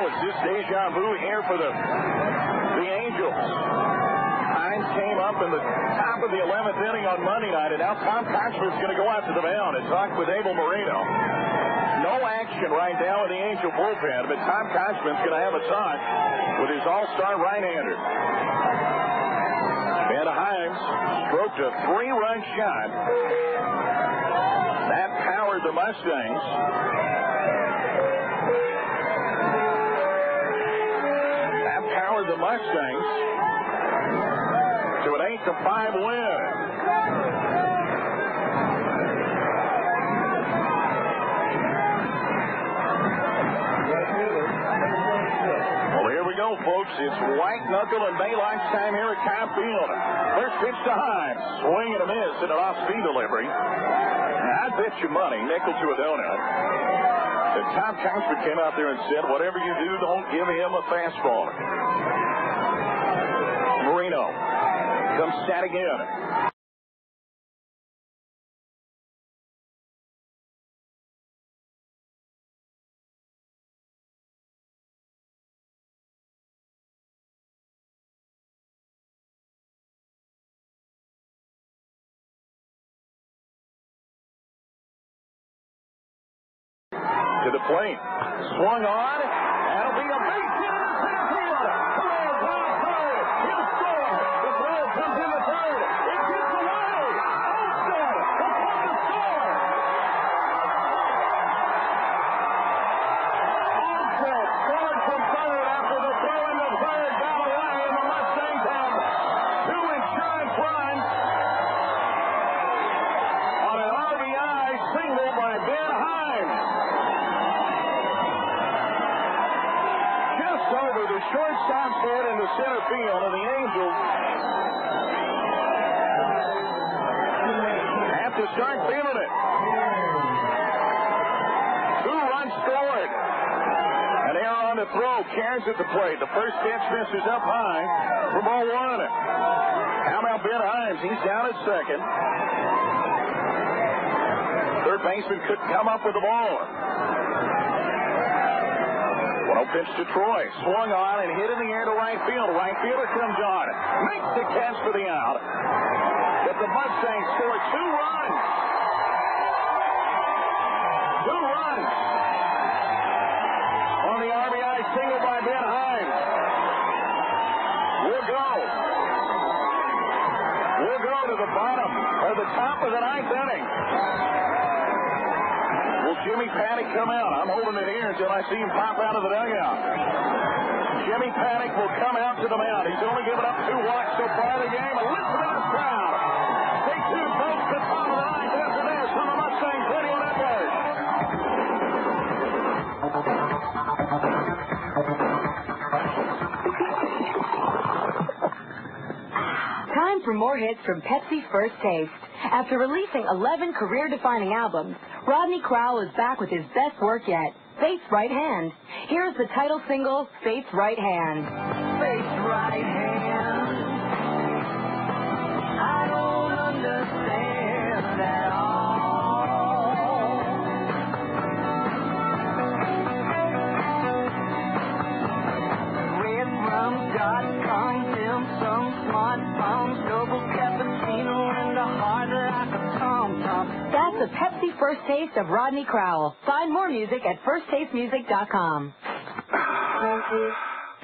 it's just deja vu here for the Angels. Himes came up in the top of the 11th inning on Monday night, and now Tom Kochman's going to go out to the mound and talk with Abel Marino. No action right now in the Angel bullpen, but Tom Kochman's going to have a talk with his all-star right-hander. Ben Himes stroked a 3-run shot. That powered the Mustangs. The Mustangs to an 8-5 win. Well, here we go, folks. It's white knuckle and daylight time here at Cobb Field. First pitch to Himes. Swing and a miss and an off-speed delivery. Now, I bet you money, nickel to a donut. The Tom Counselor came out there and said, whatever you do, don't give him a fastball. Vino comes set again. To the plate. Swung on. That'll be a base hit in the center field. Perez on third. He'll score. The ball comes in the third. It gets away. Olsen upon the score. Olsen scored from third after the throw in the third got away, and the Mustangs have 2 insurance runs on an RBI single by Ben Himes. Over the shortstop's head in the center field, and the Angels have to start feeling it. 2 runs scored. An error on the throw. Cairns at the plate. The first pitch misses up high for ball 1. How about Ben Himes? He's down at second. Third baseman couldn't come up with the ball. 1-0 pitch to Troy. Swung on and hit in the air to right field. Right fielder comes on. Makes the catch for the out. But the Mustangs score 2 runs. 2 runs on the RBI single by Ben Himes. We'll go to the bottom or the top of the 9th inning. Will Jimmy Paddock come out? I'm holding it here until I see him pop out of the dugout. Jimmy Paddock will come out to the mound. He's only given up 2 walks so far in the game. And listen to this crowd. Stay tuned, folks, to the top of the 9th after this on the Mustangs Radio Network. Time for more hits from Pepsi First Taste. After releasing 11 career-defining albums, Rodney Crowell is back with his best work yet, Fate's Right Hand. Here's the title single, Fate's Right Hand. Fate's right hand. I don't understand at all. Red rum, got dim sum, smartphones, double cappuccino, and a heart like a tom-tom. That's a Pepsi First Taste of Rodney Crowell. Find more music at FirstTasteMusic.com.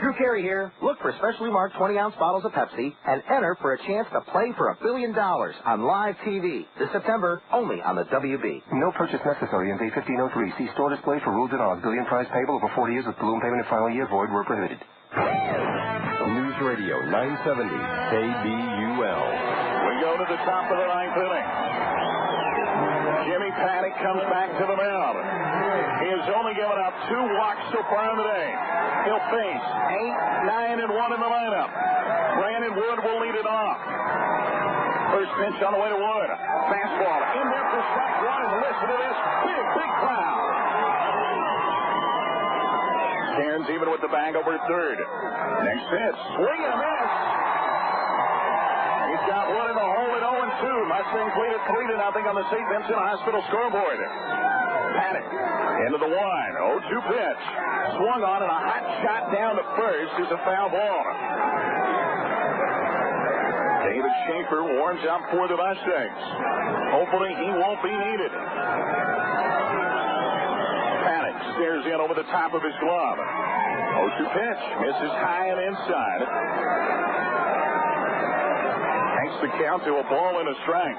Drew Carey here. Look for specially marked 20-ounce bottles of Pepsi and enter for a chance to play for $1 billion on live TV this September only on the WB. No purchase necessary in day 1503. See store display for rules and odds. Billion prize payable over 40 years with balloon payment and final year void were prohibited. News Radio 970 KBUL. We go to the top of the 9th inning. Jimmy Paddock comes back to the mound. He has only given up 2 walks so far in the day. He'll face 8, 9, and 1 in the lineup. Brandon Wood will lead it off. First pitch on the way to Wood. Fastball in there for strike 1, and listen to this big crowd. Cairns even with the bag over third. Next pitch, swing and a miss. He's got one in the hole at 0-2. Mustangs lead at 3-0 on the St. Vincent Hospital scoreboard. Paddock into the 1-0-2 pitch. Swung on and a hot shot down to first is a foul ball. David Schaefer warms up for the Mustangs. Hopefully he won't be needed. Paddock stares in over the top of his glove. 0-2 pitch. Misses high and inside. Makes the count to a ball and a strike.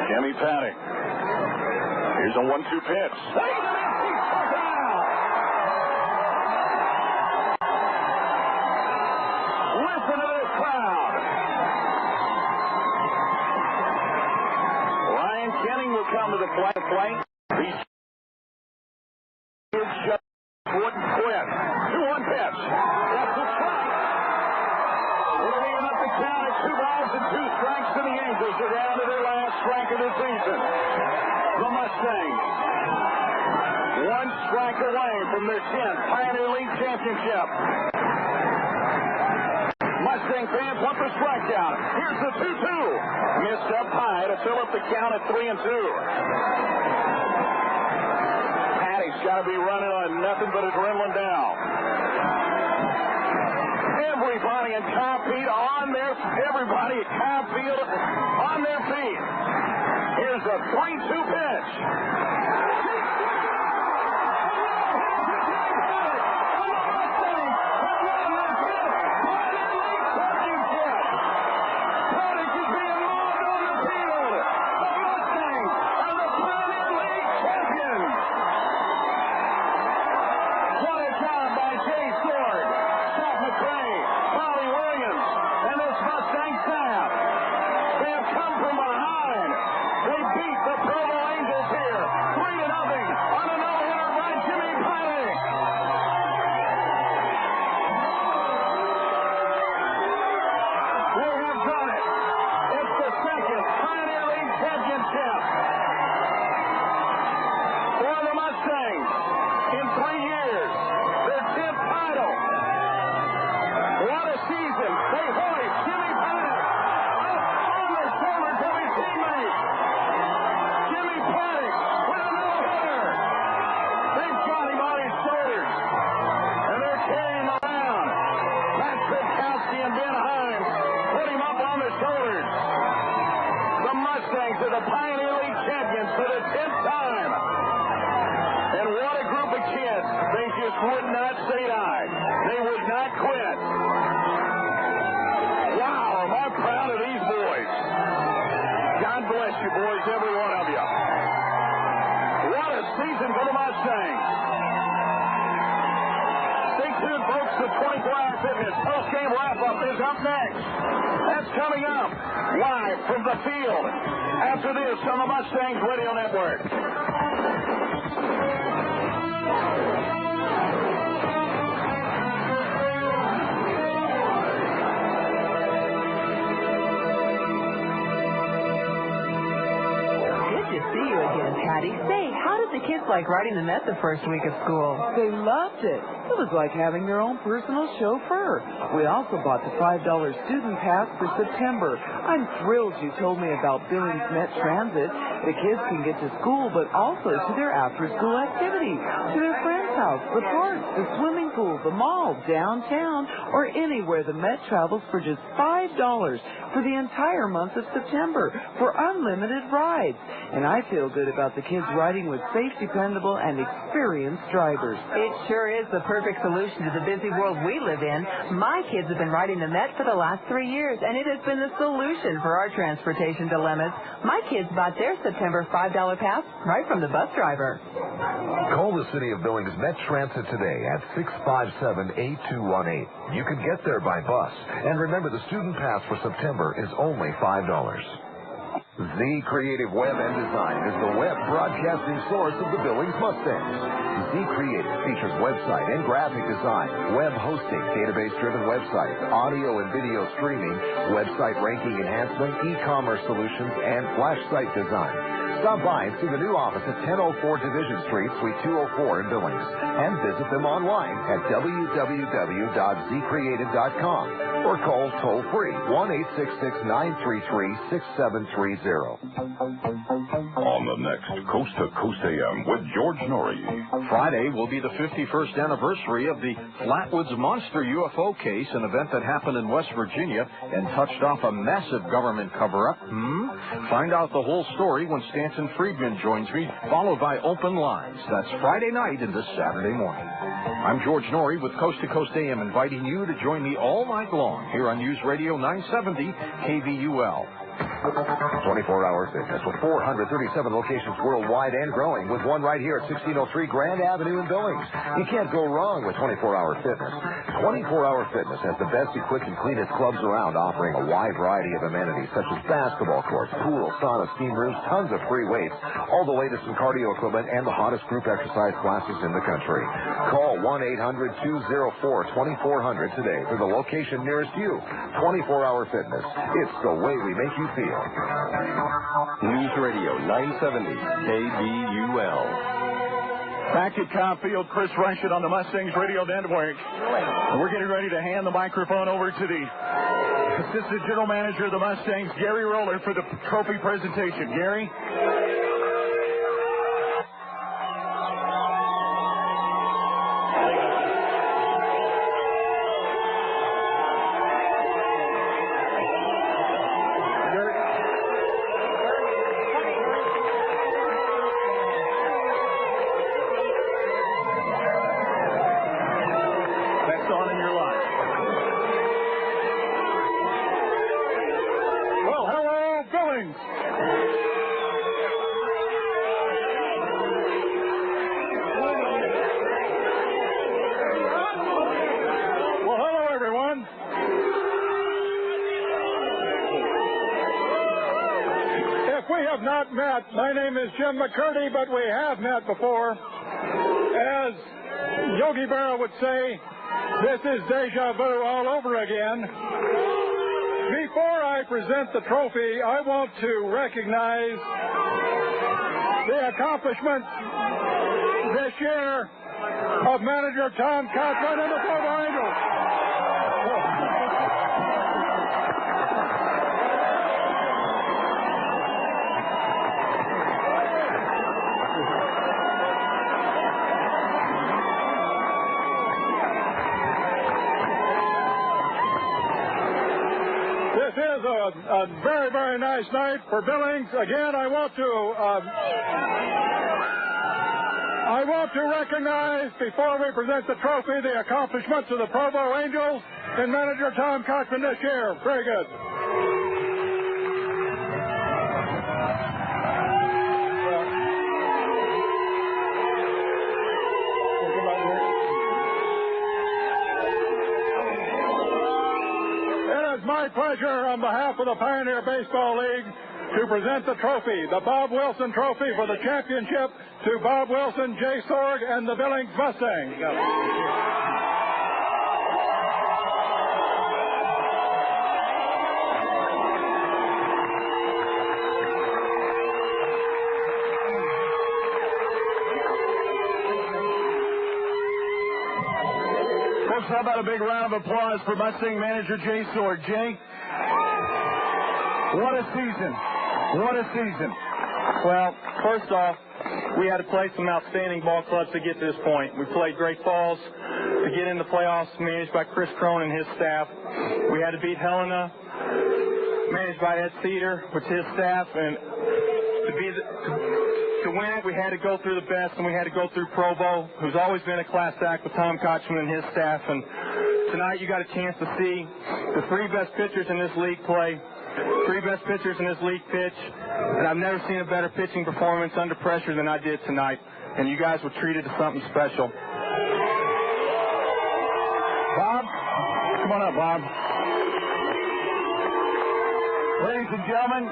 Jimmy Paddock. Here's a 1-2 pitch. Swing and a miss. He struck out. Listen to this crowd. Ryan Kenning will come to the plate. Wouldn't quit. 2-1 pitch. That's a strike. It'll even up the count at 2 balls and 2 strikes, and the Angels are down to their last strike of the season. The Mustangs, 1 strike away from their 10th Pioneer League championship. Mustang fans want the strikeout. Here's the 2-2. Missed up high to fill up the count at 3-2. Got to be running on nothing but adrenaline now. Everybody at Cobb Field on their feet. Here's a 3-2 pitch. Would not say die. They would not quit. Wow, am I proud of these boys. God bless you, boys, every one of you. What a season for the Mustangs. Stay tuned, folks. The 24-hour fitness post-game wrap-up is up next. That's coming up live from the field after this on the Mustangs Radio Network. Patty, say, how did the kids like riding the Met the first week of school? They loved it. It was like having their own personal chauffeur. We also bought the $5 student pass for September. I'm thrilled you told me about Billings Met Transit. The kids can get to school, but also to their after-school activities, to their friend's house, the park, the swimming pool, the mall, downtown, or anywhere the Met travels for just $5 for the entire month of September for unlimited rides. And I feel good about the kids riding with safe, dependable, and experienced drivers. It sure is the perfect solution to the busy world we live in. My kids have been riding the Met for the last 3 years, and it has been the solution for our transportation dilemmas. My kids bought their September $5 pass right from the bus driver. Call the City of Billings Met Transit today at 657-8218. You can get there by bus. And remember, the student pass for September is only $5. Z Creative Web and Design is the web broadcasting source of the Billings Mustangs. Z Creative features website and graphic design, web hosting, database-driven websites, audio and video streaming, website ranking enhancement, e-commerce solutions, and flash site design. Stop by and see the new office at 1004 Division Street, Suite 204 in Billings. And visit them online at www.zcreative.com or call toll-free 1-866-933-6730. On the next Coast to Coast AM with George Norrie. Friday will be the 51st anniversary of the Flatwoods Monster UFO case, an event that happened in West Virginia and touched off a massive government cover-up. Find out the whole story when Stan Jansen Friedman joins me, followed by Open Lines. That's Friday night into Saturday morning. I'm George Norrie with Coast to Coast AM, inviting you to join me all night long here on News Radio 970 KVUL. 24-hour fitness with 437 locations worldwide and growing, with one right here at 1603 Grand Avenue in Billings. You can't go wrong with 24-hour fitness. 24-hour fitness has the best equipped and cleanest clubs around, offering a wide variety of amenities such as basketball courts, pool, sauna, steam rooms, tons of free weights, all the latest in cardio equipment, and the hottest group exercise classes in the country. Call 1-800-204-2400 today for the location nearest you. 24-hour fitness. It's the way we make you feel. News Radio 970 KVUL. Back at Cobb Field, Chris Reichert on the Mustangs radio network. We're getting ready to hand the microphone over to the Assistant General Manager of the Mustangs, Gary Roller, for the trophy presentation. Gary? My name is Jim McCurdy, but we have met before. As Yogi Berra would say, this is deja vu all over again. Before I present the trophy, I want to recognize the accomplishments this year of manager Tom Cochran and the Provo Angels. A very, very nice night for Billings. Again, I want to recognize, before we present the trophy, the accomplishments of the Provo Angels and manager Tom Cochran this year. Very good. My pleasure on behalf of the Pioneer Baseball League to present the trophy, the Bob Wilson Trophy for the championship, to Bob Wilson, Jay Sorg, and the Billings Mustangs. How about a big round of applause for Mustang manager Jay Sorg? Jay, what a season. What a season. Well, first off, we had to play some outstanding ball clubs to get to this point. We played Great Falls to get in the playoffs, managed by Chris Crone and his staff. We had to beat Helena, managed by Ed Cedar with his staff, and to win it, we had to go through the best, and we had to go through Provo, who's always been a class act with Tom Cochran and his staff. And tonight you got a chance to see the three best pitchers in this league play, three best pitchers in this league pitch, and I've never seen a better pitching performance under pressure than I did tonight. And you guys were treated to something special. Bob, come on up, Bob. Ladies and gentlemen,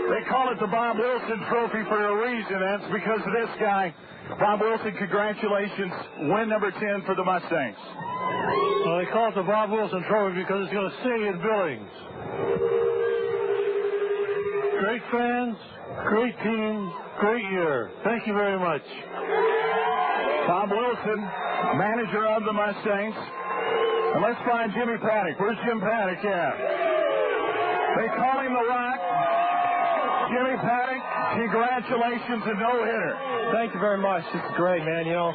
they call it the Bob Wilson Trophy for a reason, and it's because of this guy. Bob Wilson, congratulations. Win number 10 for the Mustangs. Well, they call it the Bob Wilson Trophy because it's going to stay in Billings. Great fans, great team, great year. Thank you very much. Bob Wilson, manager of the Mustangs. And let's find Jimmy Paddock. Where's Jim Paddock at? They call him the Rock. Jimmy Paddock, congratulations, a no-hitter. Thank you very much. This is great, man. You know,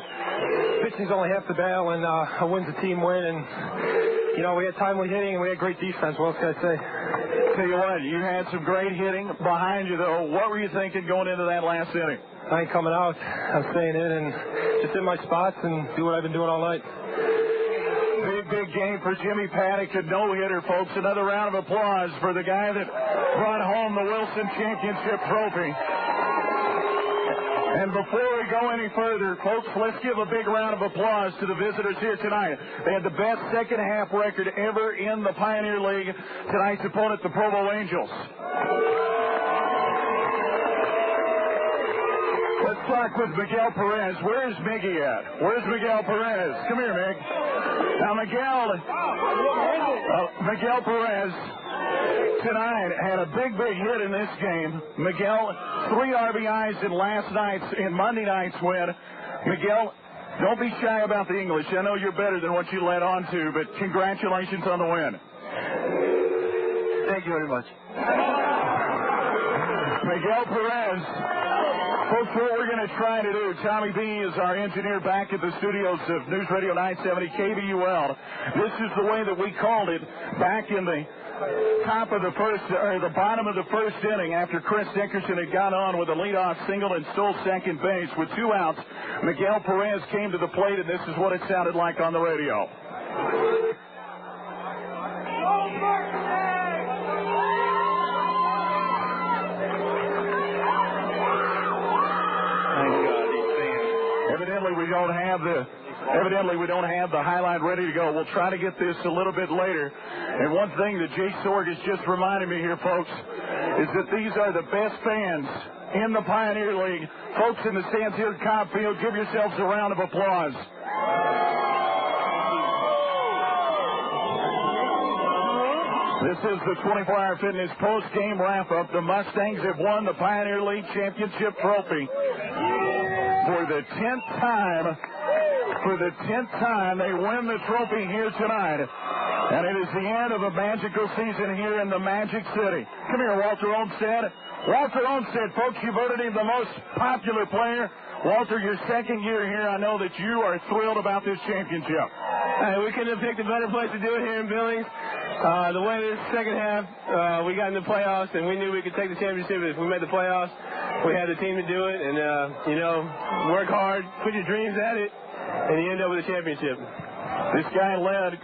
pitching's only half the battle, and a win's a team win. And, you know, we had timely hitting, and we had great defense. What else can I say? Tell you what, you had some great hitting behind you, though. What were you thinking going into that last inning? I ain't coming out. I'm staying in and just in my spots and do what I've been doing all night. Big game for Jimmy Paddock, a no-hitter, folks. Another round of applause for the guy that brought home the Wilson Championship trophy. And before we go any further, folks, let's give a big round of applause to the visitors here tonight. They had the best second-half record ever in the Pioneer League. Tonight's opponent, the Provo Angels. Let's talk with Miguel Perez. Where's Miggy at? Where's Miguel Perez? Come here, Mig. Now, Miguel Perez tonight had a big hit in this game. Miguel, 3 RBIs in Monday night's win. Miguel, don't be shy about the English. I know you're better than what you led on to, but congratulations on the win. Thank you very much. Miguel Perez. Folks, what we're going to try to do, Tommy B is our engineer back at the studios of News Radio 970 KBUL. This is the way that we called it back in the the bottom of the first inning after Chris Dickerson had got on with a leadoff single and stole second base with 2 outs. Miguel Perez came to the plate, and this is what it sounded like on the radio. Evidently, we don't have the highlight ready to go. We'll try to get this a little bit later. And one thing that Jay Sorg has just reminded me here, folks, is that these are the best fans in the Pioneer League. Folks in the stands here at Cobb Field, give yourselves a round of applause. This is the 24-hour fitness post-game wrap-up. The Mustangs have won the Pioneer League Championship trophy for the 10th time. For the 10th time, they win the trophy here tonight. And it is the end of a magical season here in the Magic City. Come here, Walter Olmstead. Walter Olmstead, folks, you voted him the most popular player. Walter, your second year here, I know that you are thrilled about this championship. Hey, we couldn't have picked a better place to do it here in Billings. The way this second half, we got in the playoffs, and we knew we could take the championship if we made the playoffs. We had the team to do it, and, work hard, put your dreams at it, and you end up with a championship. This guy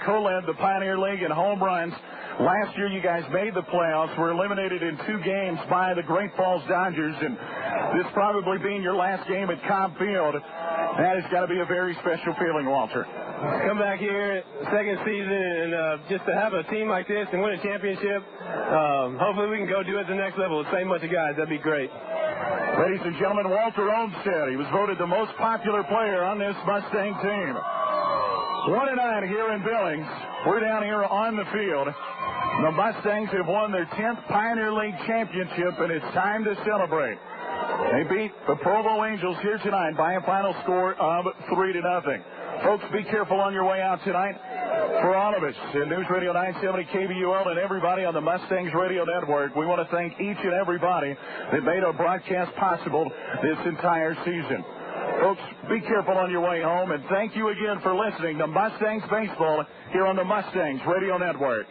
co-led the Pioneer League in home runs. Last year, you guys made the playoffs. Were eliminated in 2 games by the Great Falls Dodgers, and this probably being your last game at Cobb Field, that has got to be a very special feeling, Walter. Come back here, second season, and just to have a team like this and win a championship, hopefully we can go do it at the next level with the same bunch of guys. That'd be great. Ladies and gentlemen, Walter Olmstead. He was voted the most popular player on this Mustang team. 1-9 here in Billings. We're down here on the field. The Mustangs have won their 10th Pioneer League championship, and it's time to celebrate. They beat the Provo Angels here tonight by a final score of 3-0. Folks, be careful on your way out tonight. For all of us in News Radio 970 KBUL and everybody on the Mustangs Radio Network, we want to thank each and everybody that made our broadcast possible this entire season. Folks, be careful on your way home, and thank you again for listening to Mustangs Baseball here on the Mustangs Radio Network.